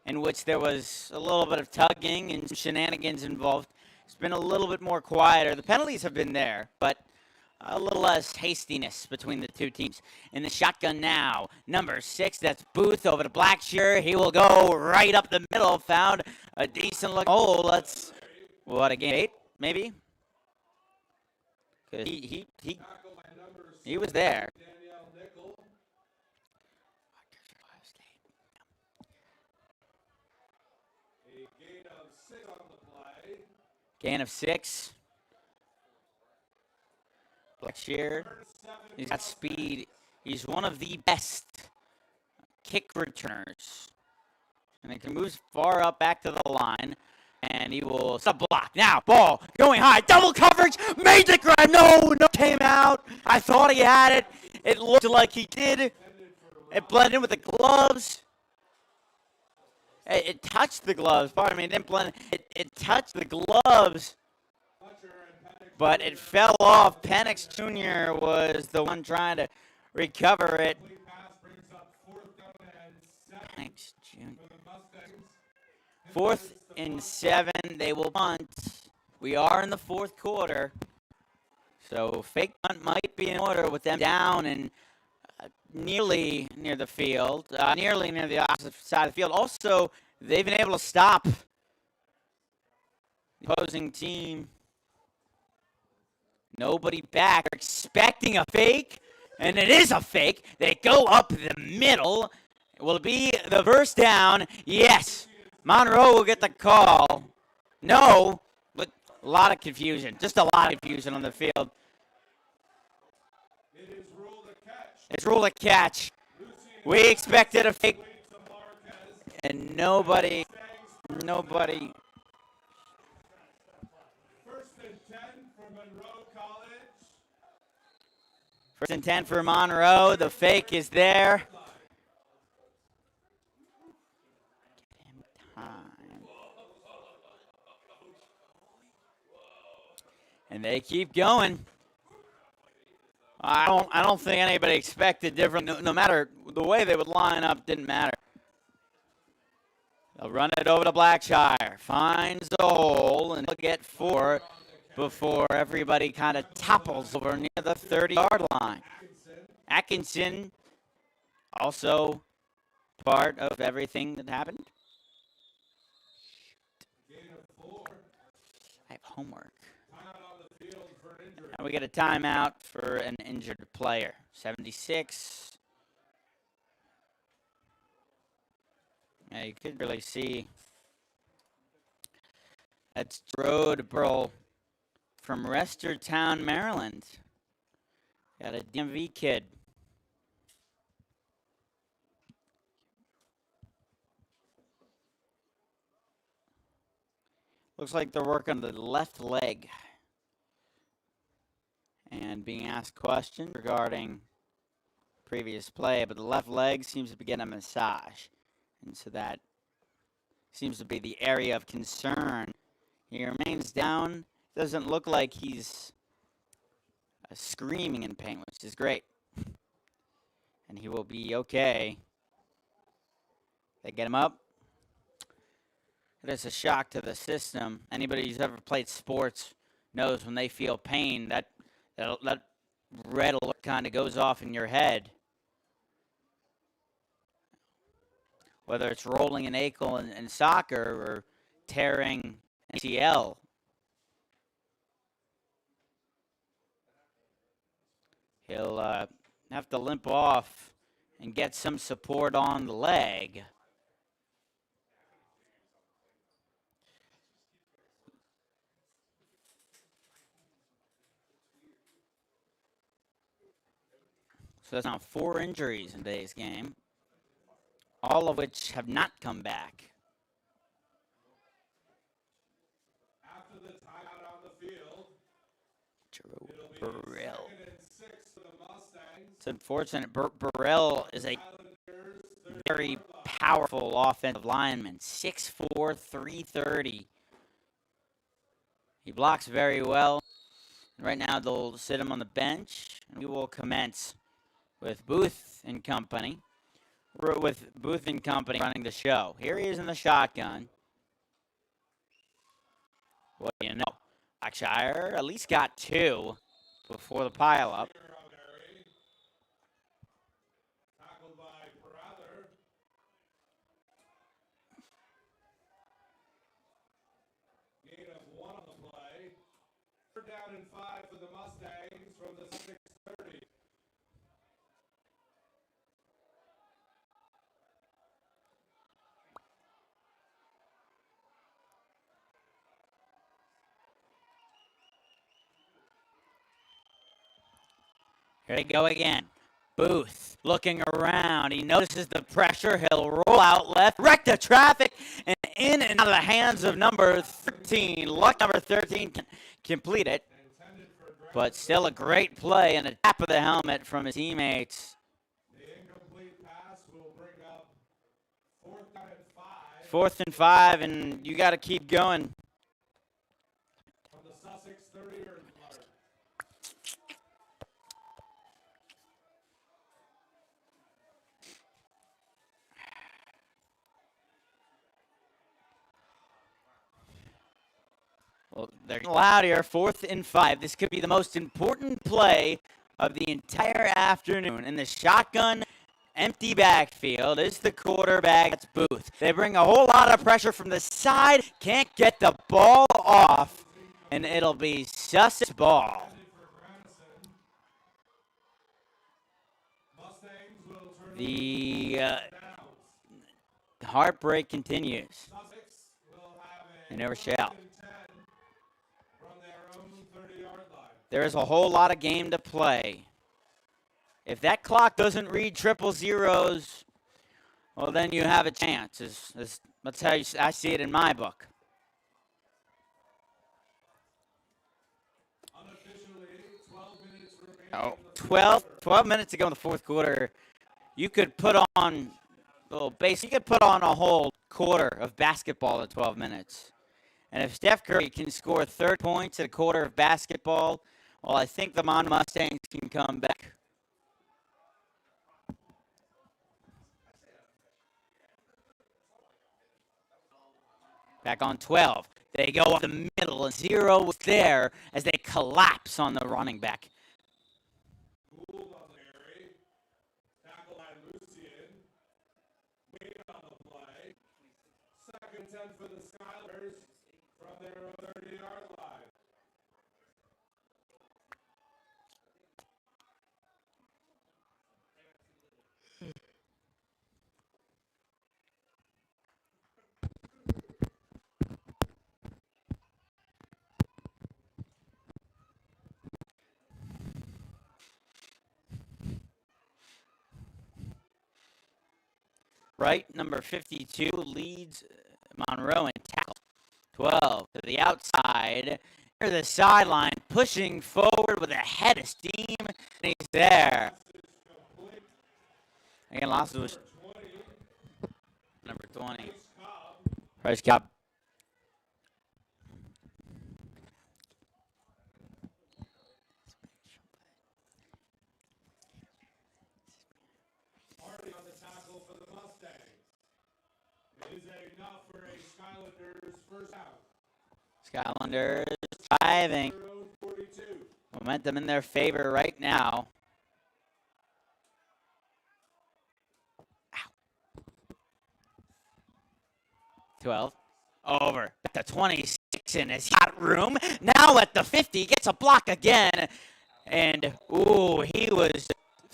in which there was a little bit of tugging and shenanigans involved. It's been a little bit more quieter. The penalties have been there, but a little less hastiness between the two teams. In the shotgun now, number 6, that's Booth over to Blackshire. He will go right up the middle. Found a decent look. Oh, what, a game 8, maybe? Because he was there. Gain of 6. Blackshire, he's got speed. He's one of the best kick returners. And he can move far up back to the line. And he will sub-block. Now, ball going high. Double coverage. Made the grab. No, came out. I thought he had it. It looked like he did. It blended in with the gloves. It touched the gloves. Pardon me, it didn't blend. It touched the gloves. But it fell off. Penix Jr. was the one trying to recover it. Penix Jr. 4th and 7. They will punt. We are in the 4th quarter. So fake punt might be in order with them down and nearly near the field. Nearly near the opposite side of the field. Also, they've been able to stop The opposing team, nobody back. They're expecting a fake, and it is a fake. They go up the middle. It will be the first down. Yes, Monroe will get the call. No, but a lot of confusion. Just a lot of confusion on the field. It's ruled a catch. We expected a fake, and nobody. First and 10 for Monroe College. First and 10 for Monroe. The fake is there. And they keep going. I don't think anybody expected different. No matter the way they would line up, didn't matter. They'll run it over to Blackshire. Finds the hole, and he'll get 4 before everybody kind of topples over near the 30-yard line. Atkinson, also part of everything that happened. I have homework. And we get a timeout for an injured player. 76. Yeah, you could really see that's Road Burl from Restertown, Maryland. Got a DMV kid. Looks like they're working the left leg and being asked questions regarding previous play, but the left leg seems to be getting a massage. And so that seems to be the area of concern. He remains down. Doesn't look like he's screaming in pain, which is great. And he will be okay. They get him up. It is a shock to the system. Anybody who's ever played sports knows when they feel pain, that red alert kind of goes off in your head. Whether it's rolling an ankle in soccer or tearing an ACL. He'll have to limp off and get some support on the leg. So that's now 4 injuries in today's game, all of which have not come back. After the timeout on the field, Burrell. 2nd and 6 for the Mustangs. It's unfortunate. Burrell is a very powerful offensive lineman. 6'4", 330. He blocks very well. Right now they'll sit him on the bench, and we will commence with Booth and company. With Booth and company running the show. Here he is in the shotgun. What do you know? Blackshire at least got 2 before the pileup. Tackled by Brother. Gain of 1 on the play. 3rd down and 5 for the Mustangs from the 6:30. Here they go again. Booth looking around. He notices the pressure. He'll roll out left, wreck the traffic, and in and out of the hands of number 13. Luck number 13 can complete it. But still a great play and a tap of the helmet from his teammates. The incomplete pass will bring up 4th down and 5. 4th and 5, and you got to keep going. From the Sussex 30 or Well, they're loud here. 4th and 5. This could be the most important play of the entire afternoon. In the shotgun, empty backfield is the quarterback. That's Booth. They bring a whole lot of pressure from the side. Can't get the ball off, and it'll be Sussex ball. The heartbreak continues in Rochelle. There is a whole lot of game to play. If that clock doesn't read triple zeros, well, then you have a chance. That's how I see it in my book. Oh, 12 minutes to go in the fourth quarter. You could put on you could put on a whole quarter of basketball in 12 minutes. And if Steph Curry can score 30 points in a quarter of basketball, well, I think the Monroe Mustangs can come back. Back on 12. They go up the middle, and 0 was there as they collapse on the running back. Second 10 for the Skylanders from their 30-yard line. Right, number 52 leads Monroe in tackle. 12 to the outside. Near the sideline, pushing forward with a head of steam. And he's there. Again, lost was number 20. Price Cobb. Party on the tackle for the Mustangs. It is enough for a Skylanders first out. Skylanders driving. Momentum in their favor right now. 12. Over. At the 26 in his hot room. Now at the 50. Gets a block again. And, ooh, he was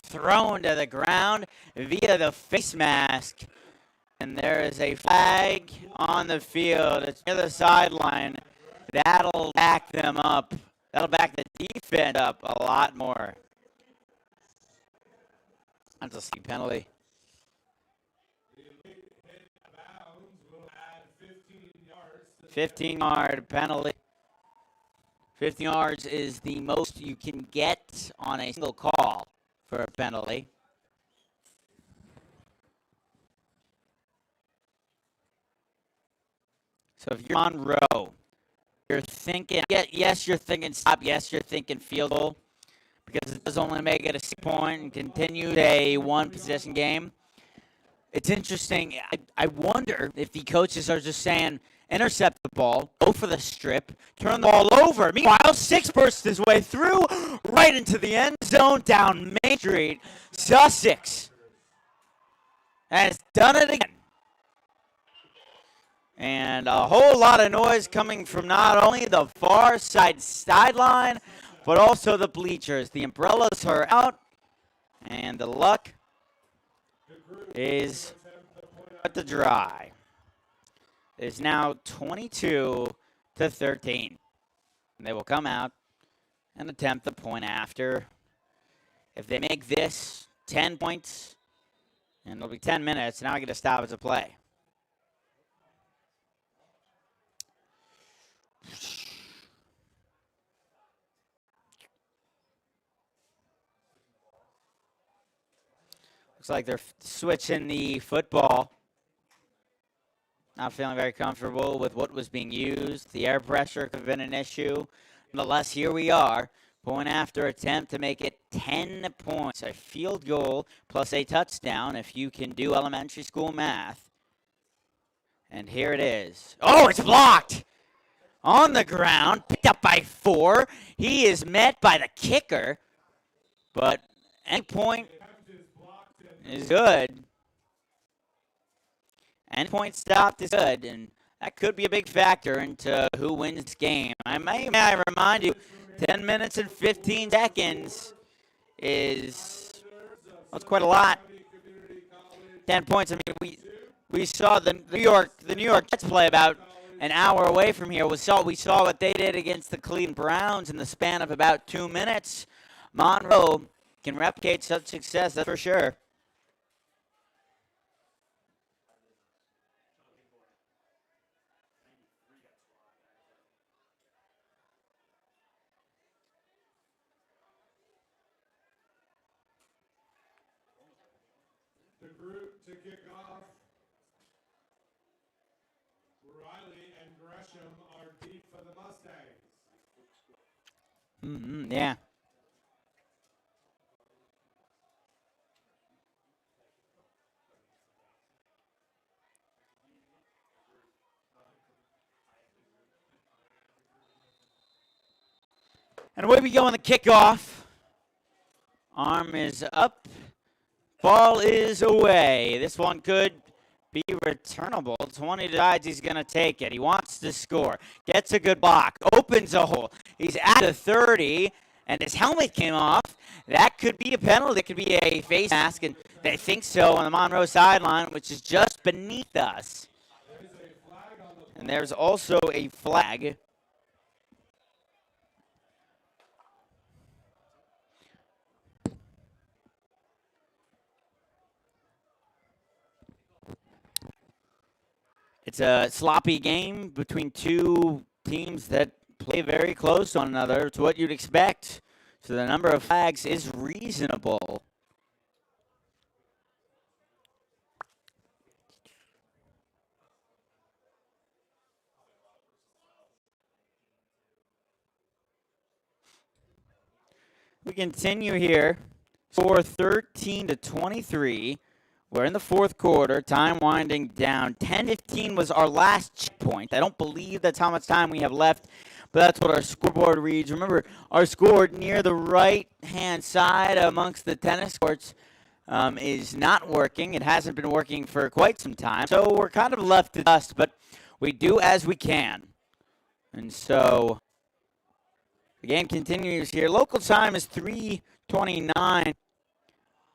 thrown to the ground via the face mask. And there is a flag on the field. It's near the sideline. That'll back them up. That'll back the defense up a lot more. That's a steep penalty. 15-yard penalty. 15 yards is the most you can get on a single call for a penalty. So if you're Monroe, you're thinking, yes, you're thinking stop. Yes, you're thinking field goal because it does only make it a 6 point and continue a one-possession game. It's interesting. I wonder if the coaches are just saying, intercept the ball, go for the strip, turn the ball over. Meanwhile, 6 bursts his way through, right into the end zone down Main Street. Sussex has done it again. And a whole lot of noise coming from not only the far side sideline, but also the bleachers. The umbrellas are out, and the luck is to dry. It is now 22-13. And they will come out and attempt the point after. If they make this 10 points, and it'll be 10 minutes, now I get to stop as a play. Looks like they're switching the football. Not feeling very comfortable with what was being used. The air pressure could have been an issue. Nonetheless, here we are. Point after attempt to make it 10 points. A field goal plus a touchdown if you can do elementary school math. And here it is. Oh, it's blocked! On the ground, picked up by 4. He is met by the kicker. But any point is good. Any point stopped is good, and that could be a big factor into who wins this game. May I remind you, 10 minutes and 15 seconds is, well, it's quite a lot. 10 points. I mean, we saw the New York Jets play about an hour away from here. We saw what they did against the Cleveland Browns in the span of about 2 minutes. Monroe can replicate such success, that's for sure. The group to kick off. Riley and Gresham are deep for the Mustangs. Yeah. And away we go on the kickoff. Arm is up. Ball is away. This one could be returnable. 20 decides he's going to take it. He wants to score. Gets a good block. Opens a hole. He's at the 30, and his helmet came off. That could be a penalty. It could be a face mask, and they think so on the Monroe sideline, which is just beneath us. And there's also a flag. It's a sloppy game between two teams that play very close to one another. It's what you'd expect. So the number of flags is reasonable. We continue here. Score 13-23. We're in the fourth quarter, time winding down. 10:15 was our last checkpoint. I don't believe that's how much time we have left, but that's what our scoreboard reads. Remember, our score near the right-hand side amongst the tennis courts is not working. It hasn't been working for quite some time, so we're kind of left to dust, but we do as we can. And so the game continues here. Local time is 3:29.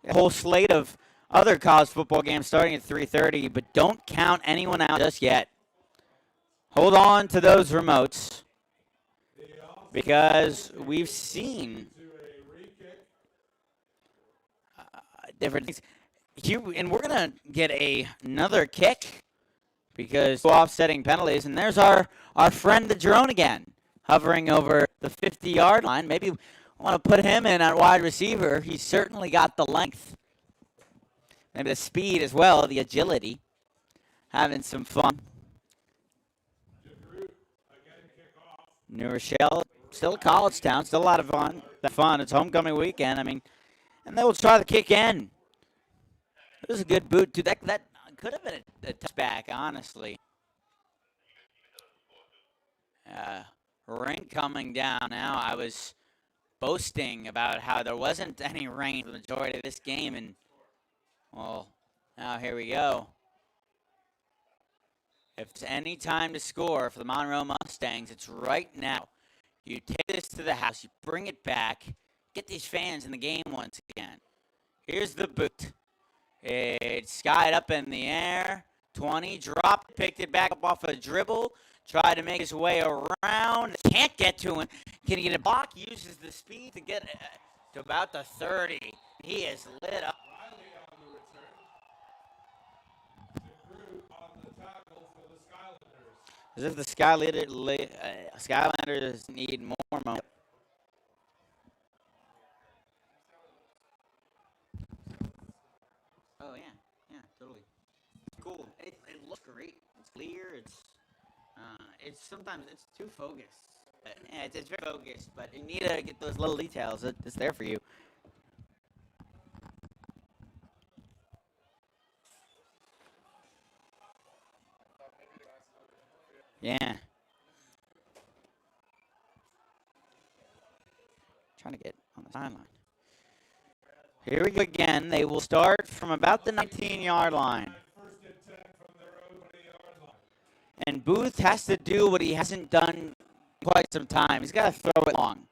A whole slate of other college football games starting at 3:30, but don't count anyone out just yet. Hold on to those remotes because we've seen different things. And we're going to get another kick because two offsetting penalties, and there's our friend the drone again, hovering over the 50-yard line. Maybe we want to put him in at wide receiver. He's certainly got the length. Maybe the speed as well, the agility. Having some fun. New Rochelle, still a college town, still a lot of fun. It's homecoming weekend. I mean, and they will try the kick in. It was a good boot, too. That could have been a touchback, honestly. Rain coming down now. I was boasting about how there wasn't any rain for the majority of this game, and well, now here we go. If there's any time to score for the Monroe Mustangs, it's right now. You take this to the house, you bring it back, get these fans in the game once again. Here's the boot. It's skied up in the air. 20, dropped, picked it back up off a dribble, tried to make his way around. Can't get to him. Can he get a block? Uses the speed to get to about the 30. He is lit up. As if the Skylanders need more momentum. Oh, yeah, totally. Cool. It looks great. It's clear. It's sometimes it's too focused. Yeah, it's very focused, but you need to get those little details. It's there for you. Yeah. Trying to get on the sideline. Here we go again. They will start from about the 19-yard line. First and 10 from their own 20-yard line. And Booth has to do what he hasn't done in quite some time. He's got to throw it long.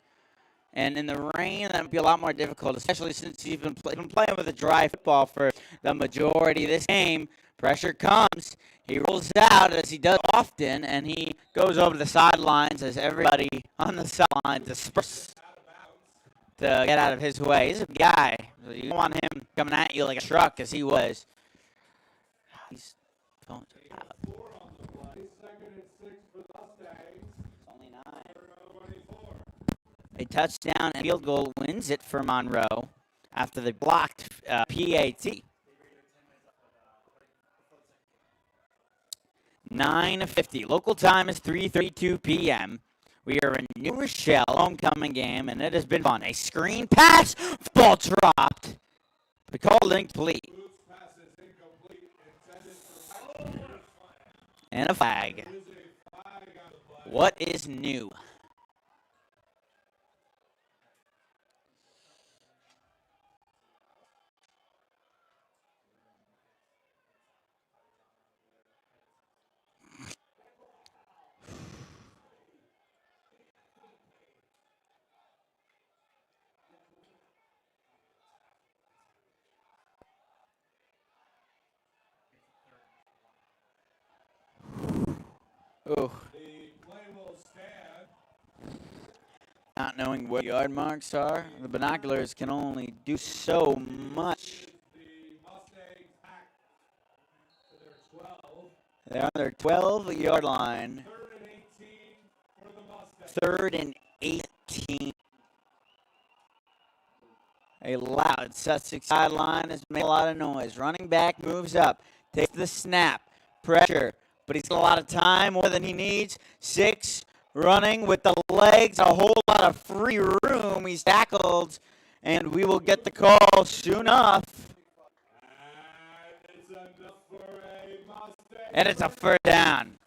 And in the rain, that would be a lot more difficult, especially since he's been playing with a dry football for the majority of this game. Pressure comes. He rolls out, as he does often, and he goes over the sidelines as everybody on the sideline disperses to get out of his way. He's a big guy. You don't want him coming at you like a truck, as he was. He's going to out. 4 on the play. 2nd and 6 for the Mustangs. Only 9. 24. A touchdown and field goal wins it for Monroe after they blocked PAT. 9:50. Local time is 3:32 p.m. We are in New Rochelle, homecoming game, and it has been fun. A screen pass, ball dropped, but called incomplete. Booth's pass is incomplete. Intended for And a flag. There is a flag on the play. What is new? Oh, The play will stand. not knowing where yard marks are, the binoculars can only do so much. The Mustangs back to their 12. They're on their 12-yard line. 3rd and 18 for the Mustangs. 3rd and 18. A loud Sussex sideline has made a lot of noise. Running back moves up, takes the snap, pressure, but he's got a lot of time, more than he needs. 6, running with the legs, a whole lot of free room. He's tackled, and we will get the call soon enough. And it's enough for a Mustang. And it's a first down.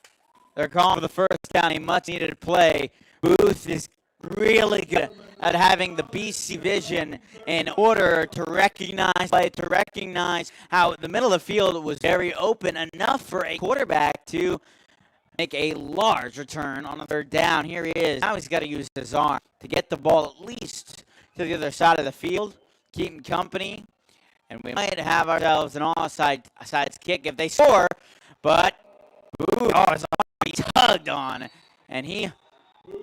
They're calling for the first down, a much-needed play. Booth is really good at having the BC vision in order to recognize how the middle of the field was very open enough for a quarterback to make a large return on the 3rd down. Here he is. Now he's got to use his arm to get the ball at least to the other side of the field, keep him company, and we might have ourselves an offside kick if they score, but his arm he tugged on, and he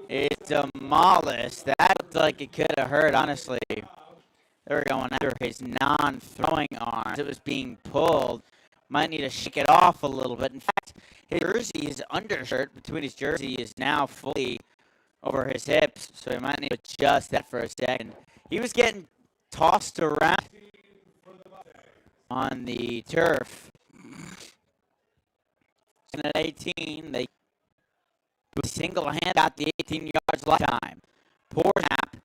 is demolished. That looked like it could have hurt, honestly. They were going after his non-throwing arm. It was being pulled. Might need to shake it off a little bit. In fact, his jersey, his undershirt between his jersey is now fully over his hips, so he might need to adjust that for a second. He was getting tossed around on the turf. And at 18, they single-handed got the 18 yards last time. Poor snap.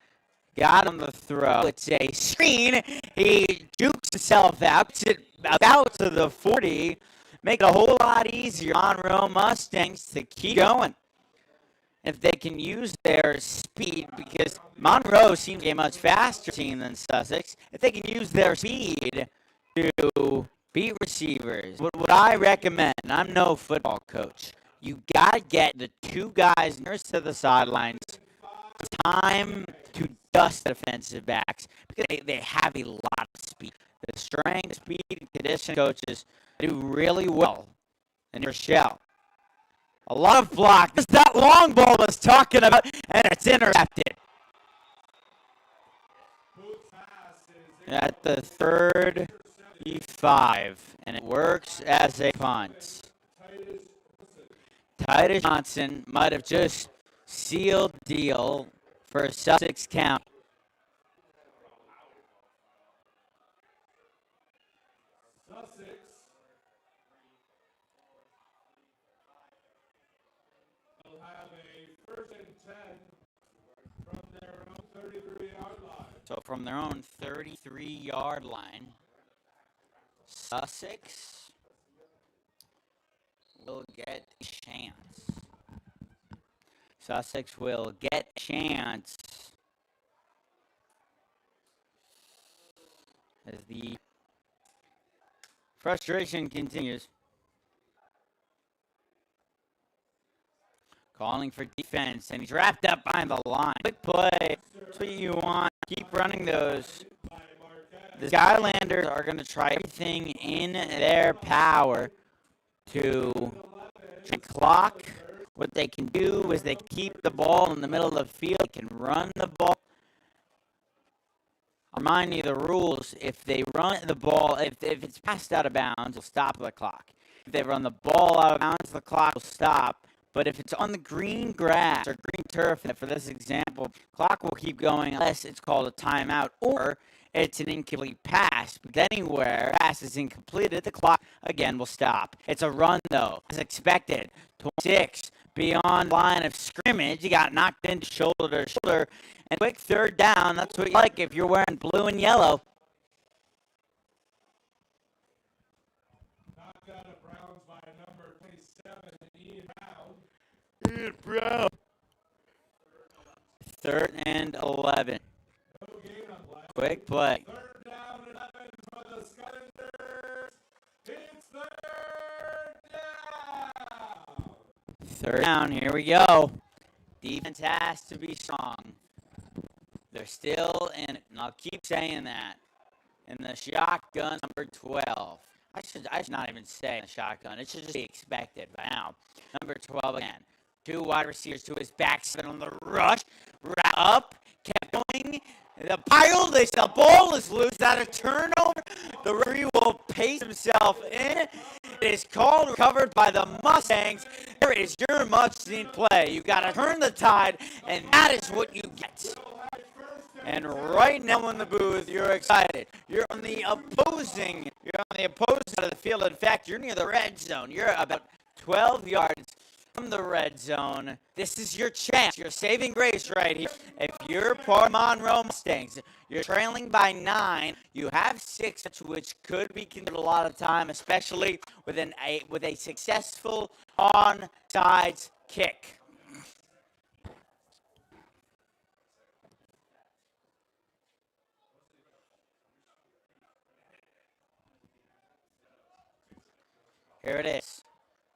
Got him the throw. It's a screen. He jukes himself out to the 40. Make it a whole lot easier on Monroe Mustangs to keep going. If they can use their speed, because Monroe seems to be a much faster team than Sussex. If they can use their speed to beat receivers, what would I recommend? I'm no football coach. You got to get the 2 guys nearest to the sidelines time to dust defensive backs because they have a lot of speed. The strength, speed, and condition coaches do really well in Rochelle. A lot of block. This is that long ball I was talking about, and it's intercepted. At the 35, and it works as a punt. Titus Johnson might have just sealed deal for Sussex County. Sussex will have a 1st and 10 from their own 33-yard line. So from their own 33-yard line, Sussex will get a chance. Sussex will get a chance as the frustration continues. Calling for defense, and he's wrapped up behind the line. Quick play. That's what you want. Keep running those. The Skylanders are going to try everything in their power to clock. What they can do is they keep the ball in the middle of the field. They can run the ball. I'll remind you the rules. If they run the ball, if it's passed out of bounds, it'll stop the clock. If they run the ball out of bounds, the clock will stop. But if it's on the green grass or green turf, for this example, clock will keep going unless it's called a timeout or it's an incomplete pass. But anywhere pass is incompleted, the clock again will stop. It's a run though, as expected. 26 beyond line of scrimmage. You got knocked into shoulder to shoulder, and quick third down. That's what you like if you're wearing blue and yellow. Knocked out of Browns by number 27, Ian Brown. Bro. 3rd and 11. No gain on play. Quick play. 3rd down and 11 for the Skylanders. It's 3rd down. 3rd down. Here we go. Defense has to be strong. They're still in it, and I'll keep saying that. And the shotgun number 12. I should not even say the shotgun. It should just be expected by now. Number 12 again. 2 wide receivers to his back, 7 on the rush. Wrap up, kept going. The pile, the ball is loose. That a turnover. The referee will pace himself in. It is called, recovered by the Mustangs. There is your much-seen play. You got to turn the tide, and that is what you get. And right now in the booth, you're excited. You're on the opposing side of the field. In fact, you're near the red zone. You're about 12 yards from the red zone. This is your chance. Your saving grace right here. If you're part of Monroe Mustangs, you're trailing by 9. You have 6, which could be considered a lot of time, especially with a successful onside kick. Here it is.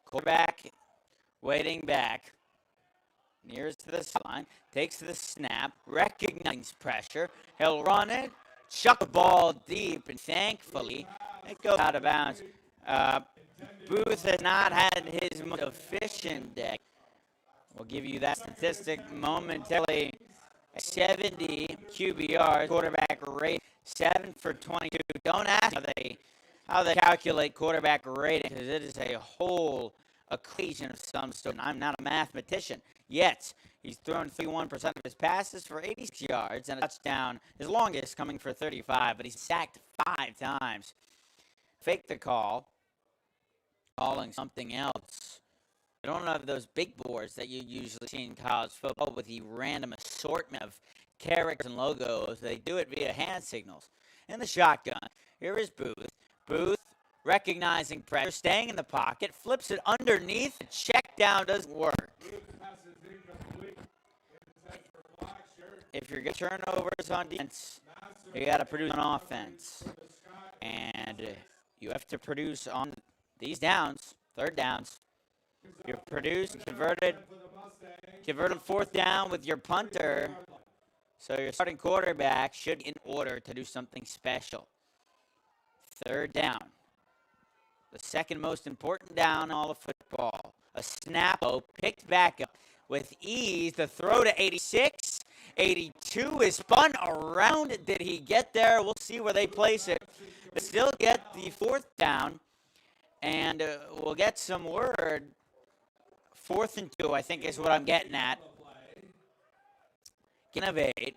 Quarterback waiting back. Nears to the sideline. Takes the snap. Recognizes pressure. He'll run it. Chuck the ball deep. And thankfully, it goes out of bounds. Booth has not had his most efficient day. We'll give you that statistic momentarily. 70 QBR. Quarterback rate. 7 for 22. Don't ask how they calculate quarterback rating, because it is a whole equation of some sort. And I'm not a mathematician, yet he's thrown 31% of his passes for 86 yards and a touchdown, his longest coming for 35, but he's sacked 5 times. Fake the call, calling something else. I don't have those big boards that you usually see in college football with the random assortment of characters and logos. They do it via hand signals. In the shotgun, here is Booth. Booth, recognizing pressure, staying in the pocket, flips it underneath. The check down doesn't work. If you're getting turnovers on defense, you got to produce on offense. And you have to produce on these downs, 3rd downs. You're produced, converted 4th down with your punter. So your starting quarterback should be in order to do something special. 3rd down. The second most important down in all of football. A snap picked back up with ease. The throw to 86. 82 is spun around. Did he get there? We'll see where they place it. They still get the 4th down. And we'll get some word. 4th and 2, I think, is what I'm getting at. Innovate.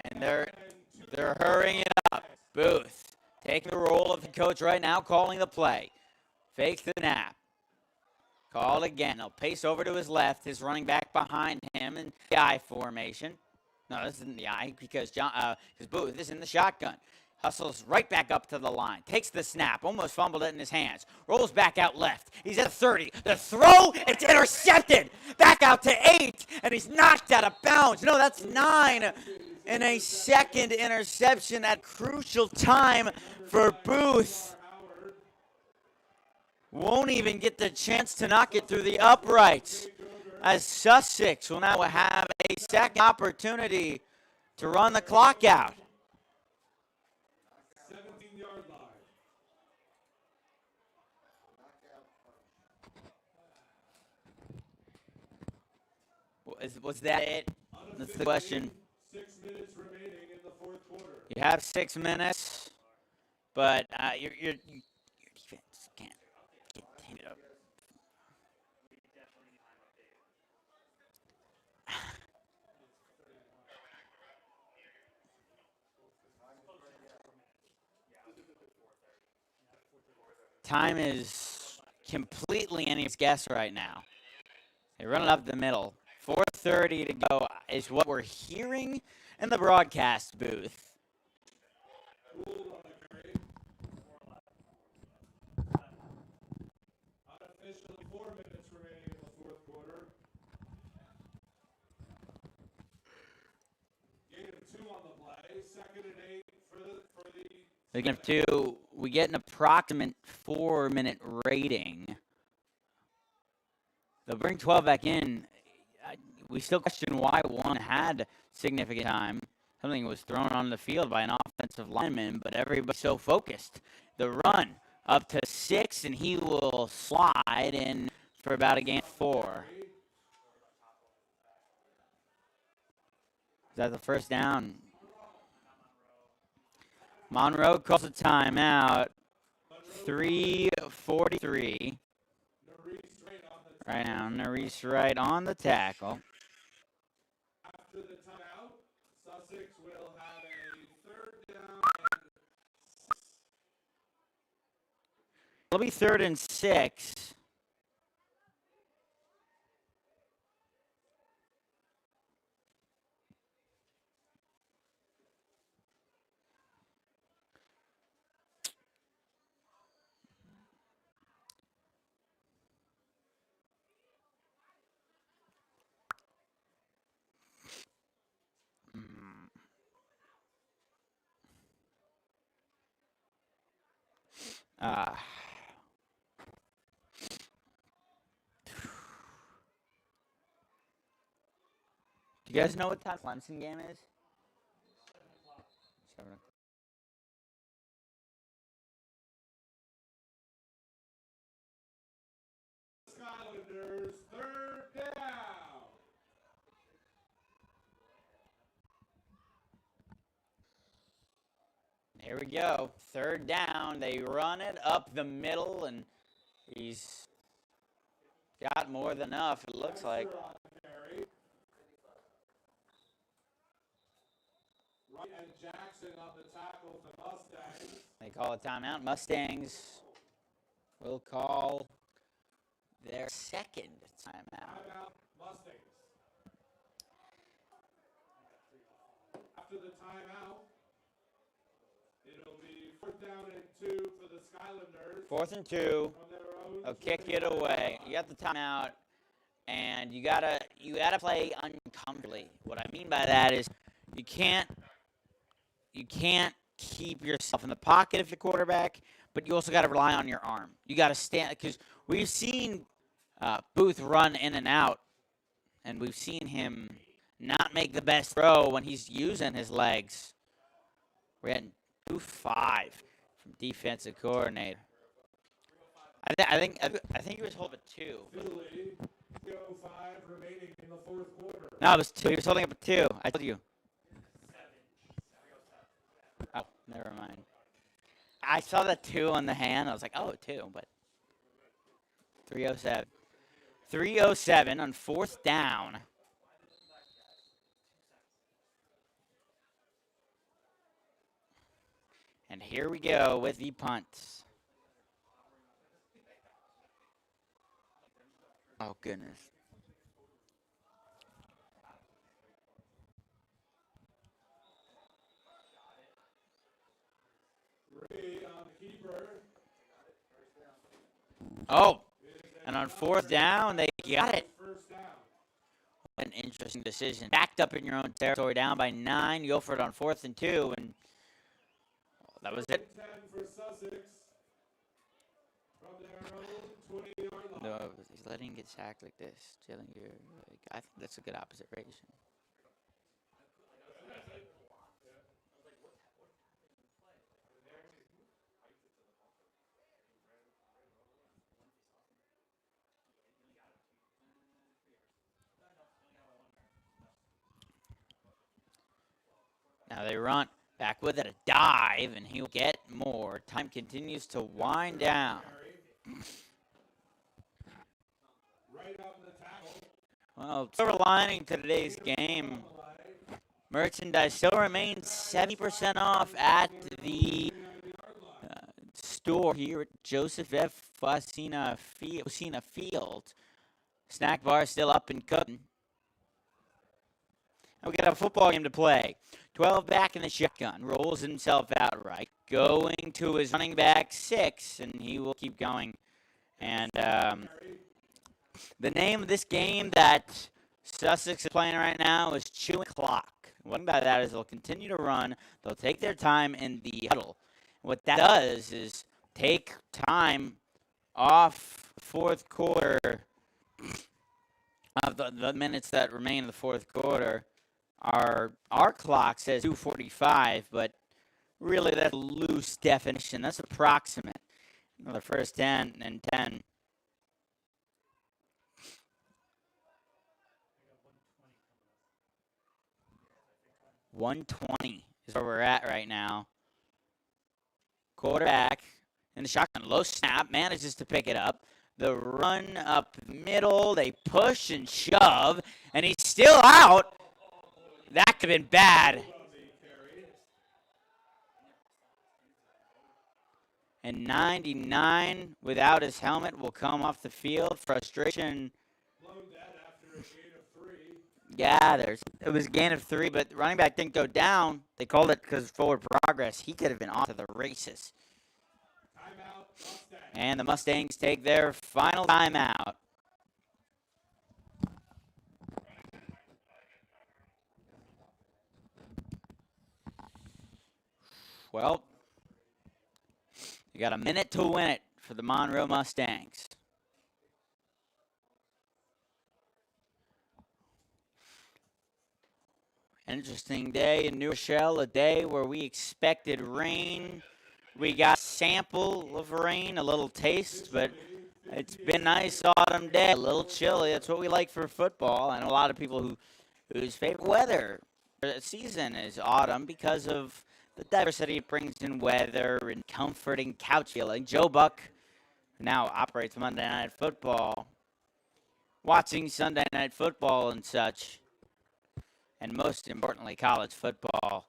And they're hurrying it up. Booth taking the role of the coach right now, calling the play. Fakes the snap. Called again. They'll pace over to his left. His running back behind him in the I formation. No, this isn't the I because Booth is in the shotgun. Hustles right back up to the line. Takes the snap. Almost fumbled it in his hands. Rolls back out left. He's at 30. The throw, it's intercepted. Back out to 8. And he's knocked out of bounds. No, that's 9. and a second interception at crucial time for Booth. Won't even get the chance to knock it through the uprights, as Sussex will now have a second opportunity to run the clock out. 17-yard line. Was that it? That's the question. 6 minutes remaining in the fourth quarter. You have 6 minutes, but your defense can't get it up. Time is completely anybody's guess right now. They run it up the middle. 4:30 to go is what we're hearing in the broadcast booth. Unofficially 4 minutes remaining in the fourth quarter. Gain of 2 on the play. 2nd and 8 for the. We get an approximate 4-minute rating. They'll bring 12 back in. We still question why one had significant time. Something was thrown on the field by an offensive lineman, but everybody's so focused. The run up to 6, and he will slide in for about a gain of 4. Is that the first down? Monroe calls a timeout. 3:43. Right now, Nerese right on the tackle. After the timeout, Sussex will have a 3rd down. It'll be 3rd and 6. Do you guys know what time Clemson game is? 7 o'clock. Skylanders 3rd down. Here we go. 3rd down. They run it up the middle, and he's got more than enough, it looks like. Wright and Jackson on the tackle for Mustangs. They call a timeout. Mustangs will call their 2nd timeout. Timeout, Mustangs. After the timeout, it'll be 4th down and 2 for the Skylanders. 4th and 2. From their own. They'll kick it away. You got the timeout, and you gotta play uncomfortably. What I mean by that is you can't keep yourself in the pocket if you're quarterback, but you also got to rely on your arm. You got to stand, because we've seen Booth run in and out, and we've seen him not make the best throw when he's using his legs. We're getting 2-5 from defensive coordinator. I think he was holding a 2. 3:05 remaining in the fourth quarter. No, it was 2. He was holding up a 2. I told you. Oh, never mind. I saw the 2 on the hand. I was like, oh, 2, but 3:07. 3:07 on 4th down. And here we go with the punts. Oh, goodness. Oh, and on 4th down, they got it. an interesting decision. Backed up in your own territory, down by 9. You go for it on 4th and 2, and that was it. 10 for Sussex from their own 20-yard line. No, he's letting him get sacked like this. I think that's a good observation. Now they run back with it, a dive, and he'll get more. Time continues to wind down. Right up the tackle. Well, silver lining to today's game. Merchandise still remains 70% off at the store here at Joseph F. Fosina Field. Snack bar still up and cooking. And we got a football game to play. 12 back in the shotgun, rolls himself out right, going to his running back 6, and he will keep going. And the name of this game that Sussex is playing right now is chewing clock. What I mean by that is they'll continue to run, they'll take their time in the huddle. What that does is take time off the fourth quarter of the minutes that remain in the fourth quarter. Our clock says 2:45, but really that's a loose definition. That's approximate. The first 10 and 10. $120 is where we're at right now. Quarterback in the shotgun, low snap, manages to pick it up. The run up middle, they push and shove, and he's still out. That could have been bad. And 99 without his helmet will come off the field. Frustration. Yeah, it was a gain of 3, but the running back didn't go down. They called it because forward progress. He could have been off to the races. And the Mustangs take their final timeout. Well, you got a minute to win it for the Monroe Mustangs. Interesting day in New Rochelle, a day where we expected rain. We got a sample of rain, a little taste, but it's been a nice autumn day, a little chilly. That's what we like for football. I know a lot of people whose favorite weather for the season is autumn because of the diversity it brings in weather and comfort and couch feeling. Joe Buck now operates Monday Night Football, watching Sunday Night Football and such, and most importantly, college football.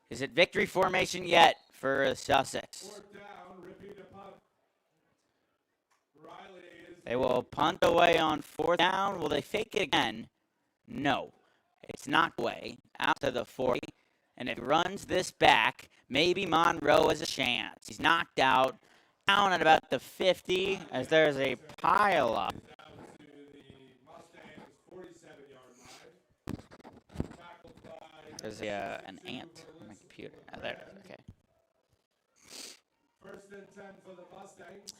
Is it victory formation yet for Sussex? They will punt away on 4th down. Will they fake it again? No. It's knocked away out to the 40. And if he runs this back, maybe Monroe has a chance. He's knocked out down at about the 50 as there's a pile up. There's an ant on my computer. Oh, there it is. Okay. First and 10 for the Mustangs.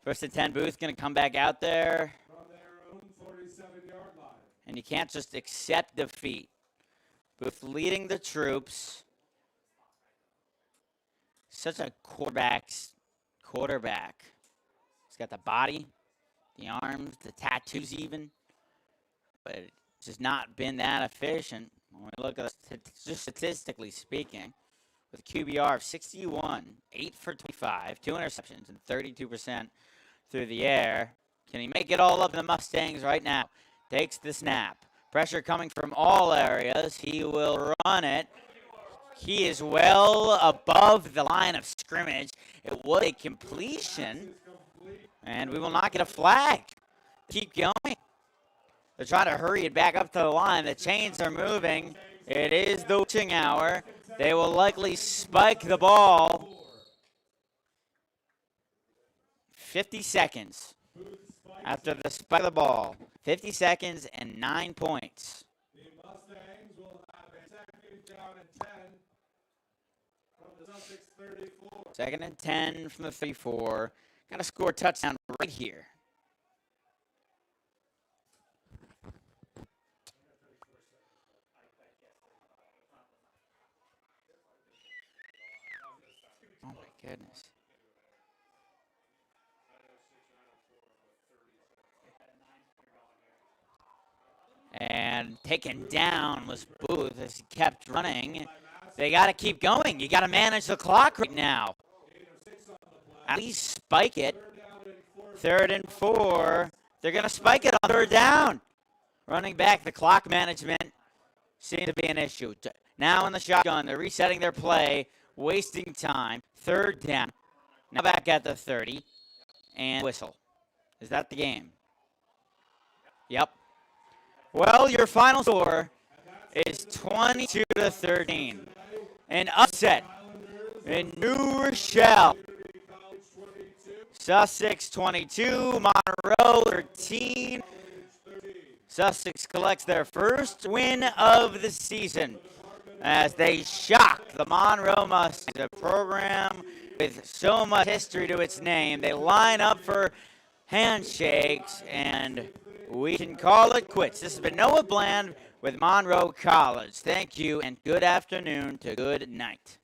First and 10, Booth going to come back out there. From their own 47-yard line. And you can't just accept defeat. Booth leading the troops. Such a quarterback. He's got the body, the arms, the tattoos even. But it's just not been that efficient. When we look at it, just statistically speaking, with a QBR of 61, 8 for 25, 2 interceptions, and 32% through the air. Can he make it all up in the Mustangs right now? Takes the snap. Pressure coming from all areas. He will run it. He is well above the line of scrimmage. It was a completion, and we will not get a flag. Keep going. They're trying to hurry it back up to the line. The chains are moving. It is the witching hour. They will likely spike the ball. 50 seconds after the spike of the ball. 50 seconds and 9 points. The Mustangs will have a second down and 10 from the Sussex 34. Second and 10 from the 34. Got to score a touchdown right here. Oh my goodness. And taken down was Booth as he kept running. They got to keep going. You got to manage the clock right now. At least spike it. 3rd and 4. They're going to spike it on 3rd down. Running back, the clock management seemed to be an issue. Now in the shotgun, they're resetting their play, wasting time. 3rd down. Now back at the 30. And whistle. Is that the game? Yep. Well, your final score is 22-13. An upset in New Rochelle. Sussex 22, Monroe 13. Sussex collects their first win of the season as they shock the Monroe Mustangs, a program with so much history to its name. They line up for handshakes, and we can call it quits. This has been Noah Bland with Monroe College. Thank you, and good afternoon to good night.